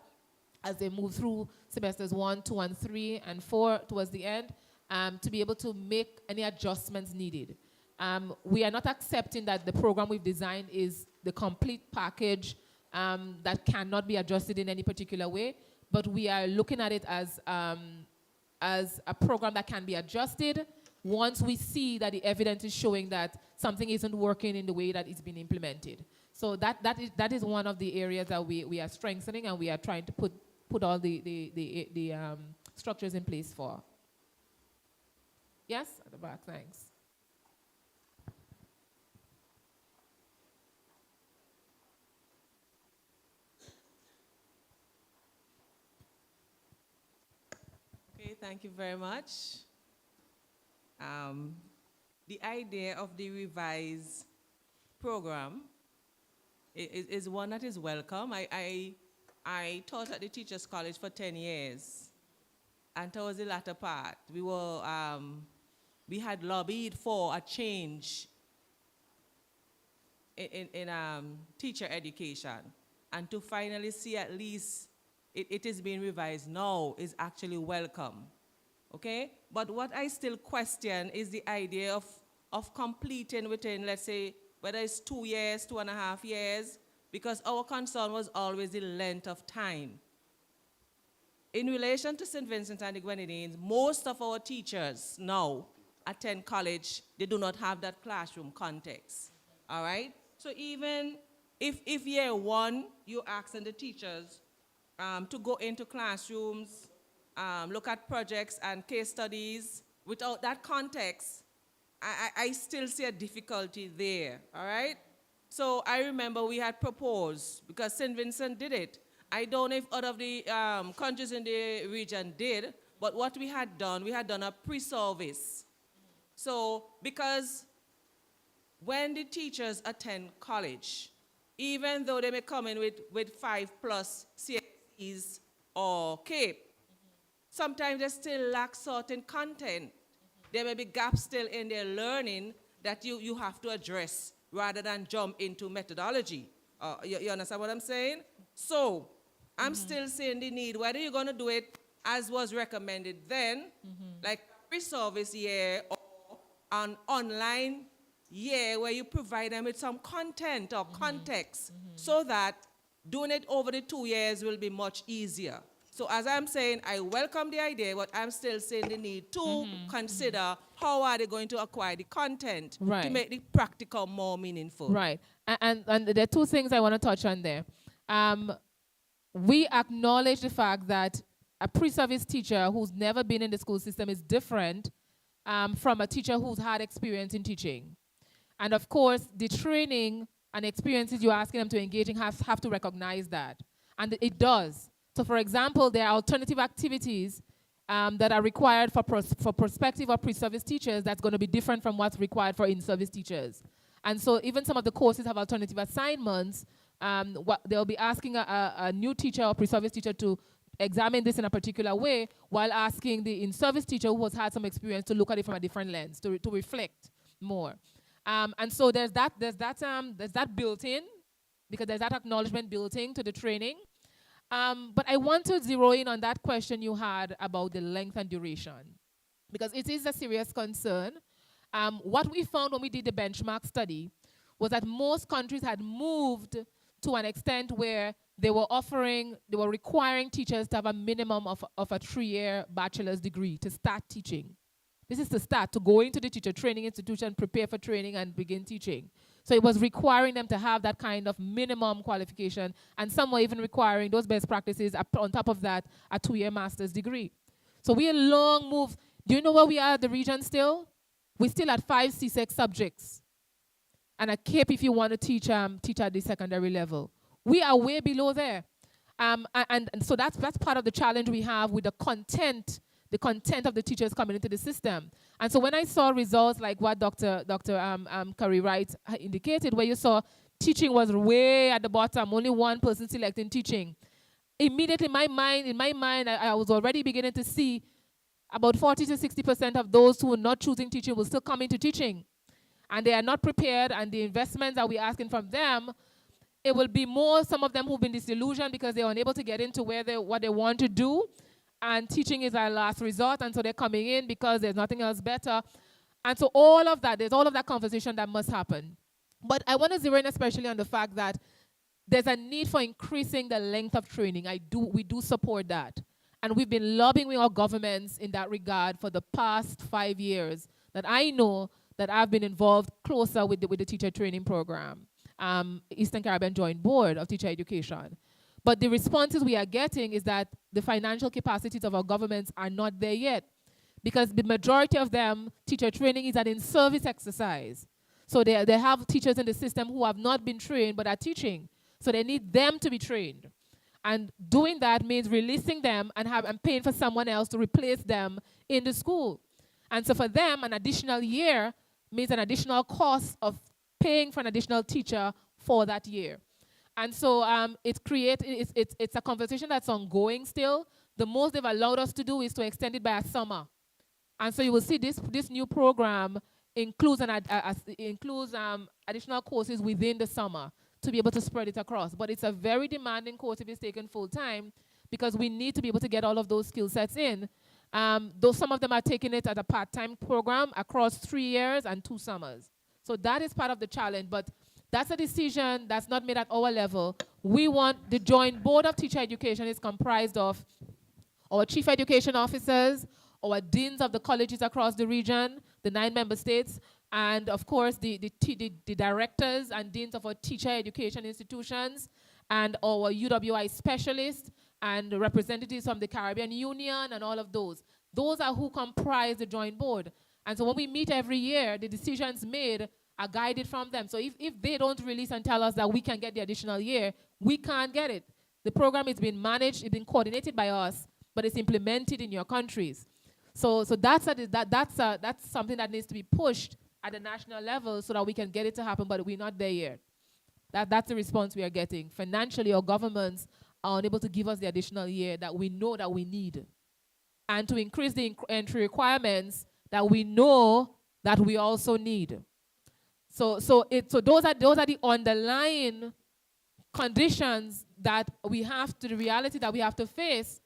as they move through semesters 1, 2, and 3, and 4 towards the end, to be able to make any adjustments needed. We are not accepting that the program we've designed is the complete package that cannot be adjusted in any particular way, but we are looking at it as a program that can be adjusted once we see that the evidence is showing that something isn't working in the way that it's been implemented. So that is one of the areas that we are strengthening, and we are trying to put all the structures in place for. Yes, at the back, thanks. Okay, thank you very much. The idea of the revised program is one that is welcome. I taught at the Teachers College for 10 years, and towards the latter part, we had lobbied for a change in teacher education, and to finally see at least it is being revised now is actually welcome, okay? But what I still question is the idea of completing within, let's say, whether it's 2 years, 2.5 years, because our concern was always the length of time. In relation to St. Vincent and the Grenadines, most of our teachers now attend college, they do not have that classroom context, all right? So even if year 1, you're asking the teachers to go into classrooms, look at projects and case studies, without that context, I still see a difficulty there, all right? So I remember we had proposed, because St. Vincent did it. I don't know if other of the countries in the region did, but what we had done a pre-service. So because when the teachers attend college, even though they may come in with 5+ CSEs or CAPE, sometimes they still lack certain content. There may be gaps still in their learning that you have to address rather than jump into methodology. You understand what I'm saying? So I'm still seeing the need, whether you're going to do it as was recommended then, like pre-service year, or an online year where you provide them with some content or context, so that doing it over the 2 years will be much easier. So as I'm saying, I welcome the idea, but I'm still saying the need to consider how are they going to acquire the content to make the practical more meaningful. Right. And there are 2 things I want to touch on there. We acknowledge the fact that a pre-service teacher who's never been in the school system is different from a teacher who's had experience in teaching. And of course, the training and experiences you're asking them to engage in have to recognize that. And it does. So for example, there are alternative activities that are required for prospective or pre-service teachers that's going to be different from what's required for in-service teachers. And so even some of the courses have alternative assignments. They'll be asking a new teacher or pre-service teacher to examine this in a particular way, while asking the in-service teacher who has had some experience to look at it from a different lens, to reflect more. And so there's that built in, because there's that acknowledgement built in to the training. But I want to zero in on that question you had about the length and duration, because it is a serious concern. What we found when we did the benchmark study was that most countries had moved to an extent where they were requiring teachers to have a minimum of a 3-year bachelor's degree to start teaching. This is to go into the teacher training institution, prepare for training, and begin teaching. So it was requiring them to have that kind of minimum qualification, and some were even requiring those best practices, on top of that, a 2-year master's degree. So we had long moved. Do you know where we are at the region still? We're still at 5 CSEC subjects, and a CAPE if you want to teach at the secondary level. We are way below there. And so that's part of the challenge we have with the content of the teachers coming into the system. And so when I saw results like what Dr. Curry Wright indicated, where you saw teaching was way at the bottom, only one person selecting teaching. Immediately in my mind, I was already beginning to see about 40 to 60% of those who are not choosing teaching will still come into teaching. And they are not prepared, and the investments that we're asking from them, it will be more some of them who've been disillusioned because they're unable to get into what they want to do. And teaching is our last resort, and so they're coming in because there's nothing else better. And so there's all of that conversation that must happen. But I want to zero in especially on the fact that there's a need for increasing the length of training. We do support that. And we've been lobbying with our governments in that regard for the past 5 years that I know that I've been involved closer with the teacher training program, Eastern Caribbean Joint Board of Teacher Education. But the responses we are getting is that the financial capacities of our governments are not there yet, because the majority of them, teacher training is an in-service exercise. So they have teachers in the system who have not been trained but are teaching. So they need them to be trained. And doing that means releasing them and paying for someone else to replace them in the school. And so for them, an additional year means an additional cost of paying for an additional teacher for that year. And so it's a conversation that's ongoing still. The most they've allowed us to do is to extend it by a summer. And so you will see this new program includes additional courses within the summer to be able to spread it across. But it's a very demanding course if it's taken full time, because we need to be able to get all of those skill sets in. Though some of them are taking it as a part-time program across 3 years and 2 summers. So that is part of the challenge, but that's a decision that's not made at our level. We want the Joint Board of Teacher Education is comprised of our chief education officers, our deans of the colleges across the region, the 9 member states, and of course the directors and deans of our teacher education institutions, and our UWI specialists, and the representatives from the Caribbean Union, and all of those. Those are who comprise the joint board. And so when we meet every year, the decisions made are guided from them. So if they don't release and tell us that we can get the additional year, we can't get it. The program is being managed, it's been coordinated by us, but it's implemented in your countries. So that's something that needs to be pushed at the national level so that we can get it to happen, but we're not there yet. That's the response we are getting. Financially, our governments are unable to give us the additional year that we know that we need, and to increase the entry requirements that we know that we also need. So those are the underlying conditions that we have to, the reality that we have to face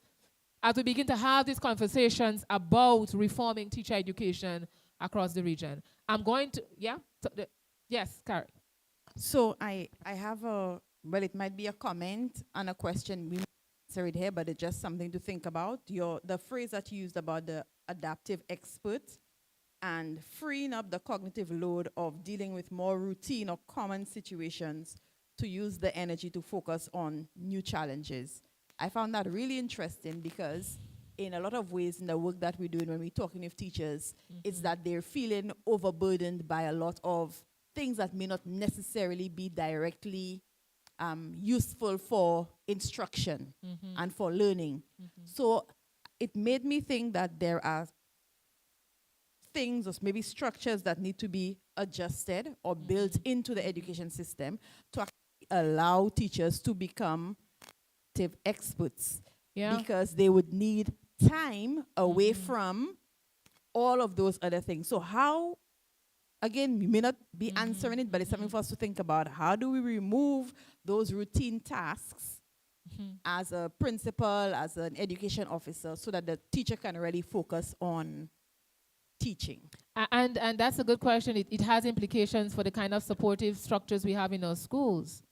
as we begin to have these conversations about reforming teacher education across the region. I'm going to, yes, Carrie. So I have it might be a comment and a question. We answer it here, but it's just something to think about. The phrase that you used about the adaptive expert and freeing up the cognitive load of dealing with more routine or common situations to use the energy to focus on new challenges. I found that really interesting because in a lot of ways in the work that we're doing when we're talking with teachers, it's that they're feeling overburdened by a lot of things that may not necessarily be directly useful for instruction and for learning. So it made me think that there are things or maybe structures that need to be adjusted or built into the education system to allow teachers to become experts, because they would need time away from all of those other things. So how, again, we may not be answering it, but it's something for us to think about. How do we remove those routine tasks as a principal, as an education officer, so that the teacher can really focus on teaching? And that's a good question. It has implications for the kind of supportive structures we have in our schools.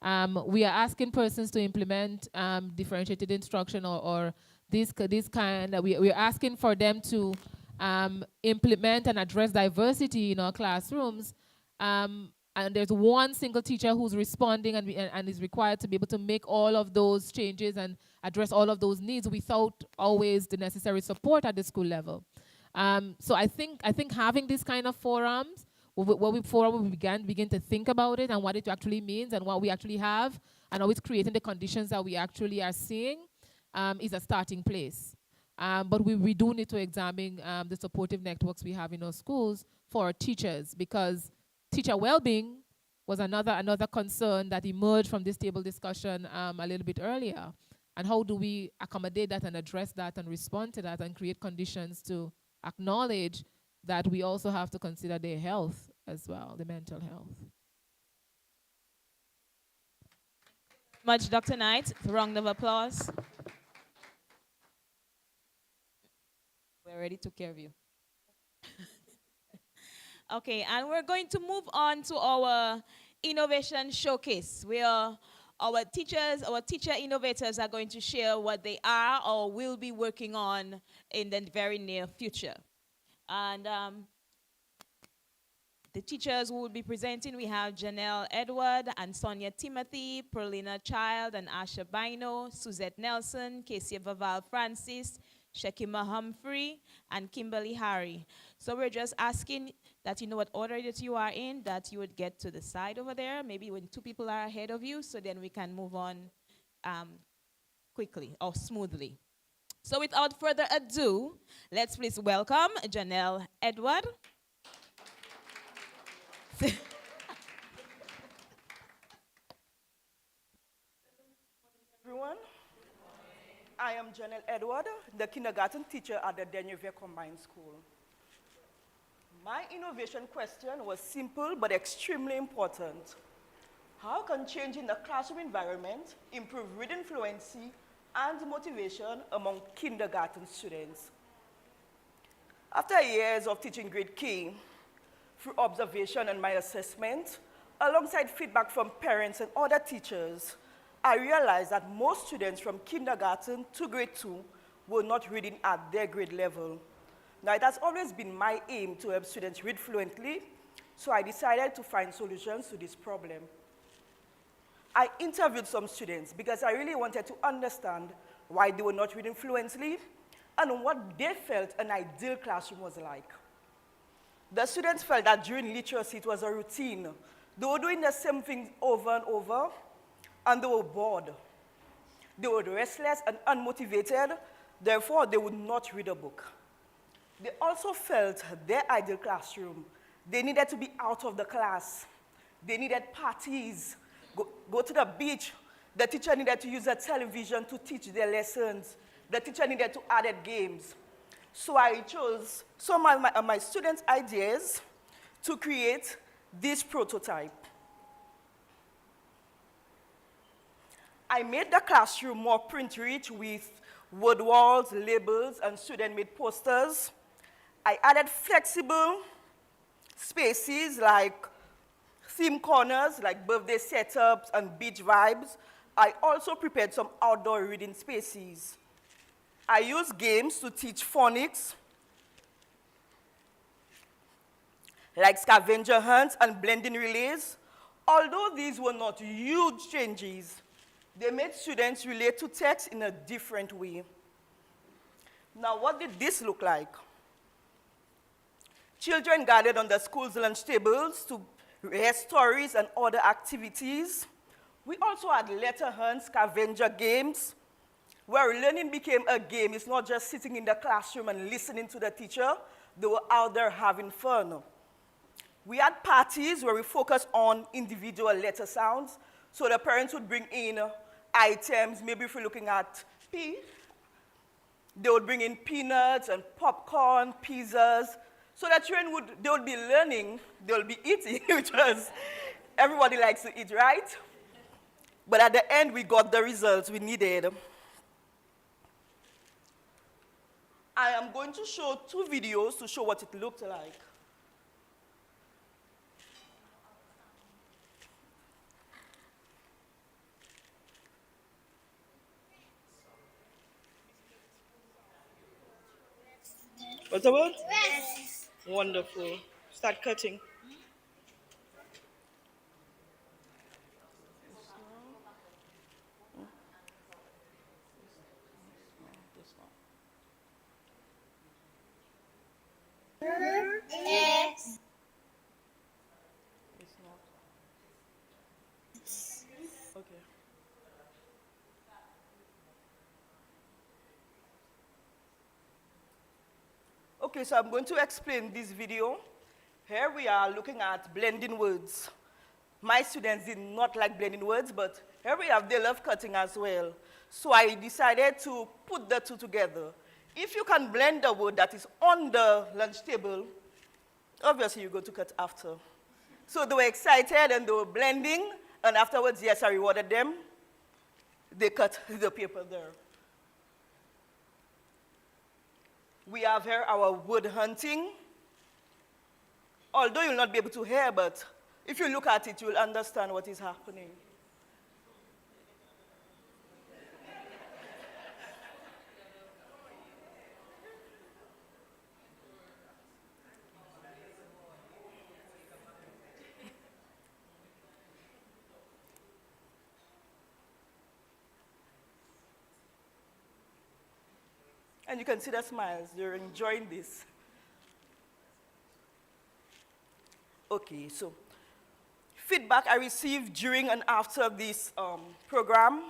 We are asking persons to implement differentiated instruction or this kind. We're asking for them to implement and address diversity in our classrooms. And there's one single teacher who's responding and is required to be able to make all of those changes and address all of those needs without always the necessary support at the school level. So I think having these kind of forums, before we begin to think about it and what it actually means and what we actually have, and always creating the conditions that we actually are seeing, is a starting place. But we do need to examine the supportive networks we have in our schools for our teachers, because teacher well-being, was another concern that emerged from this table discussion a little bit earlier. And how do we accommodate that and address that and respond to that and create conditions to acknowledge that we also have to consider their health as well, the mental health. Much, Dr. Knight. Round of applause. We already took care of you. Okay, and we're going to move on to our innovation showcase, where our teacher innovators are going to share what they are or will be working on in the very near future. And the teachers who will be presenting, we have Janelle Edward and Sonia Timothy, Perlina Child and Asha Bino, Suzette Nelson, Casey Vaval Francis, Shekima Humphrey, and Kimberly Harry. So we're just asking that you know what order that you are in, that you would get to the side over there, maybe when two people are ahead of you, so then we can move on quickly or smoothly. So without further ado, let's please welcome Janelle Edward. Everyone, I am Janelle Edward, the kindergarten teacher at the Deneuve Combined School. My innovation question was simple but extremely important. How can changing the classroom environment improve reading fluency and motivation among kindergarten students? After years of teaching grade K, through observation and my assessment, alongside feedback from parents and other teachers, I realized that most students from kindergarten to grade 2 were not reading at their grade level. Now, it has always been my aim to help students read fluently, so I decided to find solutions to this problem. I interviewed some students because I really wanted to understand why they were not reading fluently and what they felt an ideal classroom was like. The students felt that during literacy it was a routine. They were doing the same thing over and over, and they were bored. They were restless and unmotivated, therefore they would not read a book. They also felt their ideal classroom. They needed to be out of the class. They needed parties, go to the beach. The teacher needed to use a television to teach their lessons. The teacher needed to add games. So I chose some of my students' ideas to create this prototype. I made the classroom more print-rich with word walls, labels, and student-made posters. I added flexible spaces like theme corners, like birthday setups and beach vibes. I also prepared some outdoor reading spaces. I used games to teach phonics, like scavenger hunts and blending relays. Although these were not huge changes, they made students relate to text in a different way. Now, what did this look like? Children gathered on the school's lunch tables to hear stories and other activities. We also had letter hunts, scavenger games, where learning became a game. It's not just sitting in the classroom and listening to the teacher. They were out there having fun. We had parties where we focused on individual letter sounds. So the parents would bring in items. Maybe if we're looking at P, they would bring in peanuts and popcorn, pizzas. So that children would be learning, they will be eating, which was, everybody likes to eat, right? But at the end, we got the results we needed. I am going to show 2 videos to show what it looked like. What's the word? Yes. Wonderful. Start cutting. Yes. It's not. Okay. Okay, so I'm going to explain this video. Here we are looking at blending words. My students did not like blending words, but here we have, they love cutting as well. So I decided to put the two together. If you can blend the word that is on the lunch table, obviously you go to cut after. So they were excited and they were blending, and afterwards, yes, I rewarded them. They cut the paper there. We have here our wood hunting. Although you'll not be able to hear, but if you look at it, you'll understand what is happening. And you can see the smiles. They're enjoying this. Okay, so feedback I received during and after this program,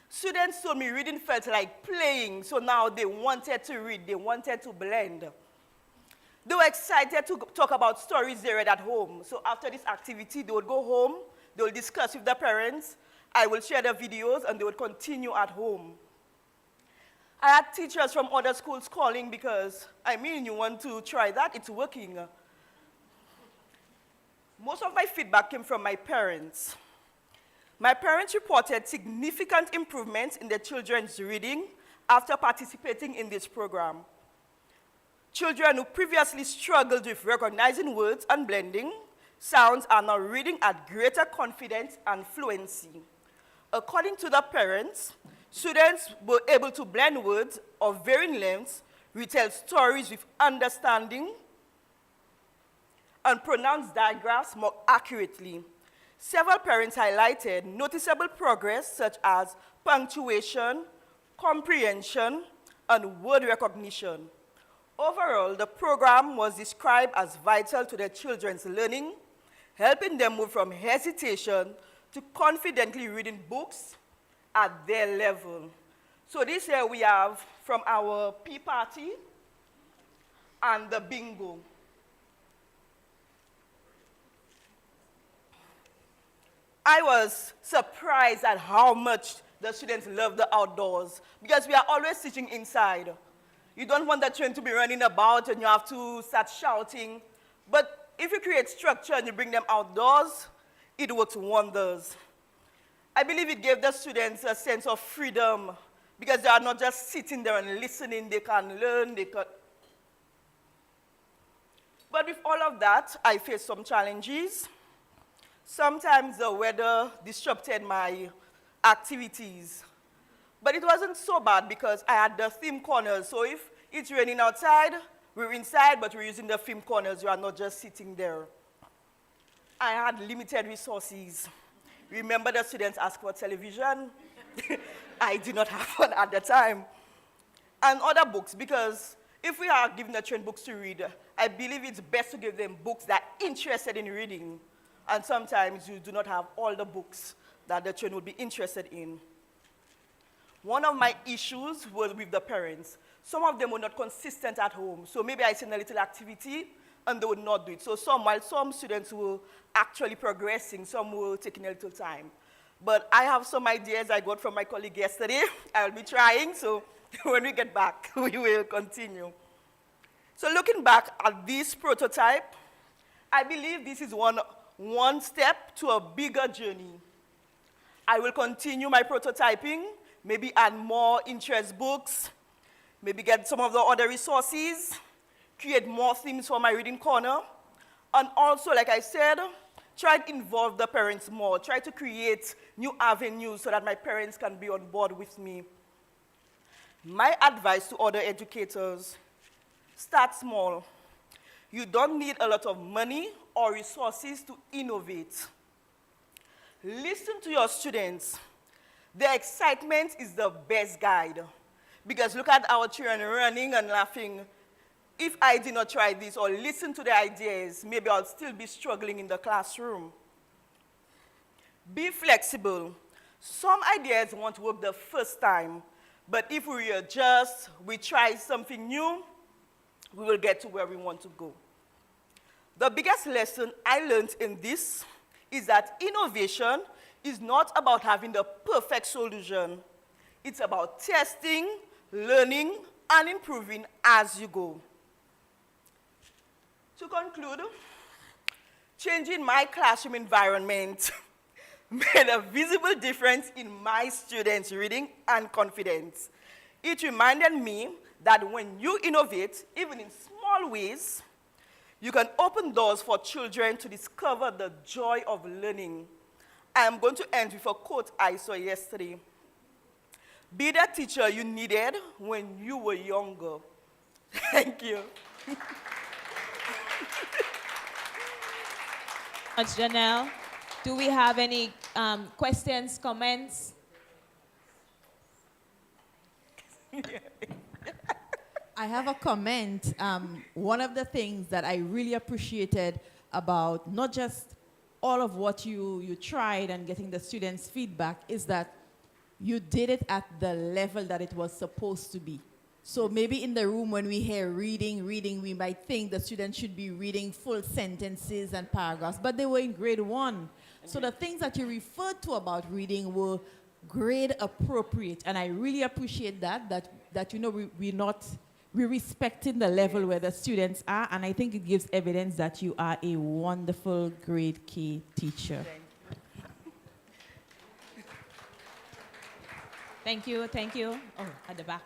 students told me reading felt like playing, so now they wanted to read, they wanted to blend. They were excited to talk about stories they read at home. So after this activity, they would go home, they would discuss with their parents, I will share the videos, and they would continue at home. I had teachers from other schools calling because, I mean, you want to try that, it's working. Most of my feedback came from my parents. My parents reported significant improvements in their children's reading after participating in this program. Children who previously struggled with recognizing words and blending sounds are now reading at greater confidence and fluency. According to the parents, students were able to blend words of varying lengths, retell stories with understanding, and pronounce diagrams more accurately. Several parents highlighted noticeable progress such as punctuation, comprehension, and word recognition. Overall, the program was described as vital to their children's learning, helping them move from hesitation to confidently reading books at their level. So this here we have from our pea party and the bingo. I was surprised at how much the students love the outdoors because we are always teaching inside. You don't want the children to be running about and you have to start shouting. But if you create structure and you bring them outdoors, it works wonders. I believe it gave the students a sense of freedom because they are not just sitting there and listening, they can learn, But with all of that, I faced some challenges. Sometimes the weather disrupted my activities. But it wasn't so bad because I had the theme corners. So if it's raining outside, we're inside, but we're using the theme corners. You are not just sitting there. I had limited resources. Remember the students asked for television? I did not have one at the time. And other books, because if we are giving the children books to read, I believe it's best to give them books that are interested in reading. And sometimes you do not have all the books that the children would be interested in. One of my issues was with the parents. Some of them were not consistent at home. So maybe I send a little activity and they would not do it. So while some students were actually progressing, some were taking a little time. But I have some ideas I got from my colleague yesterday. I'll be trying, so when we get back, we will continue. So looking back at this prototype, I believe this is one step to a bigger journey. I will continue my prototyping, maybe add more interest books, maybe get some of the other resources, create more themes for my reading corner, and also, like I said, try to involve the parents more, try to create new avenues so that my parents can be on board with me. My advice to other educators, start small. You don't need a lot of money or resources to innovate. Listen to your students. Their excitement is the best guide. Because look at our children running and laughing. If I did not try this or listen to their ideas, maybe I'll still be struggling in the classroom. Be flexible. Some ideas won't work the first time, but if we readjust, we try something new, we will get to where we want to go. The biggest lesson I learned in this is that innovation is not about having the perfect solution. It's about testing, learning, and improving as you go. To conclude, changing my classroom environment made a visible difference in my students' reading and confidence. It reminded me that when you innovate, even in small ways, you can open doors for children to discover the joy of learning. I am going to end with a quote I saw yesterday. Be the teacher you needed when you were younger. Thank you. Much, Janelle. Do we have any questions, comments? I have a comment. One of the things that I really appreciated about not just all of what you tried and getting the students' feedback is that you did it at the level that it was supposed to be. So maybe in the room when we hear reading, we might think the students should be reading full sentences and paragraphs, but they were in grade 1. So the things that you referred to about reading were grade appropriate, and I really appreciate that you know, we're respecting the level where the students are, and I think it gives evidence that you are a wonderful grade K teacher. Thank you, thank you. Oh, at the back.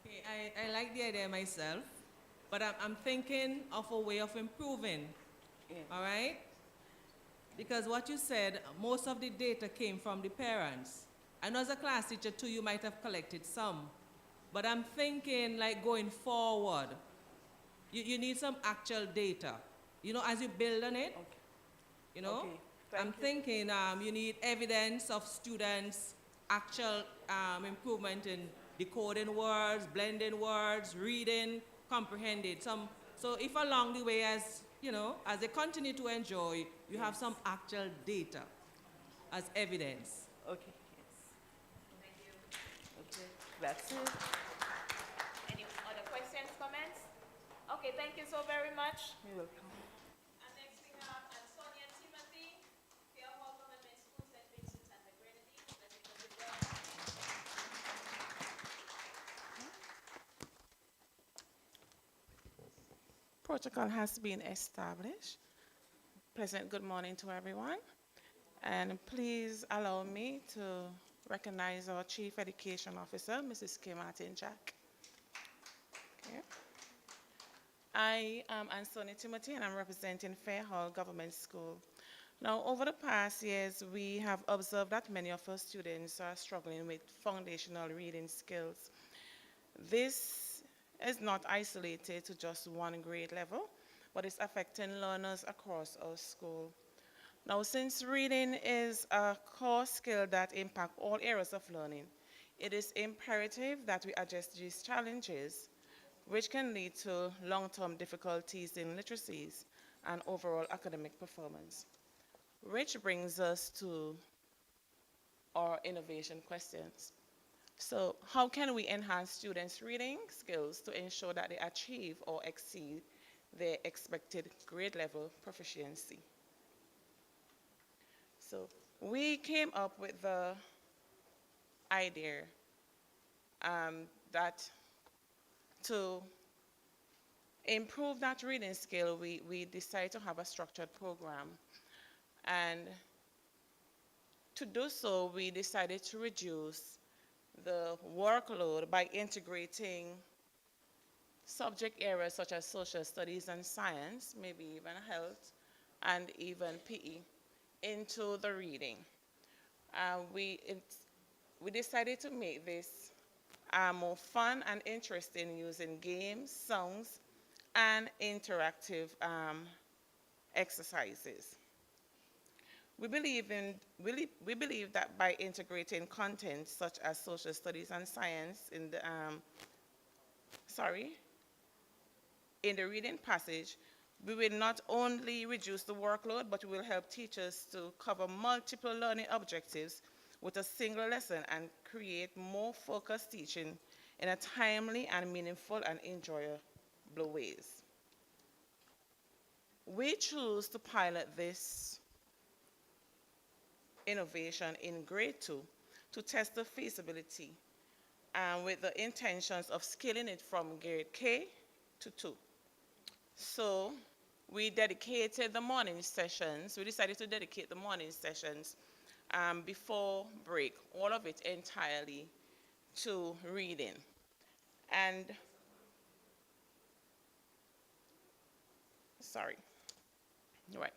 Okay, I like the idea myself, but I'm thinking of a way of improving, all right? Because what you said, most of the data came from the parents. I know as a class teacher too, you might have collected some, but I'm thinking like going forward, you need some actual data. You know, as you build on it, you know, I'm thinking you need evidence of students' actual improvement in decoding words, blending words, reading, comprehending. So if along the way, as you know, as they continue to enjoy, you have some actual data as evidence. Okay, yes. Thank you. Okay, that's it. Any other questions, comments? Okay, thank you so very much. You're welcome. And next we have Sonia Timothy, Fairhall Government School, St. Vincent and the Grenadines. Let's give a big round. Protocol has been established. Pleasant good morning to everyone. And please allow me to recognize our Chief Education Officer, Mrs. K. Martin Jack. Okay. I am Sonia Timothy, and I'm representing Fairhall Government School. Now, over the past years, we have observed that many of our students are struggling with foundational reading skills. This is not isolated to just one grade level, but it's affecting learners across our school. Now, since reading is a core skill that impacts all areas of learning, it is imperative that we address these challenges, which can lead to long-term difficulties in literacies and overall academic performance. Which brings us to our innovation questions. So how can we enhance students' reading skills to ensure that they achieve or exceed their expected grade level proficiency? So we came up with the idea that to improve that reading skill, we decided to have a structured program. And to do so, we decided to reduce the workload by integrating subject areas such as social studies and science, maybe even health, and even PE, into the reading. We decided to make this more fun and interesting using games, songs, and interactive exercises. We believe that by integrating content such as social studies and science in the reading passage, we will not only reduce the workload, but we will help teachers to cover multiple learning objectives with a single lesson and create more focused teaching in a timely and meaningful and enjoyable ways. We choose to pilot this innovation in grade 2 to test the feasibility and with the intentions of scaling it from grade K to 2. So we dedicated the morning sessions, we decided to dedicate the morning sessions before break, all of it entirely to reading. And, sorry, right.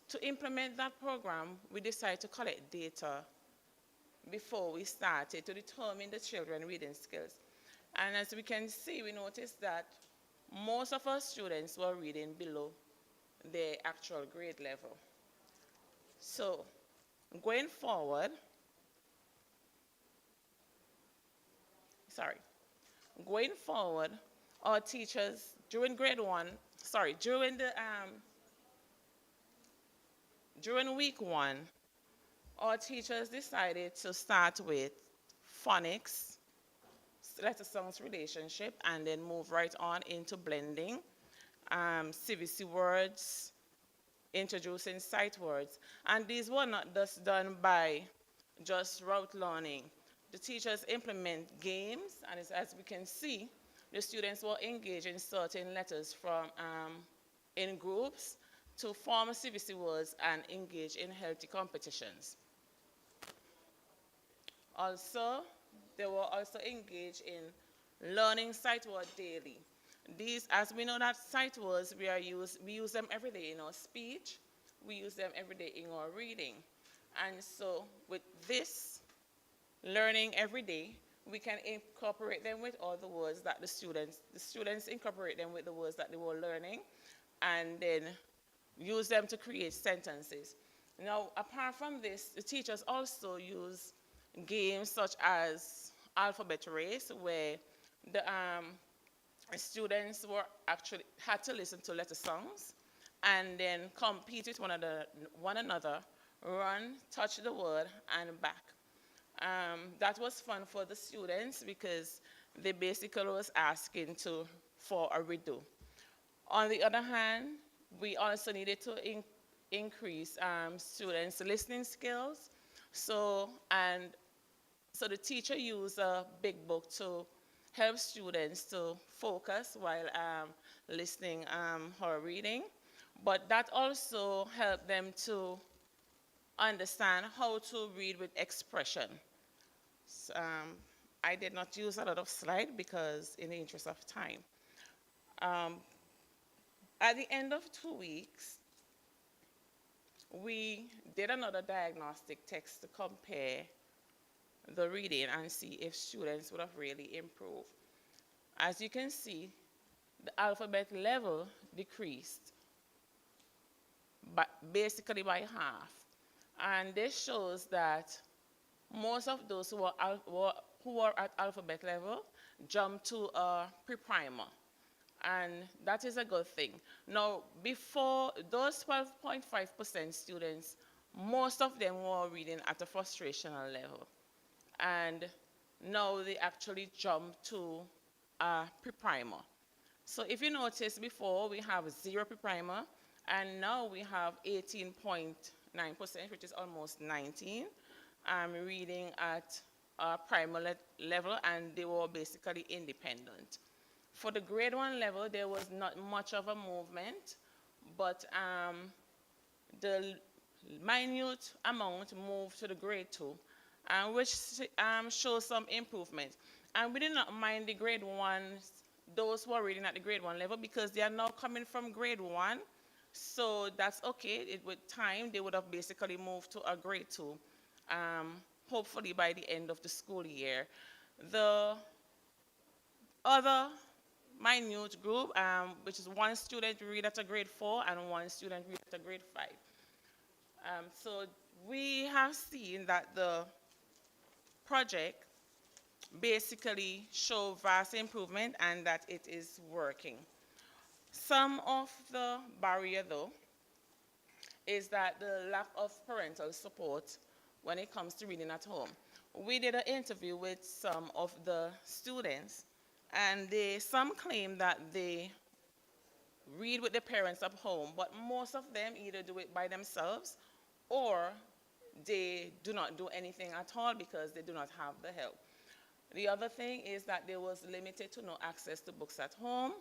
To implement that program, we decided to collect data before we started to determine the children's reading skills. And as we can see, we noticed that most of our students were reading below their actual grade level. So going forward, our teachers during grade 1, during week 1, our teachers decided to start with phonics, letter sounds relationship, and then move right on into blending, CVC words, introducing sight words. And these were not just done by just rote learning. The teachers implement games, and as we can see, the students were engaged in certain letters from in groups to form CVC words and engage in healthy competitions. Also, they were also engaged in learning sight words daily. These, as we know that sight words, we use them every day in our speech, we use them every day in our reading. And so with this learning every day, we can incorporate them with all the words that the students incorporate them with the words that they were learning, and then use them to create sentences. Now, apart from this, the teachers also use games such as alphabet race, where the students had to listen to letter songs and then compete with one another, run, touch the word, and back. That was fun for the students because they basically was asking for a redo. On the other hand, we also needed to increase students' listening skills. So the teacher used a big book to help students to focus while listening or reading. But that also helped them to understand how to read with expression. So, I did not use a lot of slides because in the interest of time. At the end of 2 weeks, we did another diagnostic test to compare the reading and see if students would have really improved. As you can see, the alphabet level decreased, but basically by half. And this shows that most of those who were at alphabet level jumped to a pre-primer. And that is a good thing. Now, before those 12.5% students, most of them were reading at a frustrational level. And now they actually jump to a pre-primer. So if you notice, before we have 0 pre-primer, and now we have 18.9%, which is almost 19, reading at a primer level, and they were basically independent. For the grade 1 level, there was not much of a movement, but the minute amount moved to the grade 2, which shows some improvement. And we did not mind the grade 1s, those who are reading at the grade 1 level, because they are now coming from grade 1, so that's okay. With time, they would have basically moved to a grade 2, hopefully by the end of the school year. The other minute group, which is 1 student read at a grade 4 and 1 student read at a grade 5. So we have seen that the project basically show vast improvement and that it is working. Some of the barrier, though, is that the lack of parental support when it comes to reading at home. we did an interview with some of the students, and some claim that they read with their parents at home, but most of them either do it by themselves or they do not do anything at all because they do not have the help. The other thing is that there was limited to no access to books at home.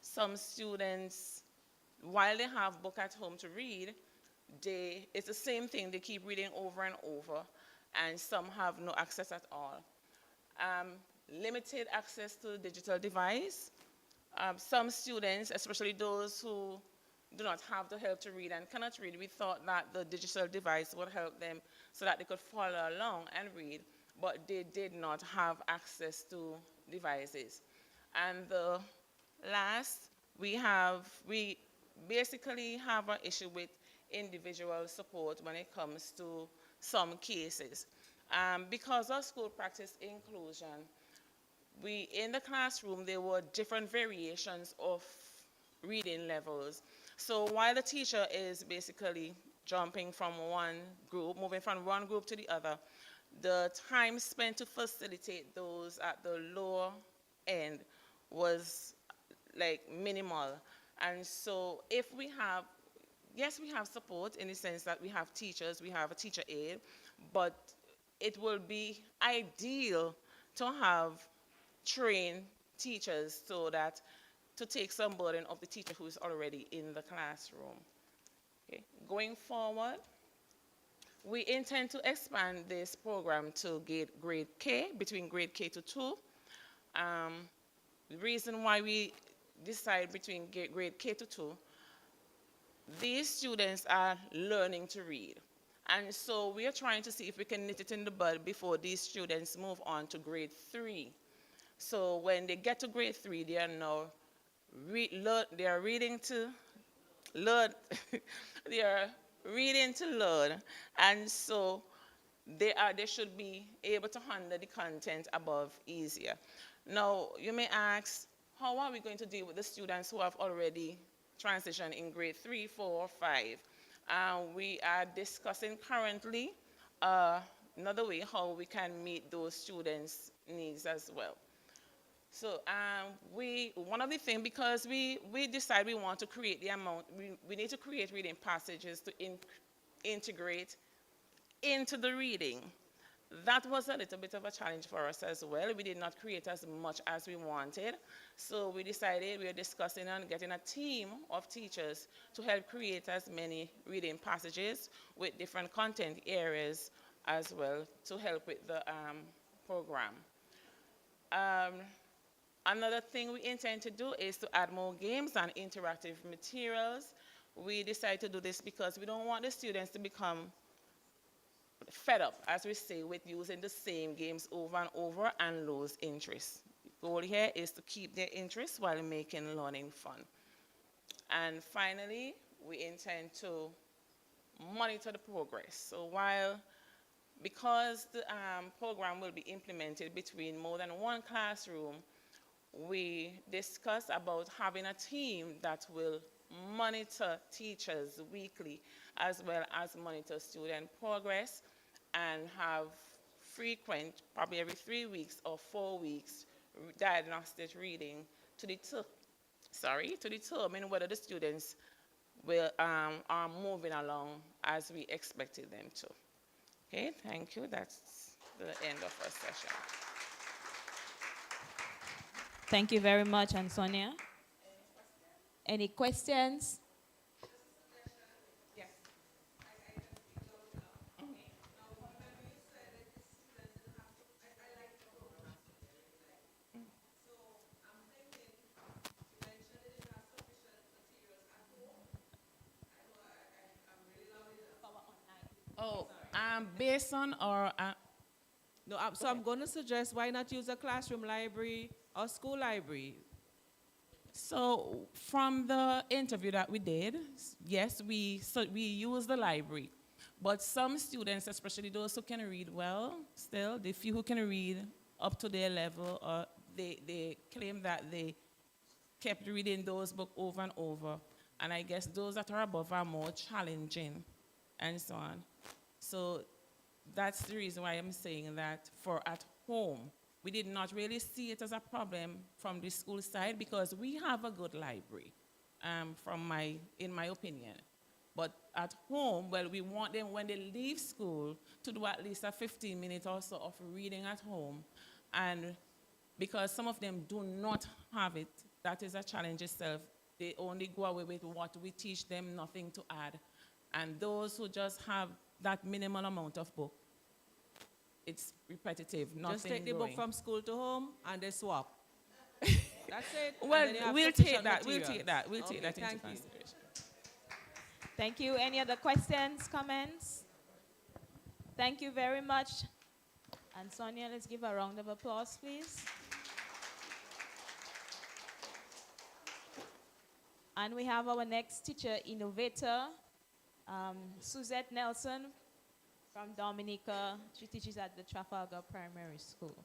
Some students, while they have book at home to read, it's the same thing, they keep reading over and over, and some have no access at all. Limited access to digital device. Some students, especially those who do not have the help to read and cannot read, we thought that the digital device would help them so that they could follow along and read, but they did not have access to devices. And the last, we basically have an issue with individual support when it comes to some cases. Because of school practice inclusion, in the classroom, there were different variations of reading levels. So while the teacher is basically jumping from one group, moving from one group to the other, the time spent to facilitate those at the lower end was like minimal. And so if we have, yes, we have support in the sense that we have teachers, we have a teacher aide, but it will be ideal to have trained teachers so that to take some burden of the teacher who is already in the classroom. Okay. Going forward, we intend to expand this program to grade K, between grade K to 2. The reason why we decide between grade K to 2, these students are learning to read. And so we are trying to see if we can nip it in the bud before these students move on to grade 3. So when they get to grade 3, they are now they are reading to learn. They are reading to learn, and so they should be able to handle the content above easier. Now you may ask, how are we going to deal with the students who have already transitioned in grade 3, 4, 5? We are discussing currently another way how we can meet those students' needs as well. So one of the things, because we decide we want to create the amount, we need to create reading passages to integrate into the reading. That was a little bit of a challenge for us as well. We did not create as much as we wanted. So we decided, we are discussing on getting a team of teachers to help create as many reading passages with different content areas as well to help with the program. Another thing we intend to do is to add more games and interactive materials. We decided to do this because we don't want the students to become fed up, as we say, with using the same games over and over and lose interest. The goal here is to keep their interest while making learning fun. And finally, we intend to monitor the progress. So because the program will be implemented between more than one classroom, we discussed about having a team that will monitor teachers weekly as well as monitor student progress and have frequent, probably every 3 weeks or 4 weeks, diagnostic reading to determine whether the students are moving along as we expected them to. Okay, thank you. That's the end of our session. Thank you very much, Ansonia. Any questions? Yes. Oh, based on our No, so I'm going to suggest why not use a classroom library or school library? So from the interview that we did, yes, we use the library. But some students, especially those who can read well, still, the few who can read up to their level, they claim that they kept reading those books over and over. And I guess those that are above are more challenging and so on. So that's the reason why I'm saying that for at home, we did not really see it as a problem from the school side because we have a good library, in my opinion. But at home, well, we want them when they leave school to do at least a 15-minute or so of reading at home. And because some of them do not have it, that is a challenge itself. They only go away with what we teach them, nothing to add. And those who just have that minimal amount of book, it's repetitive, nothing Just take the growing. book from school to home and they swap. That's it. And Well, then you have we'll sufficient take that, we'll materials. take that, we'll Okay, take that into thank you. consideration. Thank you. Any other questions, comments? Thank you very much. And Sonia, let's give a round of applause, please. And we have our next teacher innovator, Suzette Nelson from Dominica. She teaches at the Trafalgar Primary School.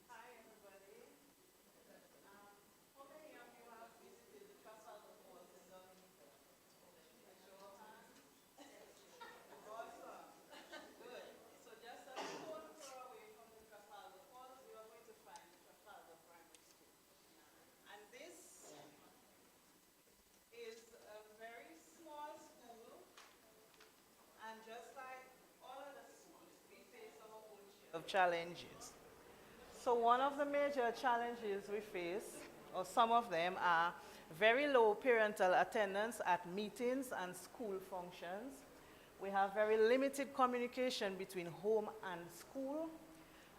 Hi, everybody. How many of you have visited the Trafalgar Falls in Dominica? A show of hands? Awesome. Good. So just a stone throw away from the Trafalgar Falls, you are going to find the Trafalgar Primary School. And this is a very small school, and just like all other schools, we face our own share of challenges. So one of the major challenges we face, or some of them, are very low parental attendance at meetings and school functions. We have very limited communication between home and school.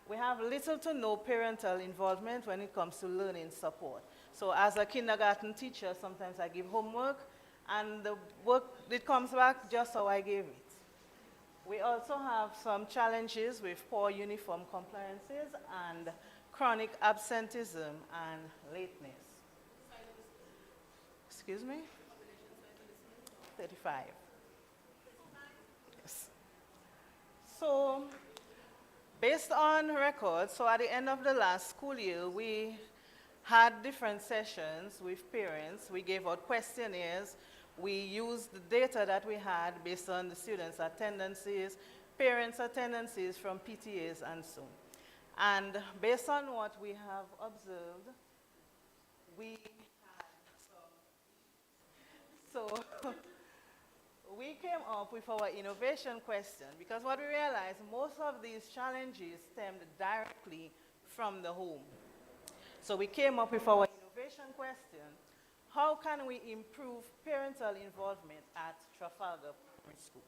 We have little to no parental involvement when it comes to learning support. So as a kindergarten teacher, sometimes I give homework, and the work, it comes back just how I gave it. We also have some challenges with poor uniform compliances and chronic absenteeism and lateness. Excuse me? 35. Yes. So, based on records, so at the end of the last school year, we had different sessions with parents. We gave out questionnaires. We used the data that we had based on the students' attendances, parents' attendances from PTAs and so. And based on what we have observed, we had so we came up with our innovation question because what we realized, most of these challenges stemmed directly from the home. So we came up with our innovation question. How can we improve parental involvement at Trafalgar Primary School?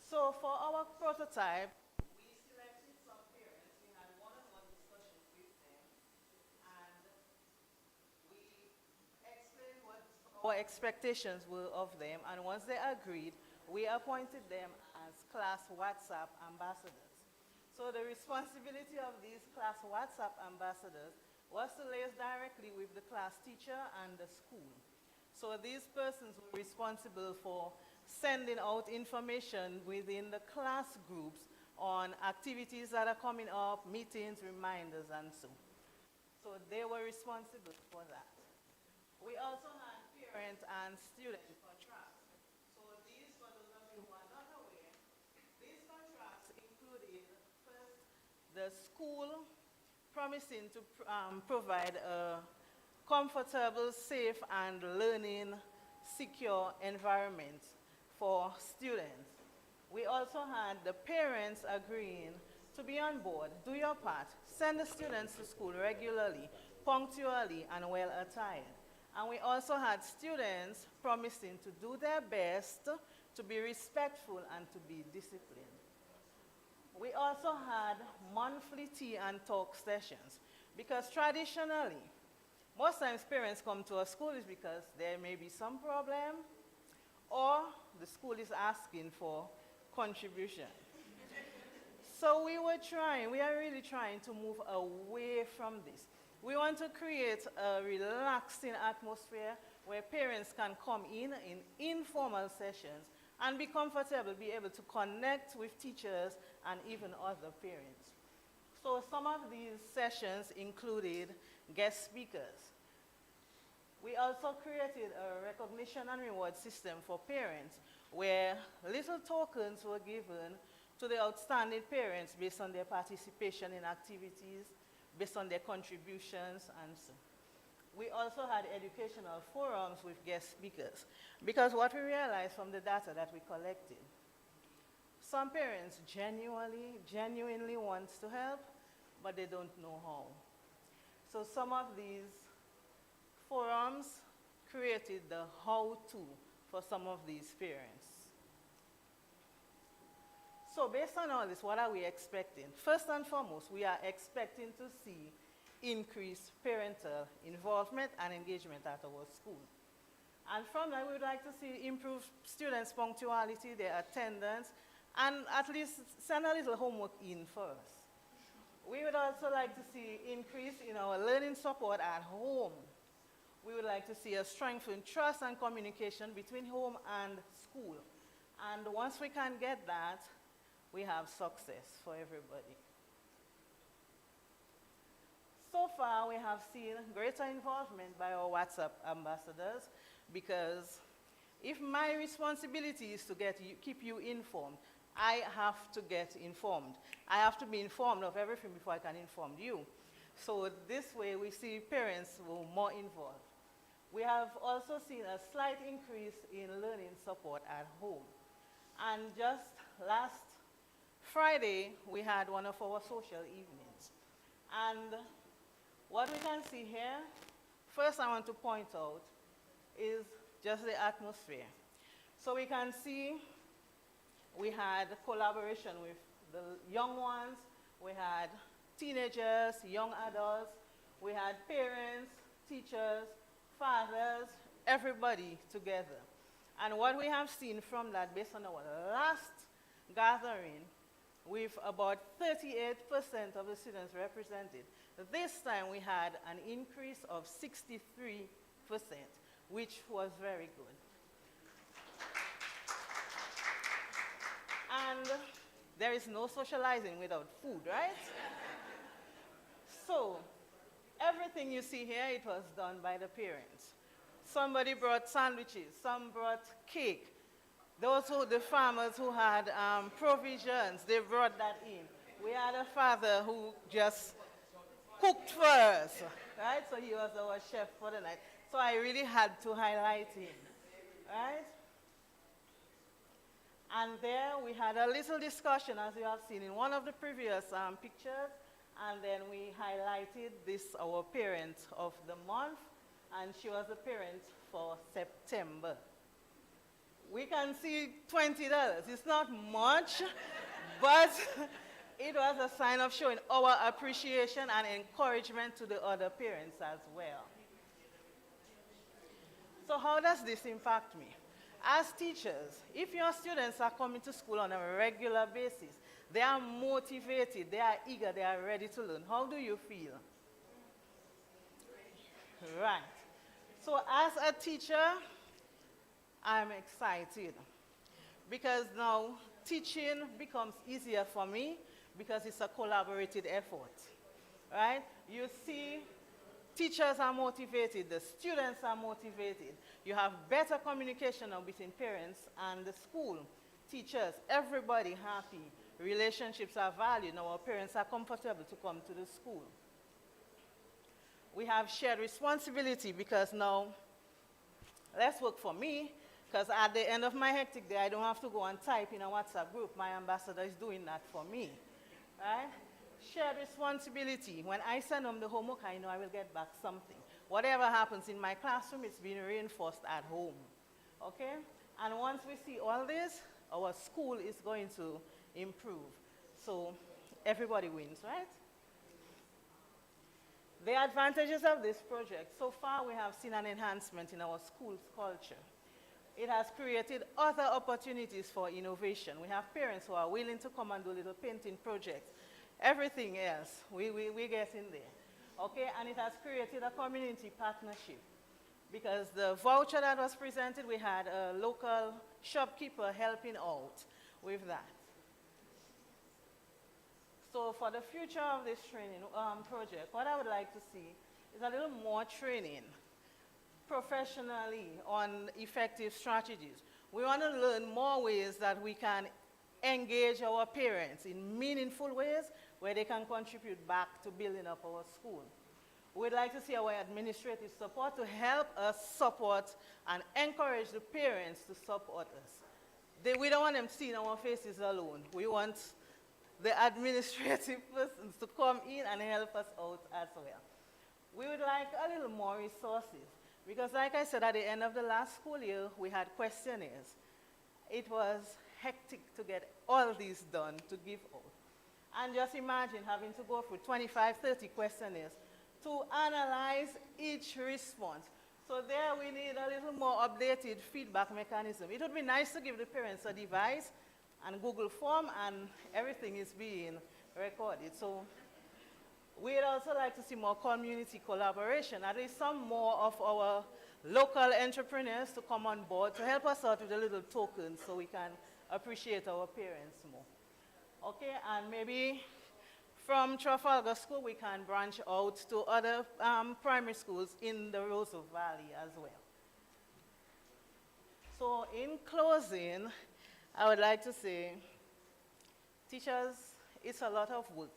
So for our prototype, we selected some parents. We had one-on-one discussions with them, and we explained what our expectations were of them. And once they agreed, we appointed them as class WhatsApp ambassadors. So the responsibility of these class WhatsApp ambassadors was to liaise directly with the class teacher and the school. So these persons were responsible for sending out information within the class groups on activities that are coming up, meetings, reminders, and so. So they were responsible for that. We also had parent and student contracts. So these, for those of you who are not aware, these contracts included first the school promising to provide a comfortable, safe, and learning, secure environment for students. We also had the parents agreeing to be on board, do your part, send the students to school regularly, punctually, and well attired. And we also had students promising to do their best, to be respectful, and to be disciplined. We also had monthly tea and talk sessions because traditionally, most times parents come to a school is because there may be some problem or the school is asking for contribution. So we are really trying to move away from this. We want to create a relaxing atmosphere where parents can come in informal sessions and be comfortable, be able to connect with teachers and even other parents. So some of these sessions included guest speakers. We also created a recognition and reward system for parents where little tokens were given to the outstanding parents based on their participation in activities, based on their contributions, and so. We also had educational forums with guest speakers because what we realized from the data that we collected, some parents genuinely want to help, but they don't know how. So some of these forums created the how-to for some of these parents. So based on all this, what are we expecting? First and foremost, we are expecting to see increased parental involvement and engagement at our school. And from that, we would like to see improved students' punctuality, their attendance, and at least send a little homework in for us. We would also like to see increase in our learning support at home. We would like to see a strengthened trust and communication between home and school. And once we can get that, we have success for everybody. So far, we have seen greater involvement by our WhatsApp ambassadors because if my responsibility is to keep you informed, I have to get informed. I have to be informed of everything before I can inform you. So this way, we see parents who are more involved. We have also seen a slight increase in learning support at home. And just last Friday, we had one of our social evenings. And what we can see here, first I want to point out, is just the atmosphere. So we can see we had collaboration with the young ones, we had teenagers, young adults, we had parents, teachers, fathers, everybody together. And what we have seen from that, based on our last gathering, with about 38% of the students represented, this time we had an increase of 63%, which was very good. And there is no socializing without food, right? So everything you see here, it was done by the parents. Somebody brought sandwiches, some brought cake. The farmers who had provisions, they brought that in. We had a father who just cooked for us, right? So he was our chef for the night. So I really had to highlight him, right? And there we had a little discussion, as you have seen in one of the previous pictures, and then we highlighted this, our parent of the month, and she was the parent for September. We can see $20. It's not much, but it was a sign of showing our appreciation and encouragement to the other parents as well. So how does this impact me? As teachers, if your students are coming to school on a regular basis, they are motivated, they are eager, they are ready to learn, how do you feel? Right. So as a teacher, I'm excited because now teaching becomes easier for me because it's a collaborative effort, right? You see, teachers are motivated, the students are motivated. You have better communication now between parents and the school, teachers, everybody happy. Relationships are valued. Now our parents are comfortable to come to the school. We have shared responsibility because now, let's work for me, because at the end of my hectic day, I don't have to go and type in a WhatsApp group. My ambassador is doing that for me, right? Shared responsibility. When I send them the homework, I know I will get back something. Whatever happens in my classroom, it's being reinforced at home, okay? And once we see all this, our school is going to improve. So everybody wins, right? The advantages of this project, so far we have seen an enhancement in our school's culture. It has created other opportunities for innovation. We have parents who are willing to come and do little painting projects. Everything else, we get in there. Okay, and it has created a community partnership because the voucher that was presented, we had a local shopkeeper helping out with that. So for the future of this training project, what I would like to see is a little more training. professionally on effective strategies. We want to learn more ways that we can engage our parents in meaningful ways where they can contribute back to building up our school. We'd like to see our administrative support to help us support and encourage the parents to support us. We don't want them seeing our faces alone. We want the administrative persons to come in and help us out as well. We would like a little more resources because, like I said, at the end of the last school year, we had questionnaires. It was hectic to get all these done to give out. And just imagine having to go through 25, 30 questionnaires to analyze each response. So there we need a little more updated feedback mechanism. It would be nice to give the parents a device and Google form and everything is being recorded. So we'd also like to see more community collaboration, at least some more of our local entrepreneurs to come on board to help us out with a little tokens so we can appreciate our parents more. Okay, and maybe from Trafalgar School we can branch out to other primary schools in the Roseau Valley as well. So in closing, I would like to say, teachers, it's a lot of work.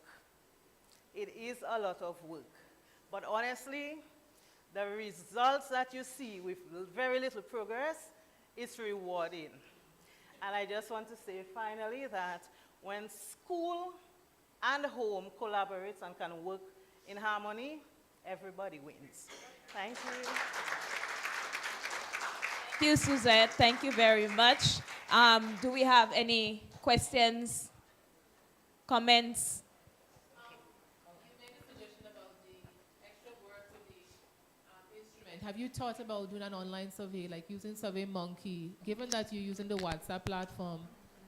It is a lot of work. But honestly, the results that you see with very little progress is rewarding. And I just want to say finally that when school and home collaborates and can work in harmony, everybody wins. Thank you. Thank you, Suzette. Thank you very much. Do we have any questions, comments? You made a suggestion about the extra work with the instrument. Have you thought about doing an online survey, like using SurveyMonkey? Given that you're using the WhatsApp platform,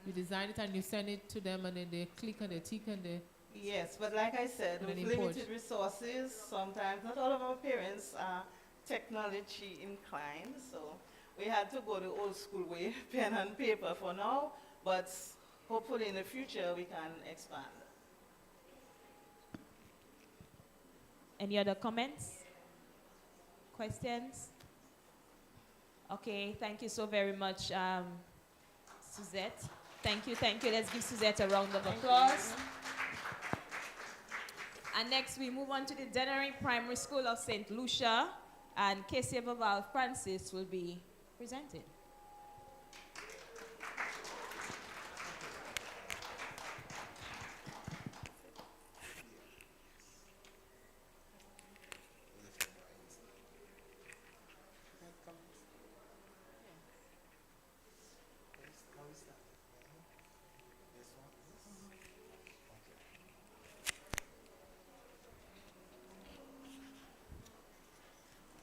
you design it and you send it to them and then they click and they tick and they... Yes, but like I said, with limited resources, sometimes not all of our parents are technology inclined, so we had to go the old school way, pen and paper for now, but hopefully in the future we can expand. Any other comments? Questions? Okay, thank you so very much, Suzette. Thank you, thank you. Let's give Suzette a round of applause. And next we move on to the Dennery Primary School of St. Lucia, and Casey Vaval Francis will be presented.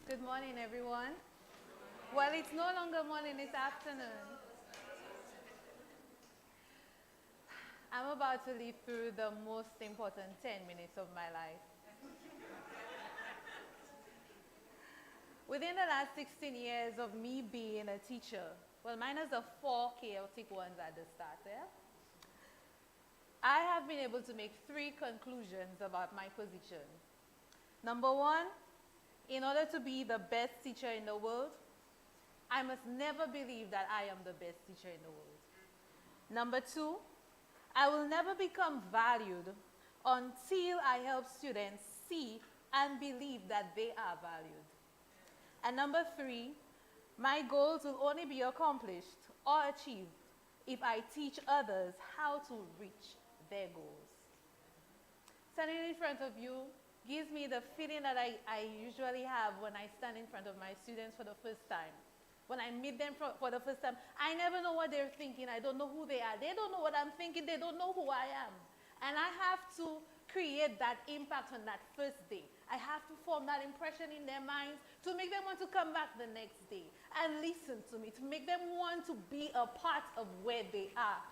Good morning, everyone. Well, it's no longer morning, it's afternoon. I'm about to live through the most important 10 minutes of my life. Within the last 16 years of me being a teacher, well, minus the 4 chaotic ones at the start there, I have been able to make 3 conclusions about my position. Number 1, in order to be the best teacher in the world, I must never believe that I am the best teacher in the world. Number 2, I will never become valued until I help students see and believe that they are valued. And number 3, my goals will only be accomplished or achieved if I teach others how to reach their goals. Standing in front of you gives me the feeling that I usually have when I stand in front of my students for the first time. When I meet them for the first time, I never know what they're thinking. I don't know who they are. They don't know what I'm thinking. They don't know who I am. And I have to create that impact on that first day. I have to form that impression in their minds to make them want to come back the next day and listen to me, to make them want to be a part of where they are.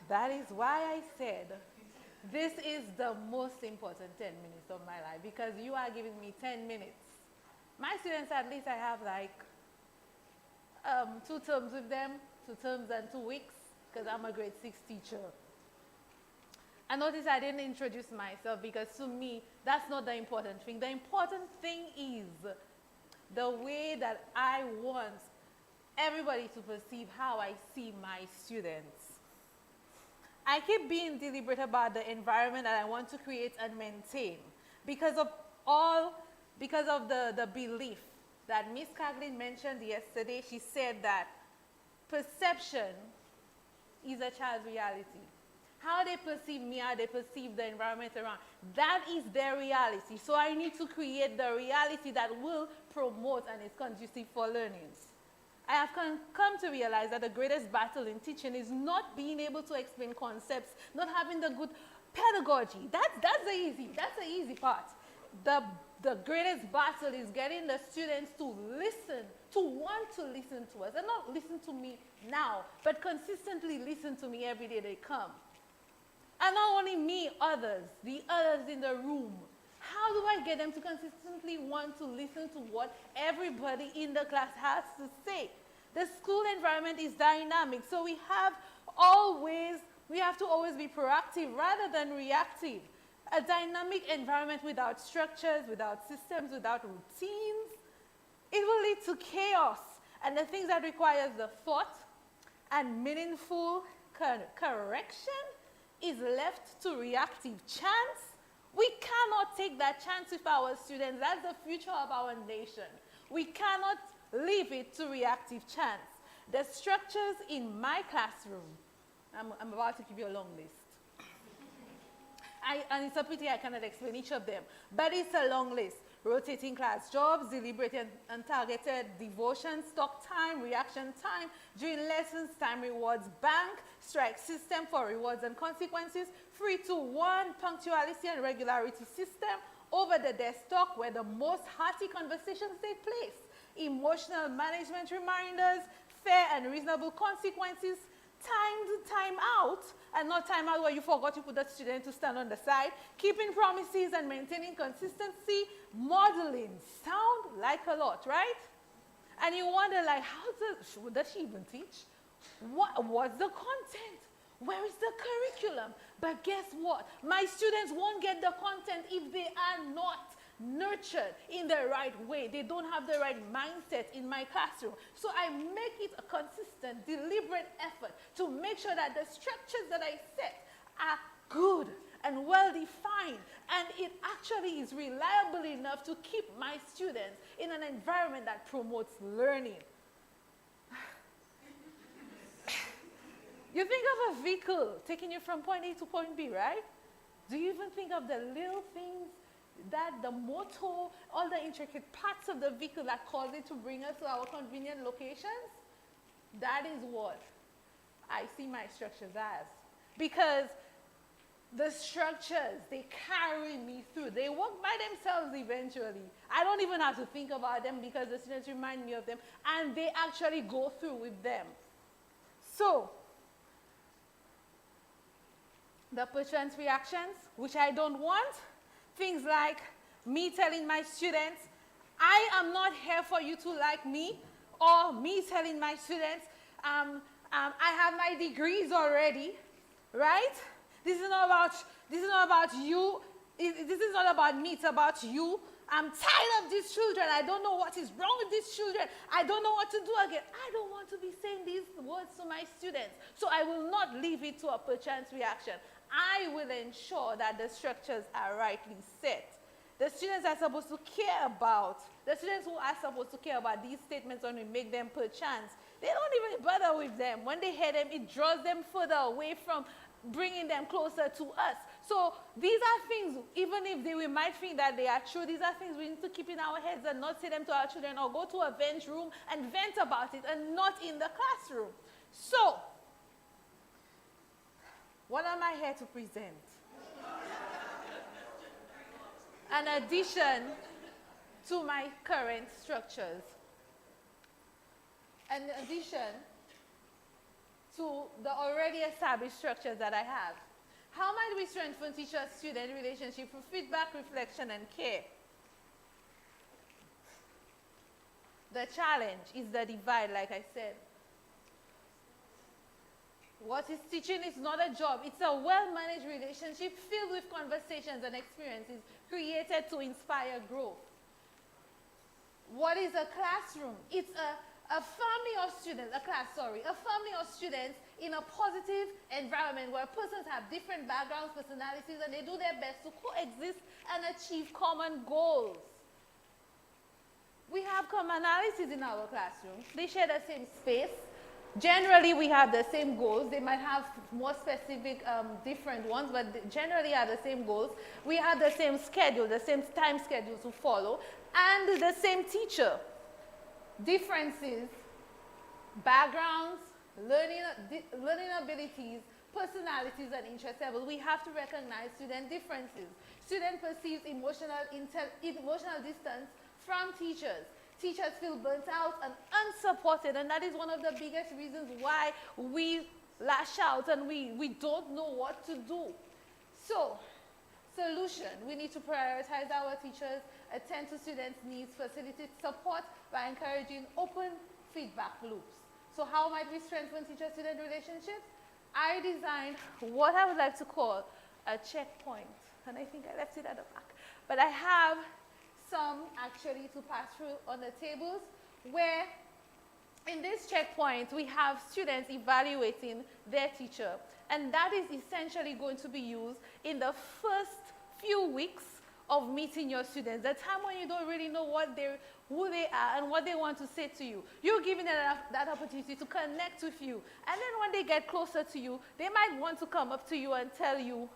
That is why I said, this is the most important 10 minutes of my life, because you are giving me 10 minutes. My students, at least I have like 2 terms with them, 2 terms and 2 weeks, because I'm a grade 6 teacher. I noticed I didn't introduce myself because to me, that's not the important thing. The important thing is the way that I want everybody to perceive how I see my students. I keep being deliberate about the environment that I want to create and maintain because of the belief that Ms. Caglin mentioned yesterday. She said that perception is a child's reality. How they perceive me, how they perceive the environment around, that is their reality. So I need to create the reality that will promote and is conducive for learning. I have come to realize that the greatest battle in teaching is not being able to explain concepts, not having the good pedagogy. That's the easy part. The greatest battle is getting the students to listen, to want to listen to us, and not listen to me now, but consistently listen to me every day they come. And not only me, the others in the room. How do I get them to consistently want to listen to what everybody in the class has to say? The school environment is dynamic, so we have to always be proactive rather than reactive. A dynamic environment without structures, without systems, without routines, it will lead to chaos. And the things that requires the thought and meaningful correction is left to reactive chance. We cannot take that chance with our students. That's the future of our nation. We cannot leave it to reactive chance. The structures in my classroom, I'm about to give you a long list. And it's a pity I cannot explain each of them, but it's a long list. Rotating class jobs, deliberate and targeted devotion, stock time, reaction time, during lessons, time rewards bank, strike system for rewards and consequences, 3-to-1, punctuality and regularity system, over the desk talk where the most hearty conversations take place, emotional management reminders, fair and reasonable consequences, time out, and not time out where you forgot to put the student to stand on the side, keeping promises and maintaining consistency, modeling. Sound like a lot, right? And you wonder, like, does she even teach? What's the content? Where is the curriculum? But guess what? My students won't get the content if they are not nurtured in the right way. They don't have the right mindset in my classroom. So I make it a consistent, deliberate effort to make sure that the structures that I set are good and well defined, and it actually is reliable enough to keep my students in an environment that promotes learning. You think of a vehicle taking you from point A to point B, right? Do you even think of the little things, that the motor, all the intricate parts of the vehicle that cause it to bring us to our convenient locations? That is what I see my structures as. Because the structures, they carry me through. They work by themselves eventually. I don't even have to think about them because the students remind me of them, and they actually go through with them. So, the perchance reactions, which I don't want, things like me telling my students, I am not here for you to like me, or me telling my students, I have my degrees already, right? This is not about you. This is not about me, it's about you. I'm tired of these children. I don't know what is wrong with these children. I don't know what to do again. I don't want to be saying these words to my students. So I will not leave it to a perchance reaction. I will ensure that the structures are rightly set. The students are supposed to care about, the students who are supposed to care about these statements when we make them perchance, they don't even bother with them. When they hear them, it draws them further away from bringing them closer to us. So these are things, even if we might think that they are true, these are things we need to keep in our heads and not say them to our children, or go to a vent room and vent about it, and not in the classroom. So, what am I here to present? An addition to my current structures. An addition to the already established structures that I have. How might we strengthen teacher-student relationship through feedback, reflection, and care? The challenge is the divide, like I said. What is teaching is not a job. It's a well-managed relationship filled with conversations and experiences created to inspire growth. What is a classroom? It's a family of students, a family of students in a positive environment where persons have different backgrounds, personalities, and they do their best to coexist and achieve common goals. We have commonalities in our classroom. They share the same space. Generally, we have the same goals. They might have more specific, different ones, but they generally are the same goals. We have the same schedule, the same time schedule to follow, and the same teacher. Differences, backgrounds, learning abilities, personalities, and interest levels. We have to recognize student differences. Student perceives emotional distance from teachers. Teachers feel burnt out and unsupported, and that is one of the biggest reasons why we lash out and we don't know what to do. So, solution, we need to prioritize our teachers, attend to students' needs, facilitate support by encouraging open feedback loops. So how might we strengthen teacher-student relationships? I designed what I would like to call a checkpoint, and I think I left it at the back. But I have some actually to pass through on the tables, where in this checkpoint we have students evaluating their teacher, and that is essentially going to be used in the first few weeks of meeting your students, the time when you don't really know who they are and what they want to say to you. You're giving them that opportunity to connect with you, and then when they get closer to you, they might want to come up to you and tell you,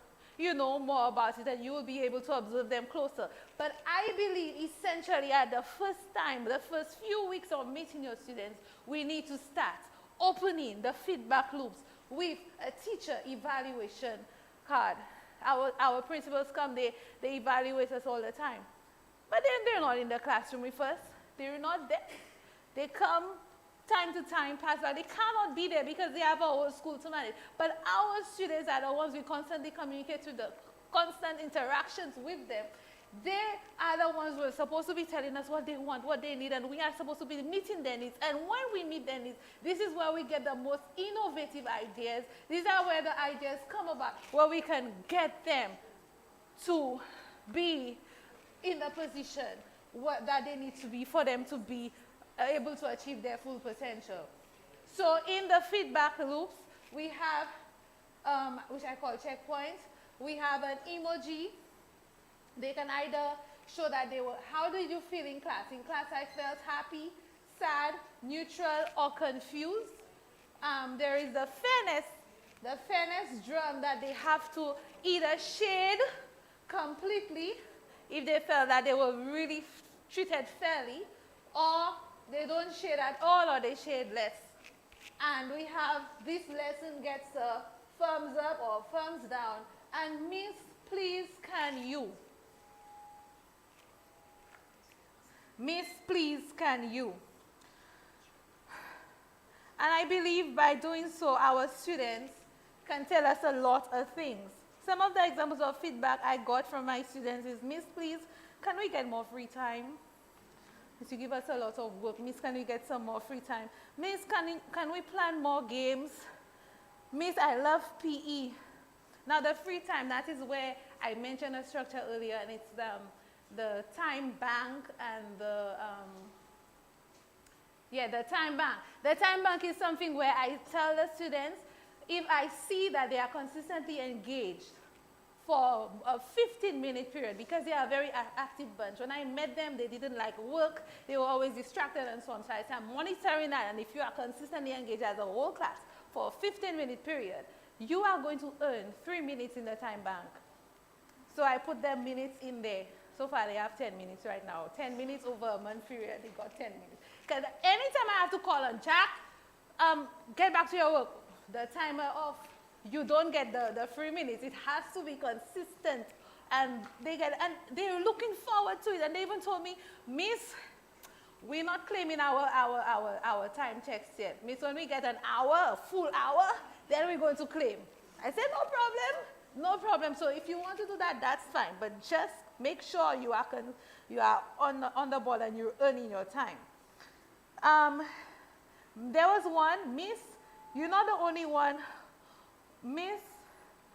more about it, and you will be able to observe them closer. But I believe essentially at the first few weeks of meeting your students, we need to start opening the feedback loops with a teacher evaluation card. Our principals come, they evaluate us all the time. But then they're not in the classroom with us. They're not there. They come time to time, pass by. They cannot be there because they have our whole school to manage. But our students are the ones we constantly communicate with, the constant interactions with them. They are the ones who are supposed to be telling us what they want, what they need, and we are supposed to be meeting their needs. And when we meet their needs, this is where we get the most innovative ideas. These are where the ideas come about, where we can get them to be in the position that they need to be for them to be able to achieve their full potential. So in the feedback loops, we have, which I call checkpoints, we have an emoji. They can either show that how did you feel in class? In class, I felt happy, sad, neutral, or confused. There is the fairness drum that they have to either shade completely if they felt that they were really treated fairly, or they don't shade at all, or they shade less. And we have this lesson gets a thumbs up or thumbs down. And Miss, please can you? Miss, please can you? And I believe by doing so, our students can tell us a lot of things. Some of the examples of feedback I got from my students is, Miss, please, can we get more free time? You give us a lot of work. Miss, can we get some more free time? Miss, can we plan more games? Miss, I love PE. Now, the free time, that is where I mentioned a structure earlier, and it's the time bank and the time bank. The time bank is something where I tell the students, if I see that they are consistently engaged for a 15-minute period, because they are a very active bunch. When I met them, they didn't like work. They were always distracted and so on. So I said, I'm monitoring that, and if you are consistently engaged as a whole class for a 15-minute period, you are going to earn 3 minutes in the time bank. So I put their minutes in there. So far, they have 10 minutes right now. 10 minutes over a month period, they got 10 minutes. Because anytime I have to call on Jack, get back to your work, the timer off, you don't get the 3 minutes. It has to be consistent. And they're looking forward to it. And they even told me, Miss, we're not claiming our time checks yet. Miss, when we get an hour, a full hour, then we're going to claim. I said, no problem. No problem. So if you want to do that, that's fine. But just make sure you are on the ball and you're earning your time. There was one, Miss, you're not the only one Miss,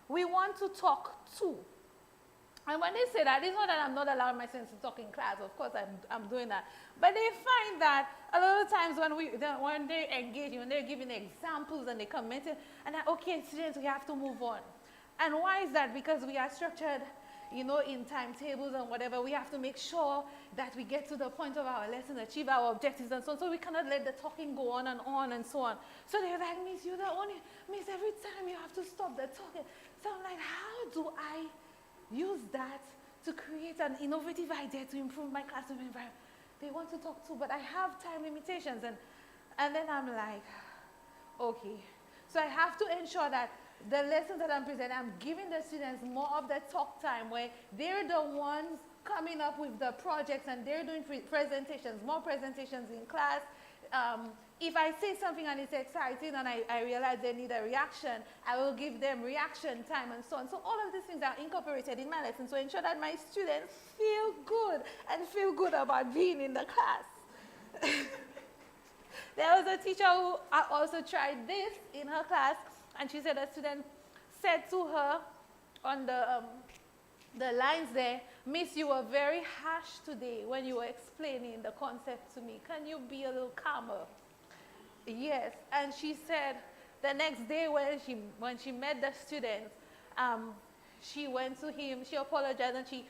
we want to talk too. And when they say that, it's not that I'm not allowing my students to talk in class. Of course, I'm doing that. But they find that a lot of times when they engage, when they're giving examples and they comment, and that, okay, students, we have to move on. And why is that? Because we are structured, in timetables and whatever. We have to make sure that we get to the point of our lesson, achieve our objectives and so on. So we cannot let the talking go on and so on. So they're like, Miss, you're the only, Miss, every time you have to stop the talking. So I'm like, how do I use that to create an innovative idea to improve my classroom environment? They want to talk too, but I have time limitations. And then I'm like, okay. So I have to ensure that the lessons that I'm presenting, I'm giving the students more of the talk time where they're the ones coming up with the projects and they're doing presentations, more presentations in class. If I say something and it's exciting and I realize they need a reaction, I will give them reaction time and so on. So all of these things are incorporated in my lesson to ensure that my students feel good and feel good about being in the class. There was a teacher who also tried this in her class, and she said a student said to her on the lines there, Miss, you were very harsh today when you were explaining the concept to me. Can you be a little calmer? Yes. And she said the next day when she met the student, she went to him, she apologized, and she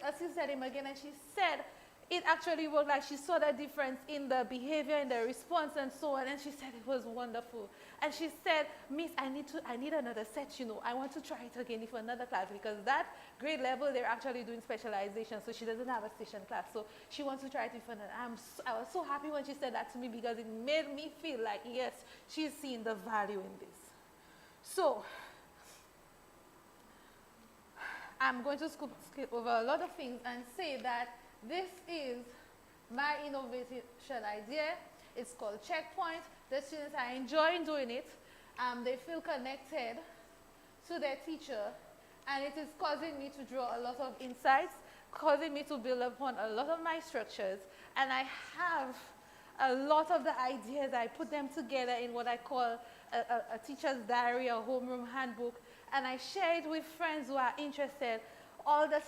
assisted him again, and she said it actually worked. Like she saw the difference in the behavior, in the response, and so on. And she said it was wonderful. And she said, Miss, I need another set. I want to try it again for another class, because that grade level they're actually doing specialization, so she doesn't have a station class. So she wants to try it for another. I was so happy when she said that to me, because it made me feel like yes, she's seen the value in this. So I'm going to skip over a lot of things and say that this is my innovation idea. It's called Checkpoint. The students are enjoying doing it. They feel connected to their teacher, and it is causing me to draw a lot of insights, causing me to build upon a lot of my structures, and I have a lot of the ideas. I put them together in what I call a teacher's diary, a homeroom handbook, and I share it with friends who are interested. All the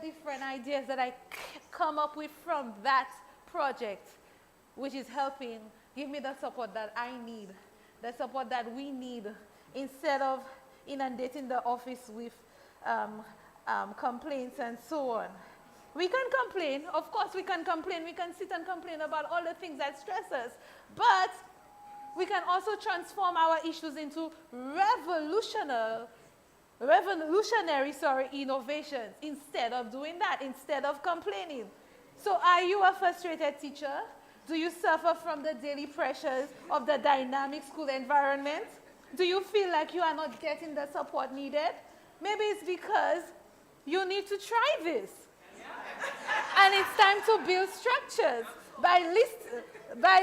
different ideas that I come up with from that project, which is helping give me the support that I need, the support that we need, instead of inundating the office with complaints and so on. We can complain, of course we can complain, we can sit and complain about all the things that stress us, but we can also transform our issues into revolutionary innovations instead of doing that, instead of complaining. So are you a frustrated teacher? Do you suffer from the daily pressures of the dynamic school environment? Do you feel like you are not getting the support needed? Maybe it's because you need to try this. And it's time to build structures by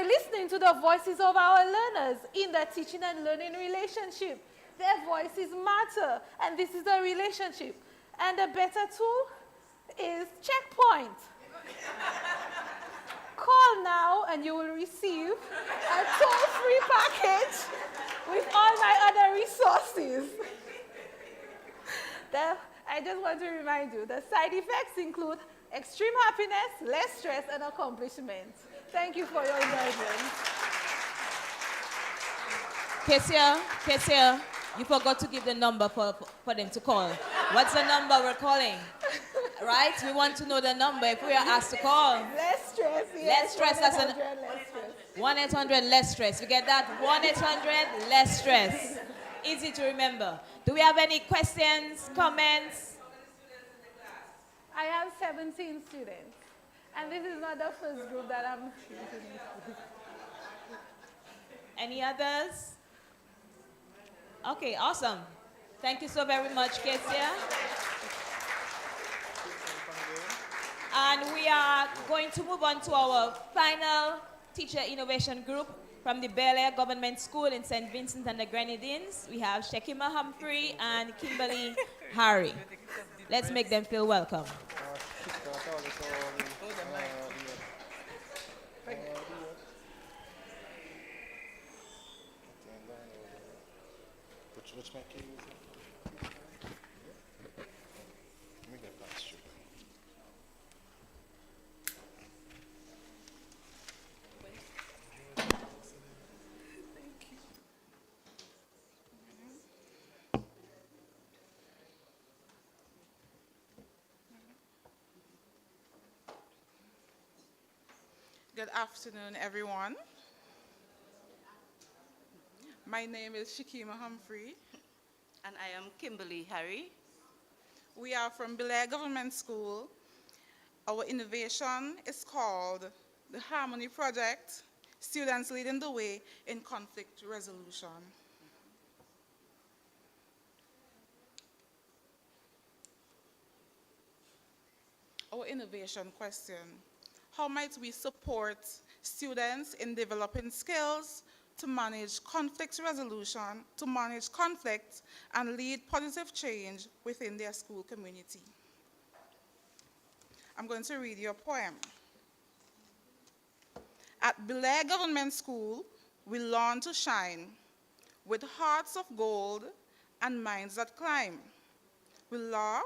listening to the voices of our learners in the teaching and learning relationship. Their voices matter, and this is the relationship. And a better tool is Checkpoint. Call now and you will receive a toll-free package with all my other resources. I just want to remind you, the side effects include extreme happiness, less stress, and accomplishment. Thank you for your indulgence. Kesia, you forgot to give the number for them to call. What's the number we're calling? Right? We want to know the number if we are asked to call. Less stress, yes. Less stress. That's an 1-800 less stress. We get that? 1-800 less stress. Easy to remember. Do we have any questions, comments? I have 17 students, and this is not the first group that I'm using. Any others? Okay, awesome. Thank you so very much, Kesia. And we are going to move on to our final teacher innovation group from the Bel Air Government School in St. Vincent and the Grenadines. We have Shekima Humphrey and Kimberly Harry. Let's make them feel welcome. Which mic are you using? Let me get past you. Good afternoon, everyone. My name is Shakima Humphrey. And I am Kimberly Harry. We are from Belair Government School. Our innovation is called the Harmony Project, Students Leading the Way in Conflict Resolution. Our innovation question: how might we support students in developing skills to manage conflict resolution, to manage conflict, and lead positive change within their school community? I'm going to read you a poem. At Belair Government School, we learn to shine with hearts of gold and minds that climb. We laugh,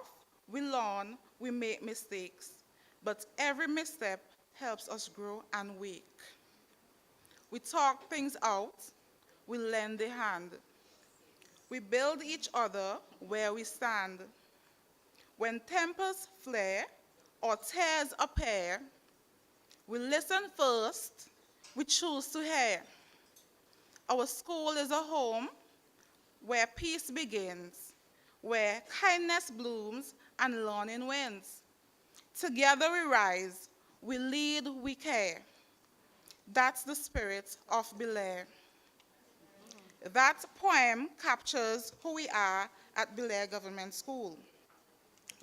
we learn, we make mistakes, but every misstep helps us grow and wake. We talk things out, we lend a hand. We build each other where we stand. When tempers flare or tears appear, we listen first, we choose to hear. Our school is a home where peace begins, where kindness blooms and learning wins. Together we rise, we lead, we care. That's the spirit of Belair. That poem captures who we are at Belair Government School,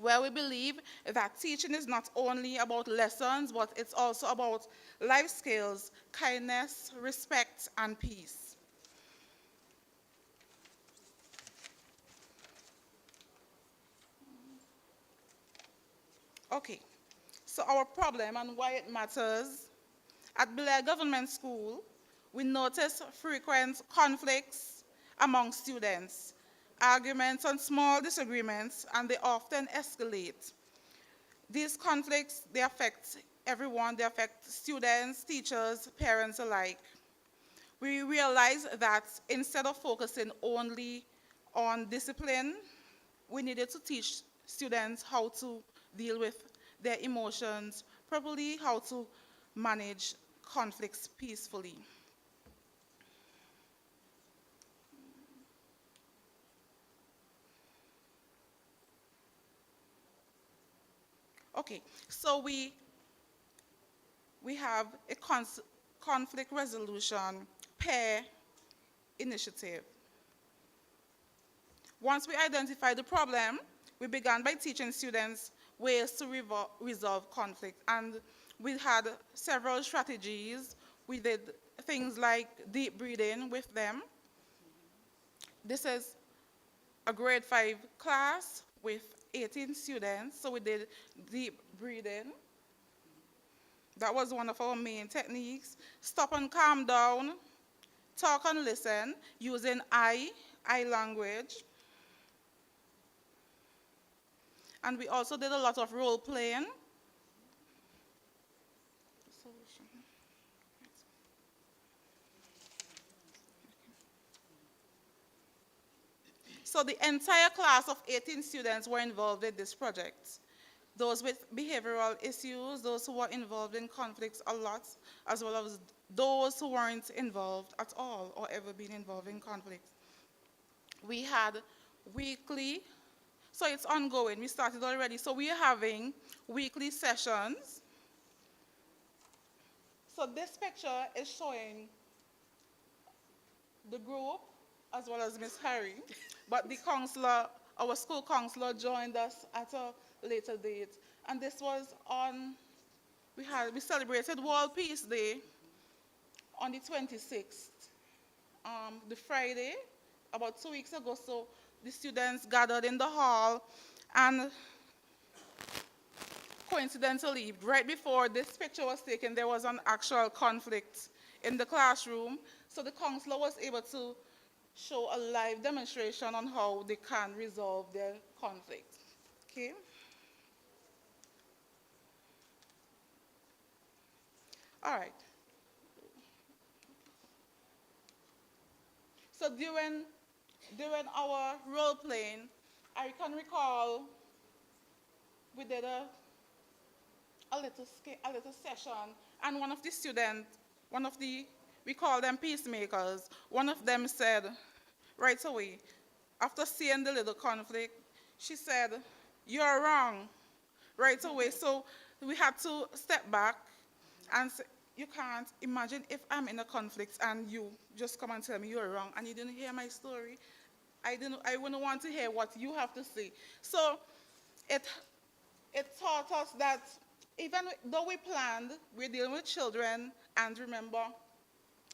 where we believe that teaching is not only about lessons, but it's also about life skills, kindness, respect, and peace. Okay, so our problem and why it matters. At Belair Government School, we notice frequent conflicts among students, arguments and small disagreements, and they often escalate. These conflicts, they affect everyone. They affect students, teachers, parents alike. We realize that instead of focusing only on discipline, we needed to teach students how to deal with their emotions properly, how to manage conflicts peacefully. Okay, so we have a conflict resolution pair initiative. Once we identify the problem, we began by teaching students ways to resolve conflict. And we had several strategies. We did things like deep breathing with them. This is a grade 5 class with 18 students, so we did deep breathing. That was one of our main techniques. Stop and calm down, talk and listen using I language. And we also did a lot of role playing. So the entire class of 18 students were involved in this project. Those with behavioral issues, those who were involved in conflicts a lot, as well as those who weren't involved at all or ever been involved in conflicts. We had weekly, so it's ongoing, we started already. So we are having weekly sessions. So this picture is showing the group as well as Miss Harry, but the counselor, our school counselor joined us at a later date. And this was on, we celebrated World Peace Day on the 26th, the Friday, about 2 weeks ago. So the students gathered in the hall, and coincidentally, right before this picture was taken, there was an actual conflict in the classroom. So the counselor was able to show a live demonstration on how they can resolve their conflict. Okay? All right. So during our role playing, I can recall we did a little session, and one of the students, we call them peacemakers, one of them said right away, after seeing the little conflict, she said, "You're wrong," right away. So we had to step back and say, you can't imagine if I'm in a conflict and you just come and tell me you're wrong and you didn't hear my story. I wouldn't want to hear what you have to say. So it taught us that even though we planned, we're dealing with children, and remember,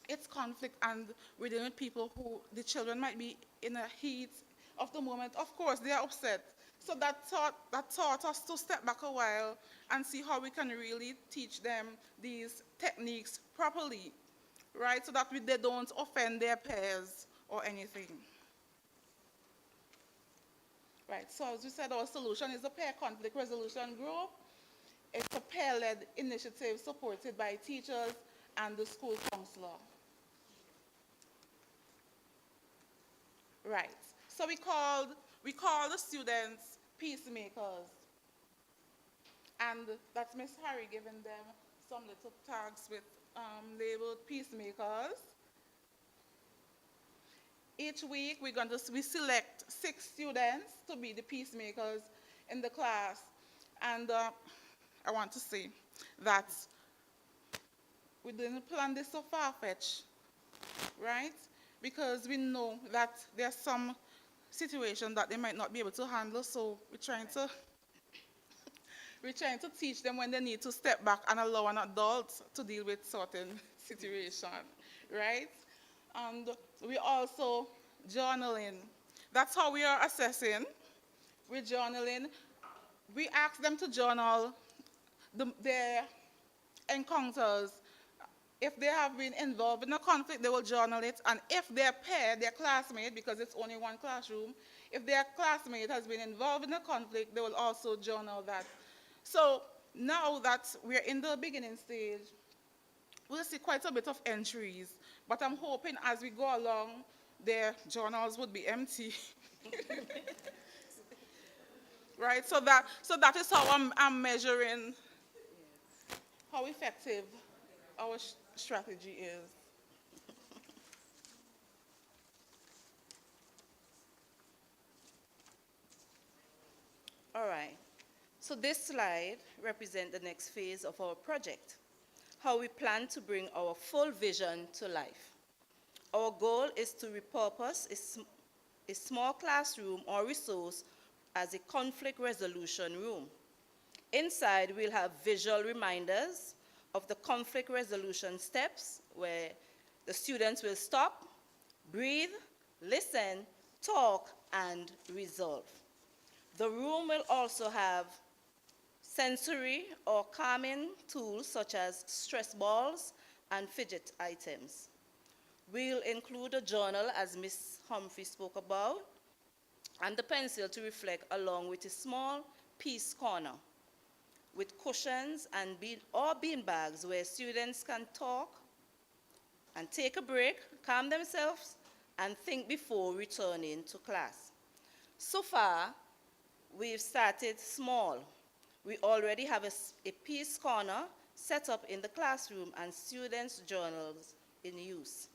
it's conflict, and we're dealing with people who, the children might be in a heat of the moment. Of course, they are upset. So that taught us to step back a while and see how we can really teach them these techniques properly, right? So that they don't offend their peers or anything. Right, so as we said, our solution is a peer conflict resolution group. It's a peer-led initiative supported by teachers and the school counselor. Right, so we called the students peacemakers. And that's Miss Harry giving them some little tags with labeled peacemakers. Each week we select 6 students to be the peacemakers in the class. And I want to say that we didn't plan this so far-fetched, right? Because we know that there's some situations that they might not be able to handle, so we're trying to teach them when they need to step back and allow an adult to deal with certain situations, right? And we also journaling. That's how we are assessing. We're journaling. We ask them to journal their encounters. If they have been involved in a conflict, they will journal it. And if their peer, their classmate, because it's only one classroom, if their classmate has been involved in a conflict, they will also journal that. So now that we're in the beginning stage, we'll see quite a bit of entries. But I'm hoping as we go along, their journals would be empty. Right? So that is how I'm measuring how effective our strategy is. All right. So this slide represents the next phase of our project, how we plan to bring our full vision to life. Our goal is to repurpose a small classroom or resource as a conflict resolution room. Inside, we'll have visual reminders of the conflict resolution steps where the students will stop, breathe, listen, talk, and resolve. The room will also have sensory or calming tools such as stress balls and fidget items. We'll include a journal, as Ms. Humphrey spoke about, and the pencil to reflect, along with a small peace corner with cushions and bean bags where students can talk and take a break, calm themselves, and think before returning to class. So far, we've started small. We already have a peace corner set up in the classroom and students' journals in use.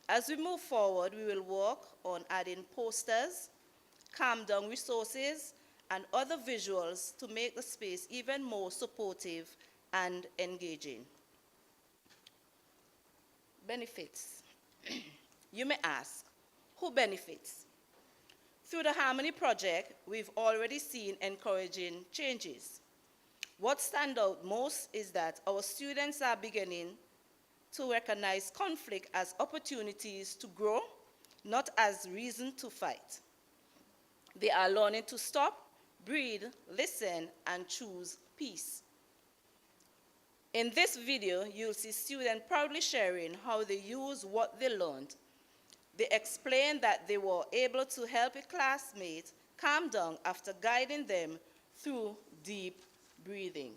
As we move forward, we will work on adding posters, calm-down resources, and other visuals to make the space even more supportive and engaging. Benefits. You may ask, who benefits? Through the Harmony Project, we've already seen encouraging changes. What stands out most is that our students are beginning to recognize conflict as opportunities to grow, not as reason to fight. They are learning to stop, breathe, listen, and choose peace. In this video, you'll see students proudly sharing how they use what they learned They explained that they were able to help a classmate calm down after guiding them through deep breathing.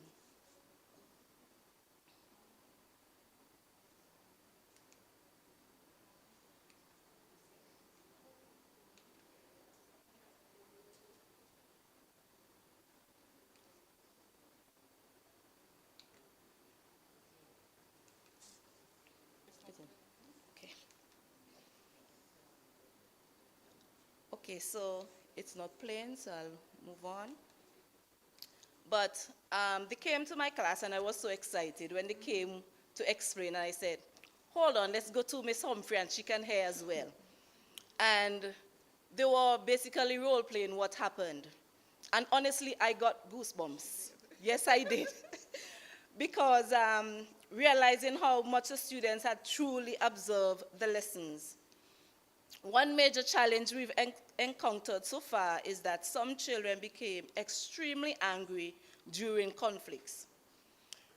Okay. Okay, so it's not playing, so I'll move on. But they came to my class, and I was so excited when they came to explain, and I said, hold on, let's go to Miss Humphrey, and she can hear as well. And they were basically role-playing what happened. And honestly, I got goosebumps. Yes, I did. Because realizing how much the students had truly observed the lessons. One major challenge we've encountered so far is that some children became extremely angry during conflicts.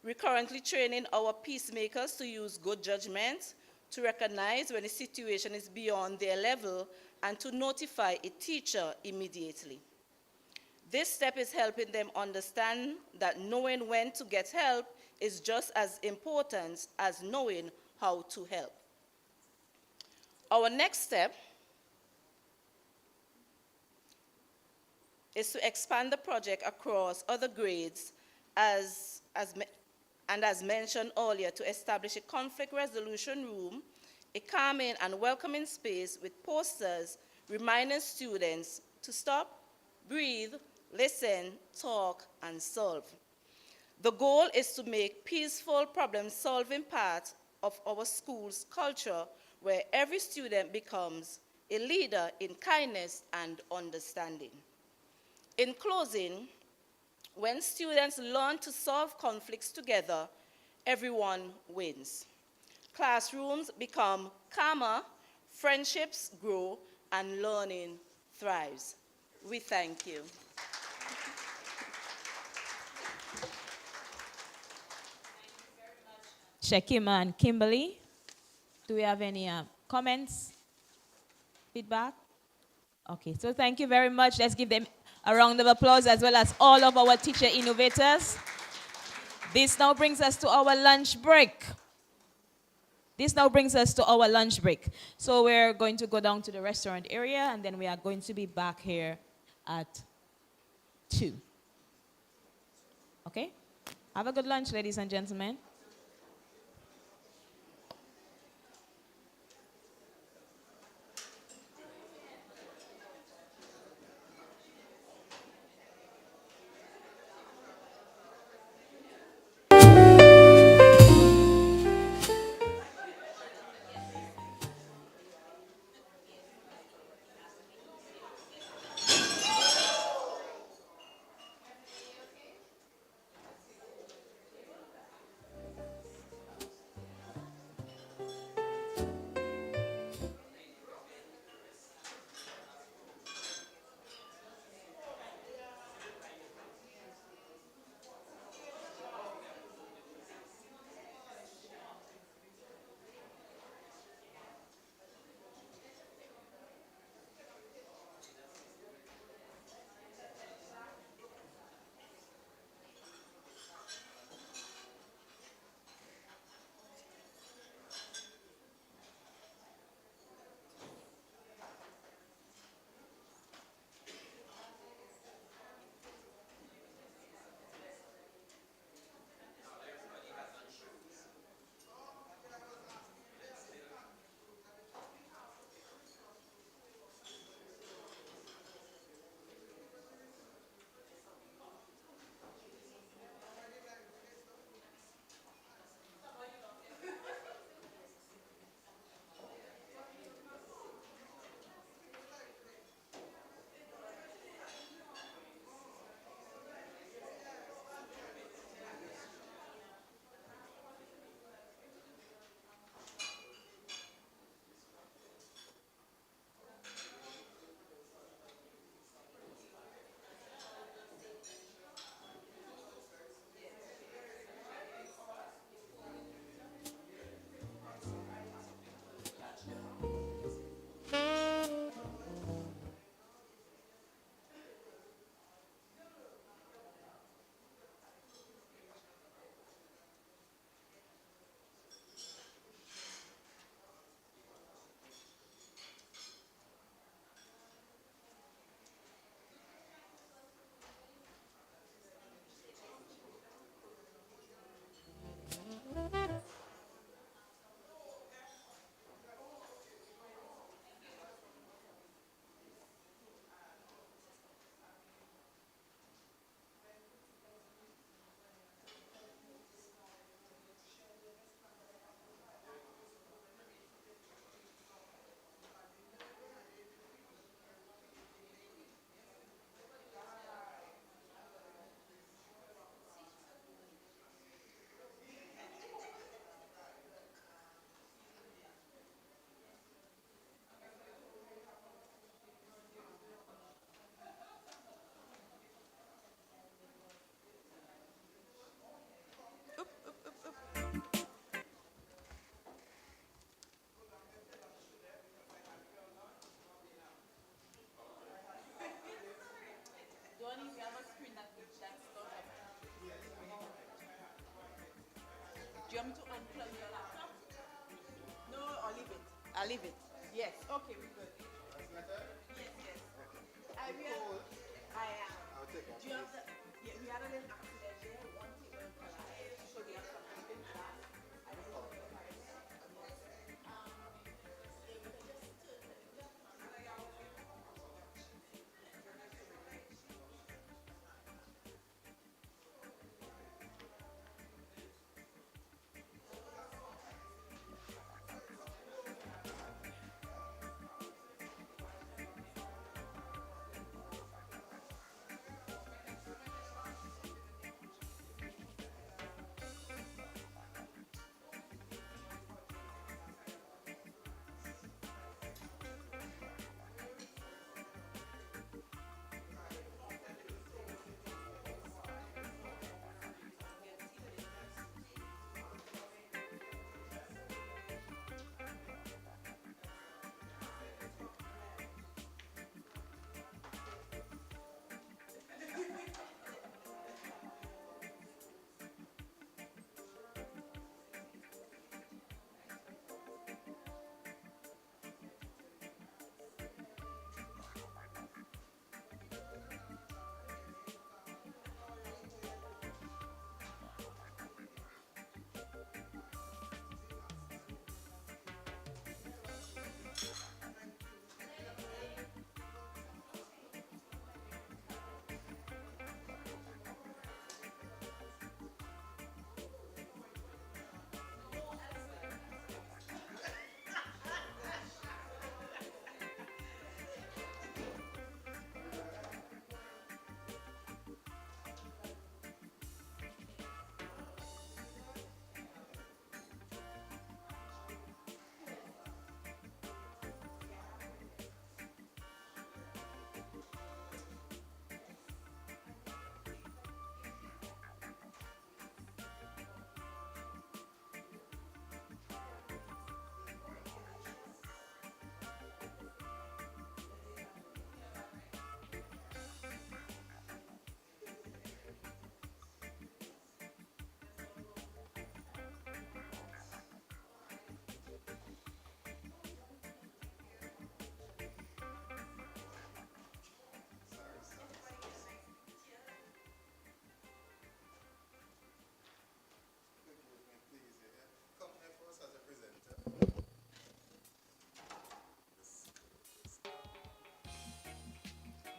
We're currently training our peacemakers to use good judgment, to recognize when a situation is beyond their level, and to notify a teacher immediately. This step is helping them understand that knowing when to get help is just as important as knowing how to help. Our next step is to expand the project across other grades as mentioned earlier, to establish a conflict resolution room, a calming and welcoming space with posters reminding students to stop, breathe, listen, talk, and solve. The goal is to make peaceful problem-solving part of our school's culture, where every student becomes a leader in kindness and understanding. In closing, when students learn to solve conflicts together, everyone wins. Classrooms become calmer, friendships grow, and learning thrives. We thank you. Shekima and Kimberly, do we have any comments, feedback? Okay, so thank you very much. Let's give them a round of applause, as well as all of our teacher innovators. This now brings us to our lunch break. So we're going to go down to the restaurant area, and then we are going to be back here at 2. Okay? Have a good lunch, ladies and gentlemen. you want me to unplug your laptop? No, I'll leave it. I'll leave it. Yes. Okay, we're good. Yes, yes. I will. I am. I'll take off. Do you have the? Yeah, we had a little accident there. One table collapsed. So we have some open glass. I don't know if you guys.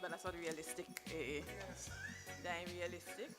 But that's not realistic. Yes. That ain't realistic.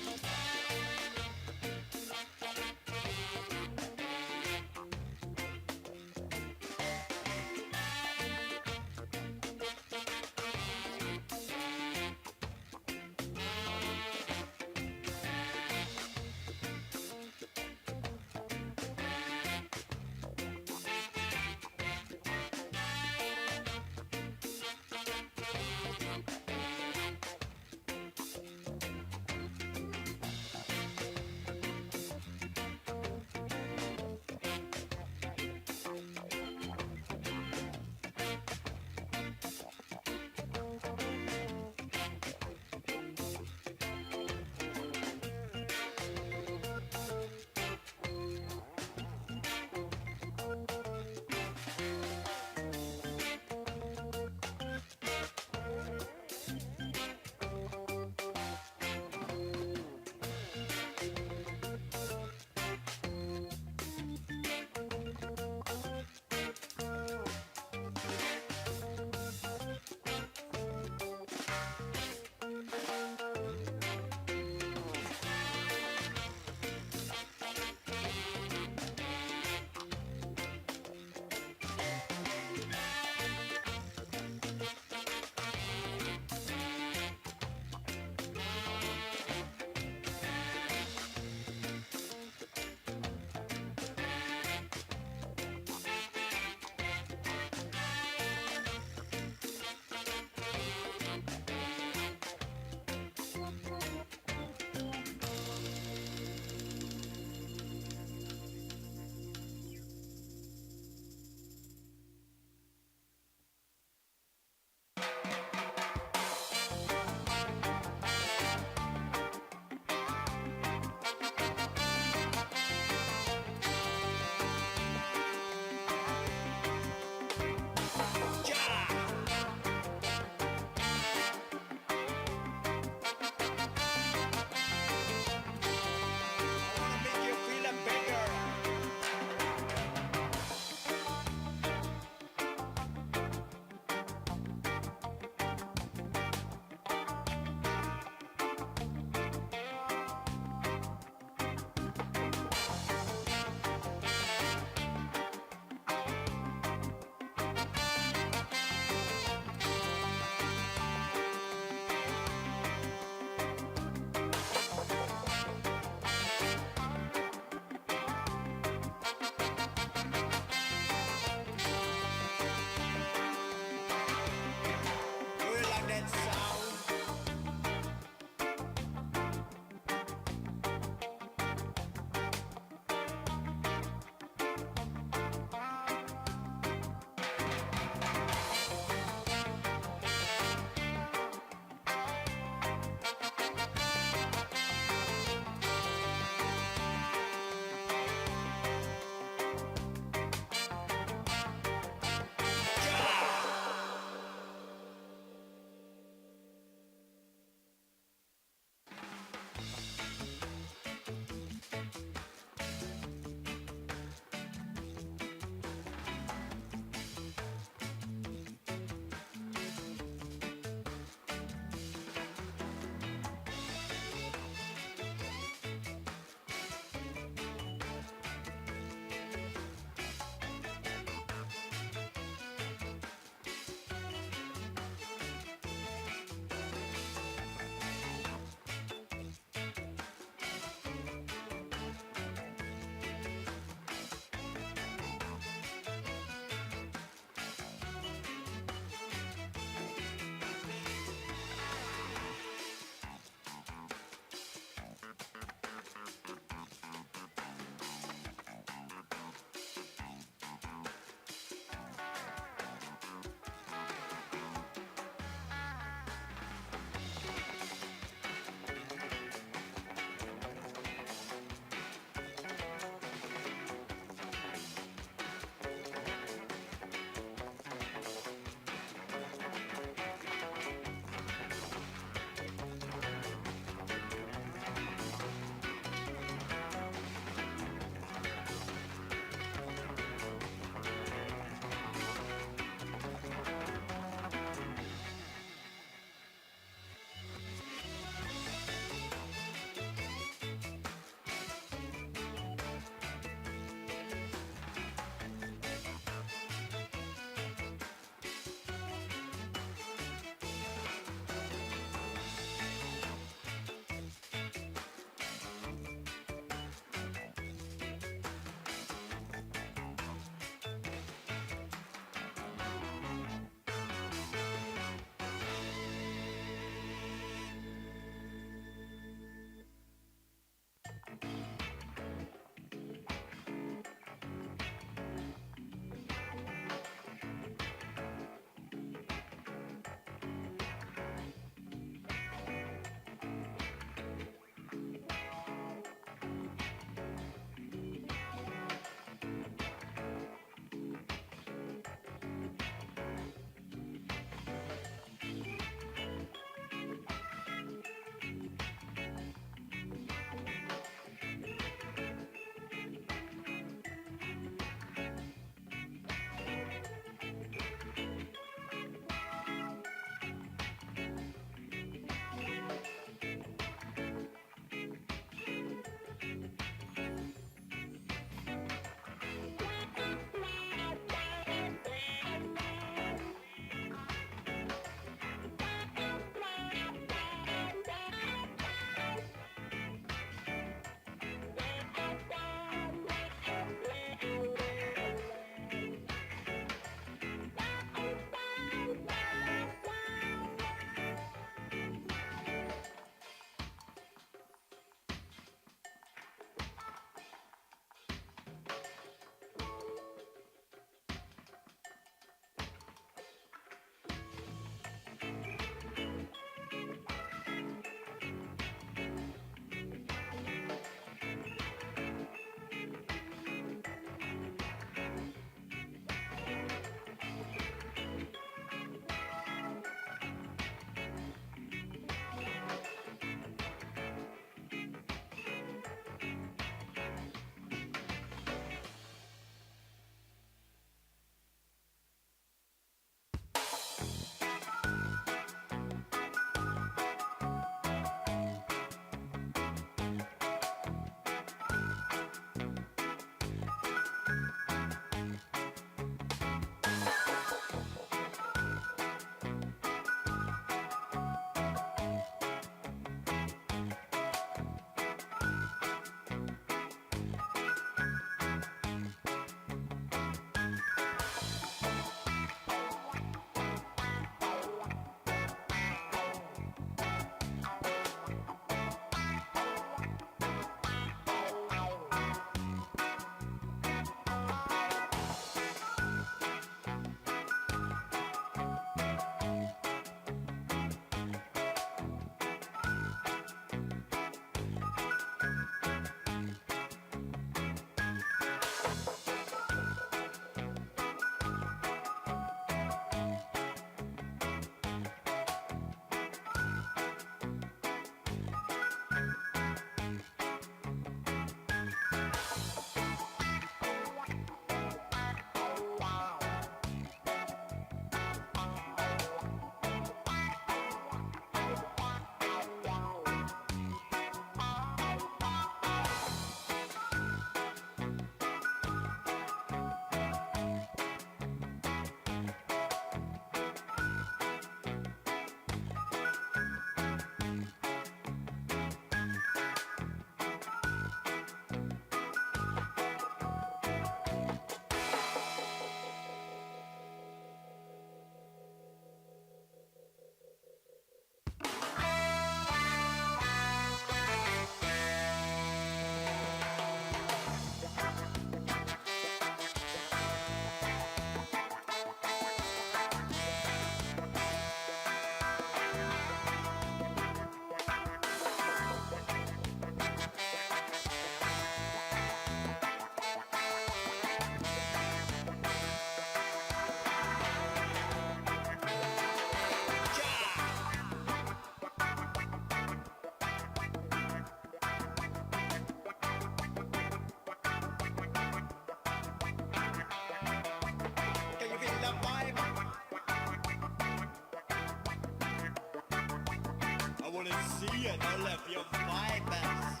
wanna see it. I love your vibers.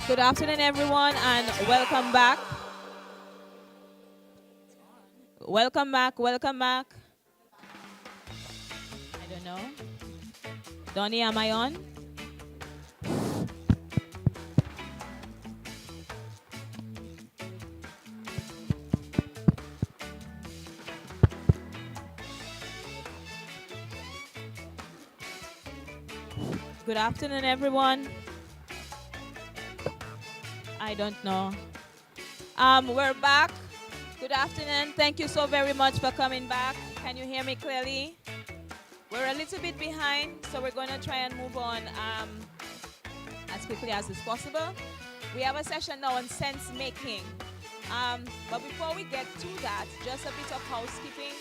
Good afternoon, everyone, and welcome back. Welcome back, welcome back. I don't know. Donnie, am I on? Good afternoon, everyone. I don't know. We're back. Good afternoon. Thank you so very much for coming back. Can you hear me clearly? We're a little bit behind, so we're going to try and move on as quickly as is possible. We have a session now on sense making. But before we get to that, just a bit of housekeeping.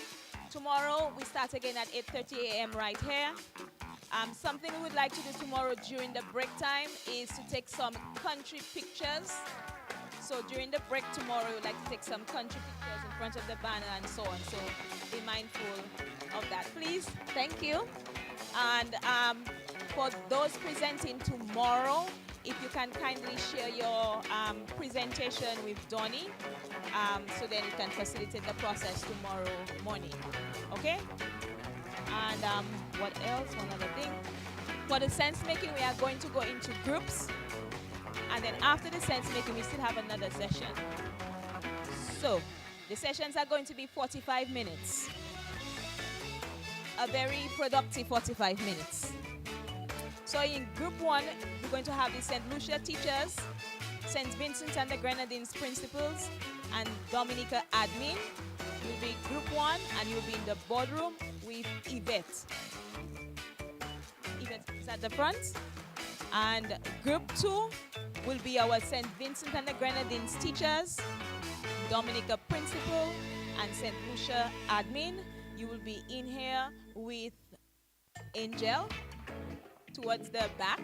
Tomorrow, we start again at 8:30 a.m. right here. Something we would like to do tomorrow during the break time is to take some country pictures. So during the break tomorrow, we would like to take some country pictures in front of the banner and so on. So be mindful of that, please. Thank you. And for those presenting tomorrow, if you can kindly share your presentation with Donnie, so then you can facilitate the process tomorrow morning. Okay? And what else? One other thing. For the sense making, we are going to go into groups. And then after the sense making, we still have another session. So the sessions are going to be 45 minutes. A very productive 45 minutes. So in group 1, we're going to have the St. Lucia teachers, St. Vincent and the Grenadines principals, and Dominica admin. You'll be group 1 and you'll be in the boardroom with Yvette. Yvette is at the front. And group 2 will be our St. Vincent and the Grenadines teachers, Dominica principal, and St. Lucia admin. You will be in here with Angel towards the back.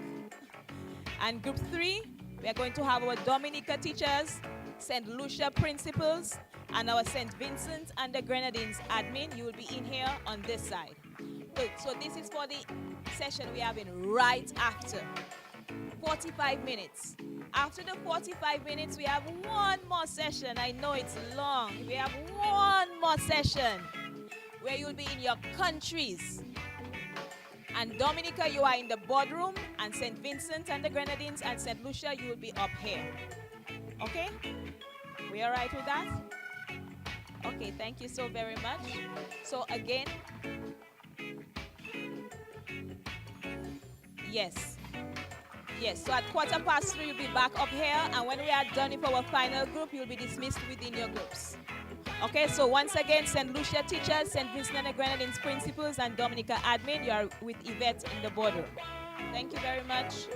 And group 3, we are going to have our Dominica teachers, St. Lucia principals, and our St. Vincent and the Grenadines admin. You will be in here on this side. Good. So this is for the session we have in right after. 45 minutes. After the 45 minutes, we have one more session. I know it's long. We have one more session where you'll be in your countries. And Dominica, you are in the boardroom, and St. Vincent and the Grenadines and St. Lucia, you will be up here. Okay? We all right with that? Okay, thank you so very much. So again, yes. Yes, so at 3:15, you'll be back up here, and when we are done with our final group, you'll be dismissed within your groups. Okay, so once again, St. Lucia teachers, St. Vincent and the Grenadines principals, and Dominica admin, you are with Yvette in the boardroom. Thank you very much.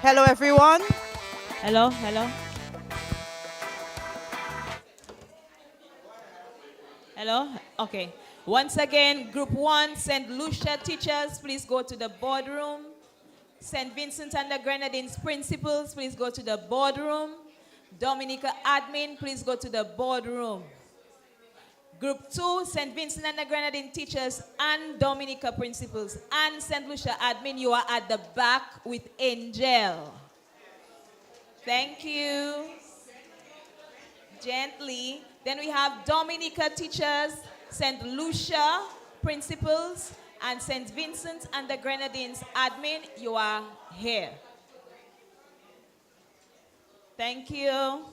Hello, everyone. Hello, hello. Hello? Okay. Once again, Group 1, St. Lucia teachers, please go to the boardroom. St. Vincent and the Grenadines principals, please go to the boardroom. Dominica admin, please go to the boardroom. Group 2, St. Vincent and the Grenadine teachers and Dominica principals and St. Lucia admin, you are at the back with Angel. Thank you. Gently. Then we have Dominica teachers, St. Lucia principals, and St. Vincent and the Grenadines admin, you are here. Thank you.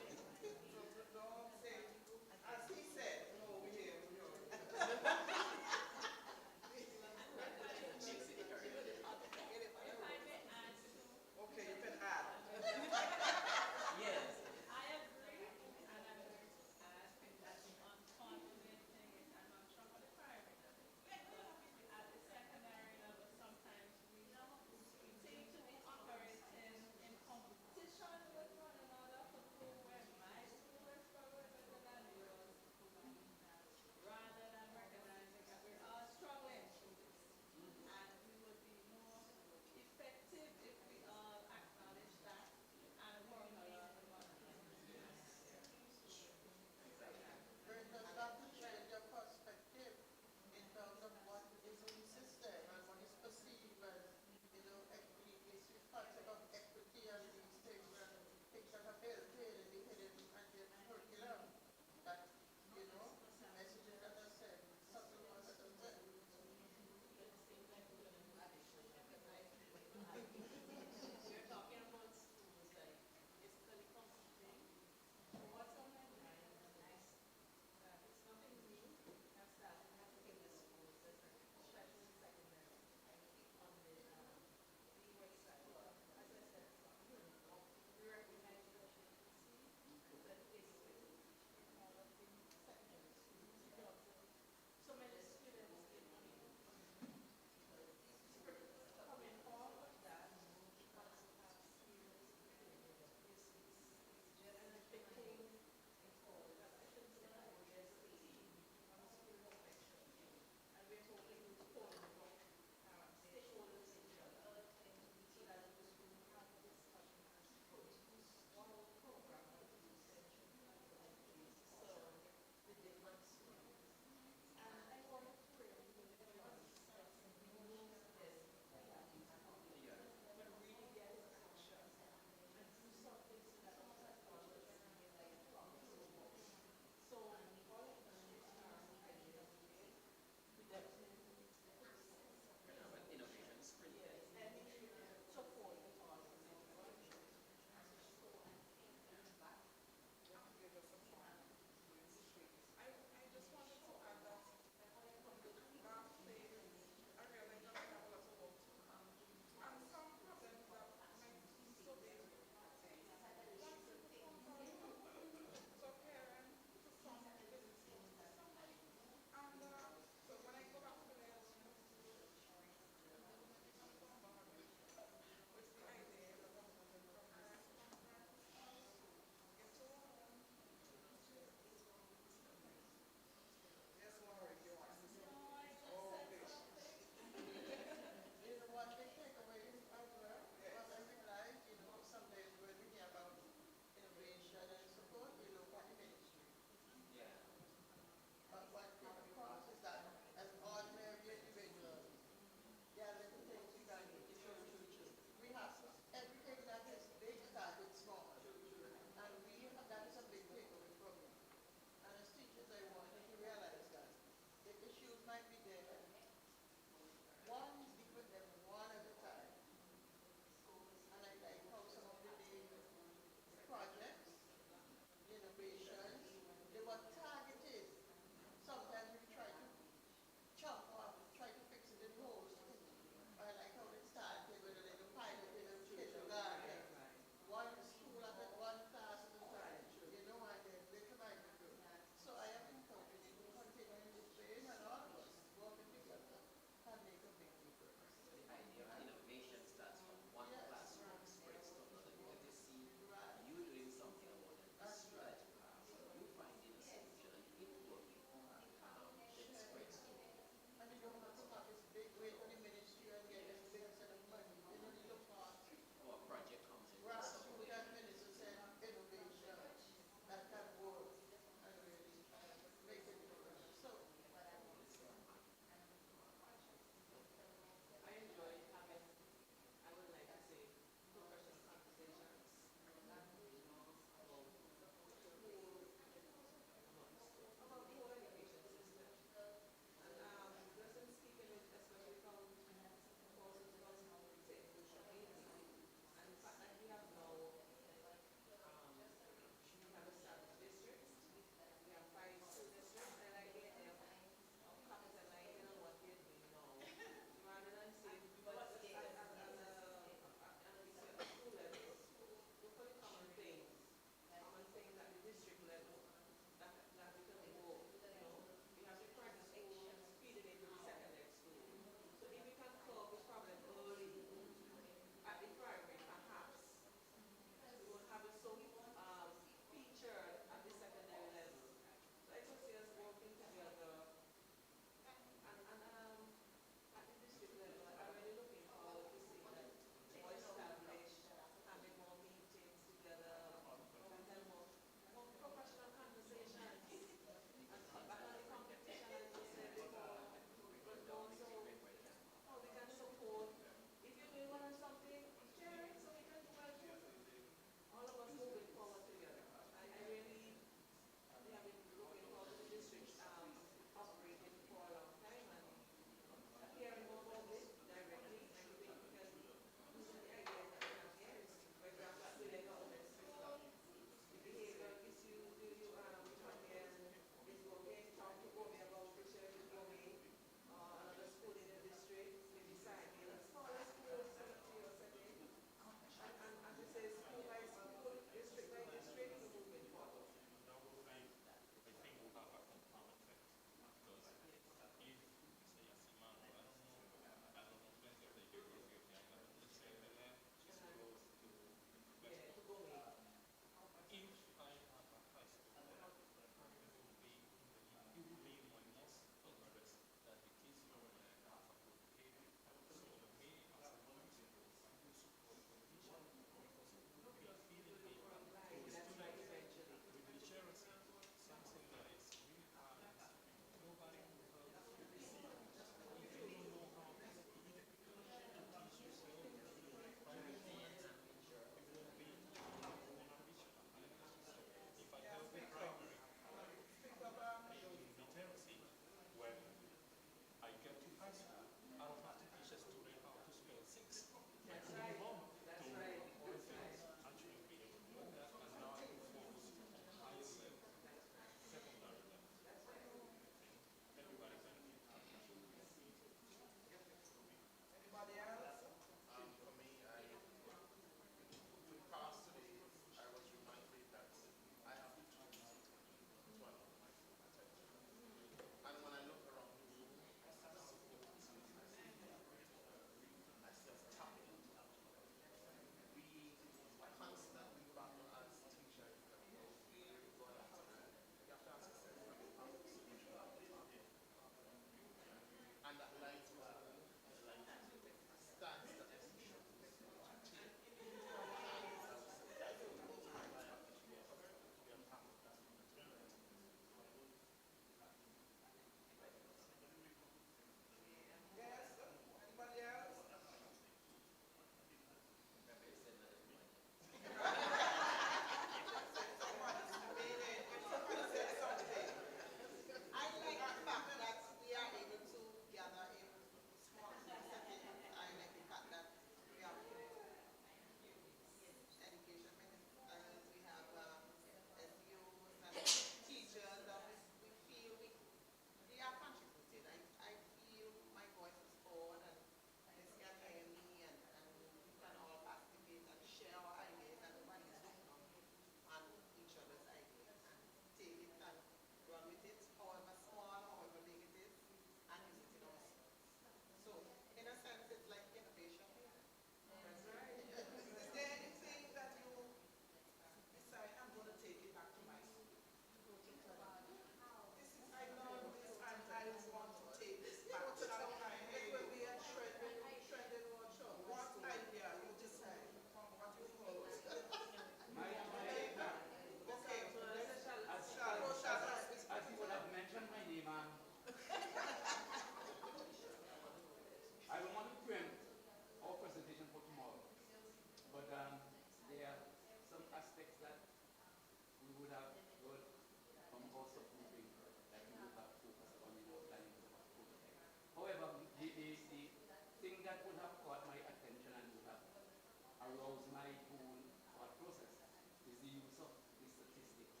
arouse my own thought process is the use of the statistics,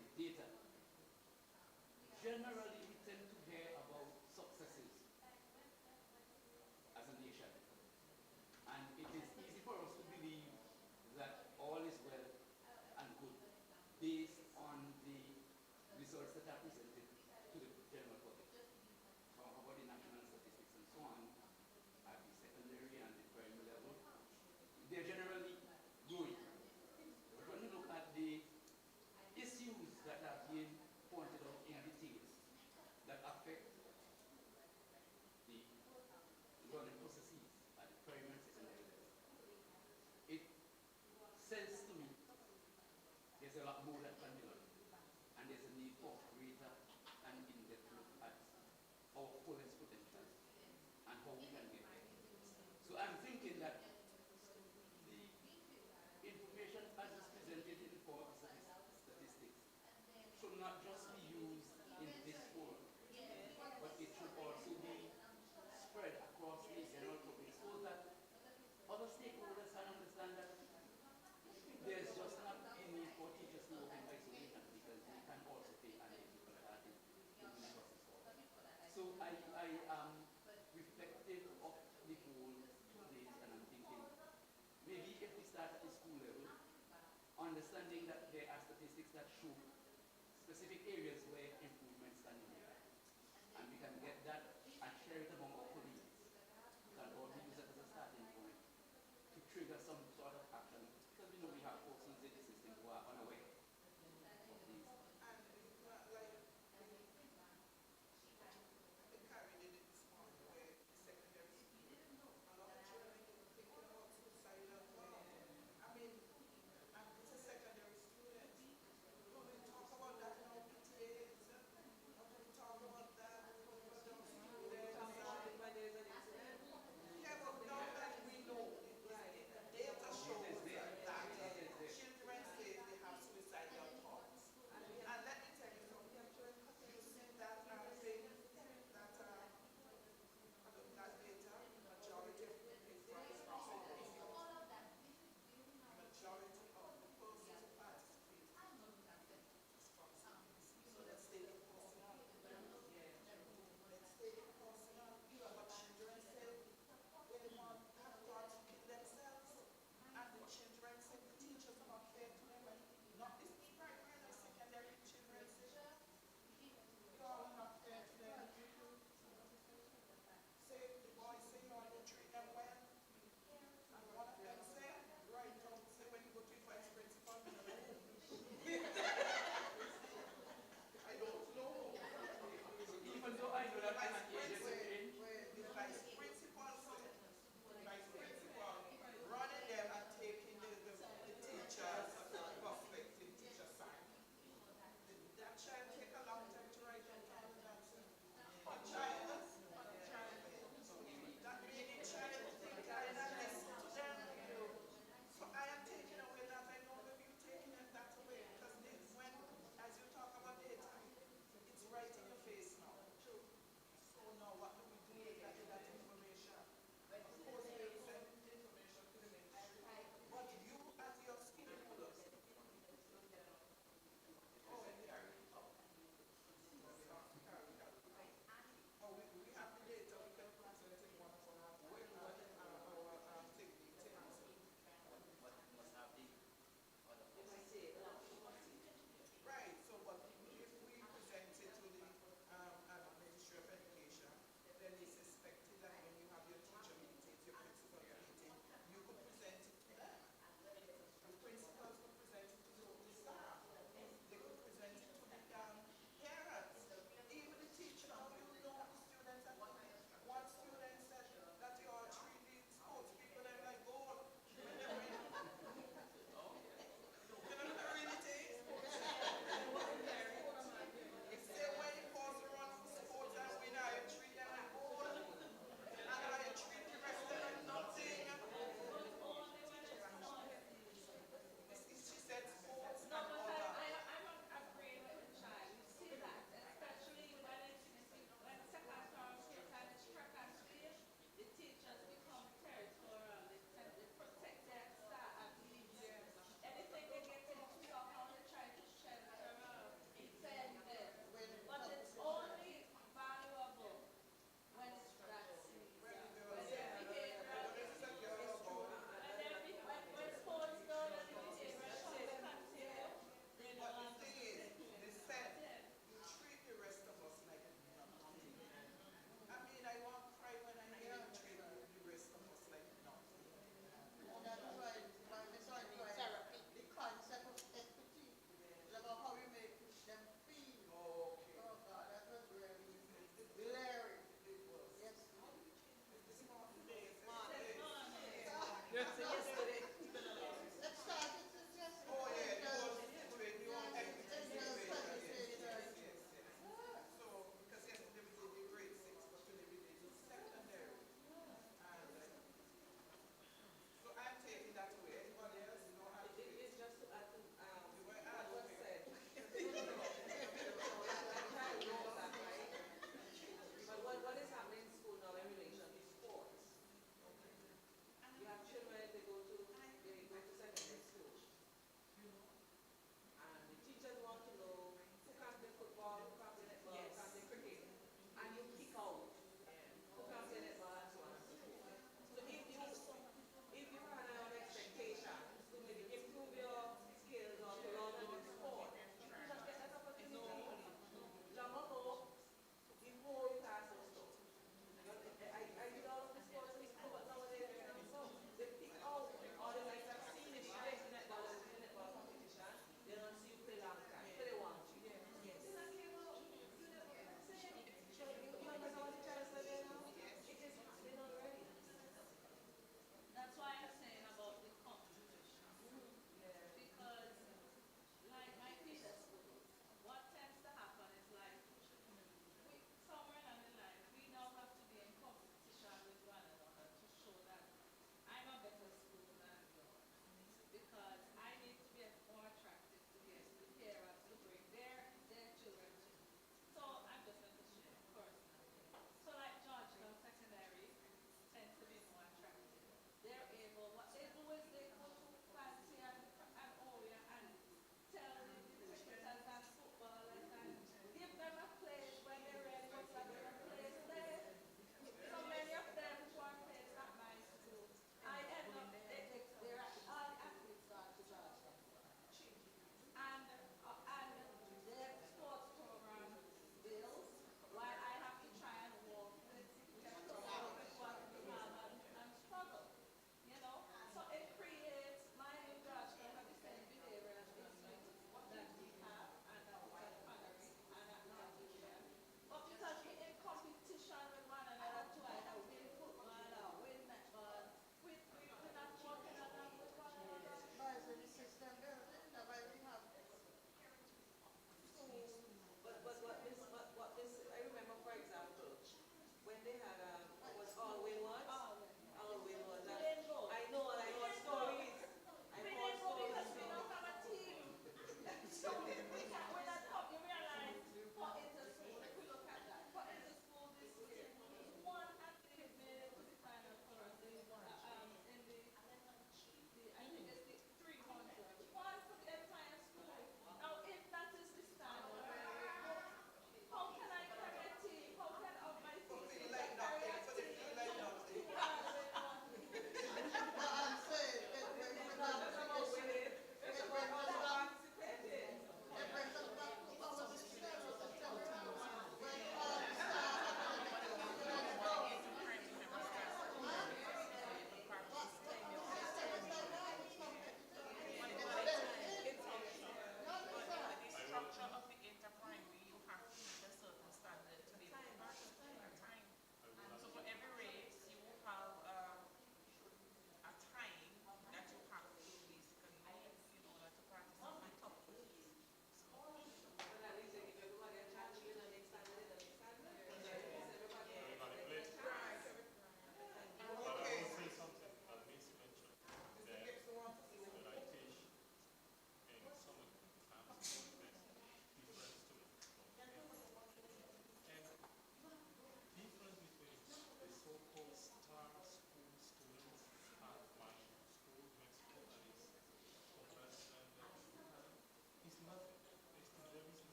the data. Generally, we tend to hear about successes as a nation. And it is easy for us to believe that all is well and good based on the results that are presented to the general public. Talk about the national statistics and so on at the secondary and the primary level. They're generally good. But when we look at the issues that are being pointed out in details that affect the learning processes at the primary and secondary level, it says to me there's a lot more that can be done, and there's a need for greater and in-depth look at our fullest potential and how we can get there. So I'm thinking that the information as is presented in the form of statistics should not just be used in this forum, but it should also be spread across the general public so that other stakeholders can understand that there's just not a need for teachers to work in isolation because we can also play an integral part in moving the process forward. So I am reflective of the whole 2 days, and I'm thinking maybe if we start at the school level, understanding that there are statistics that show specific areas where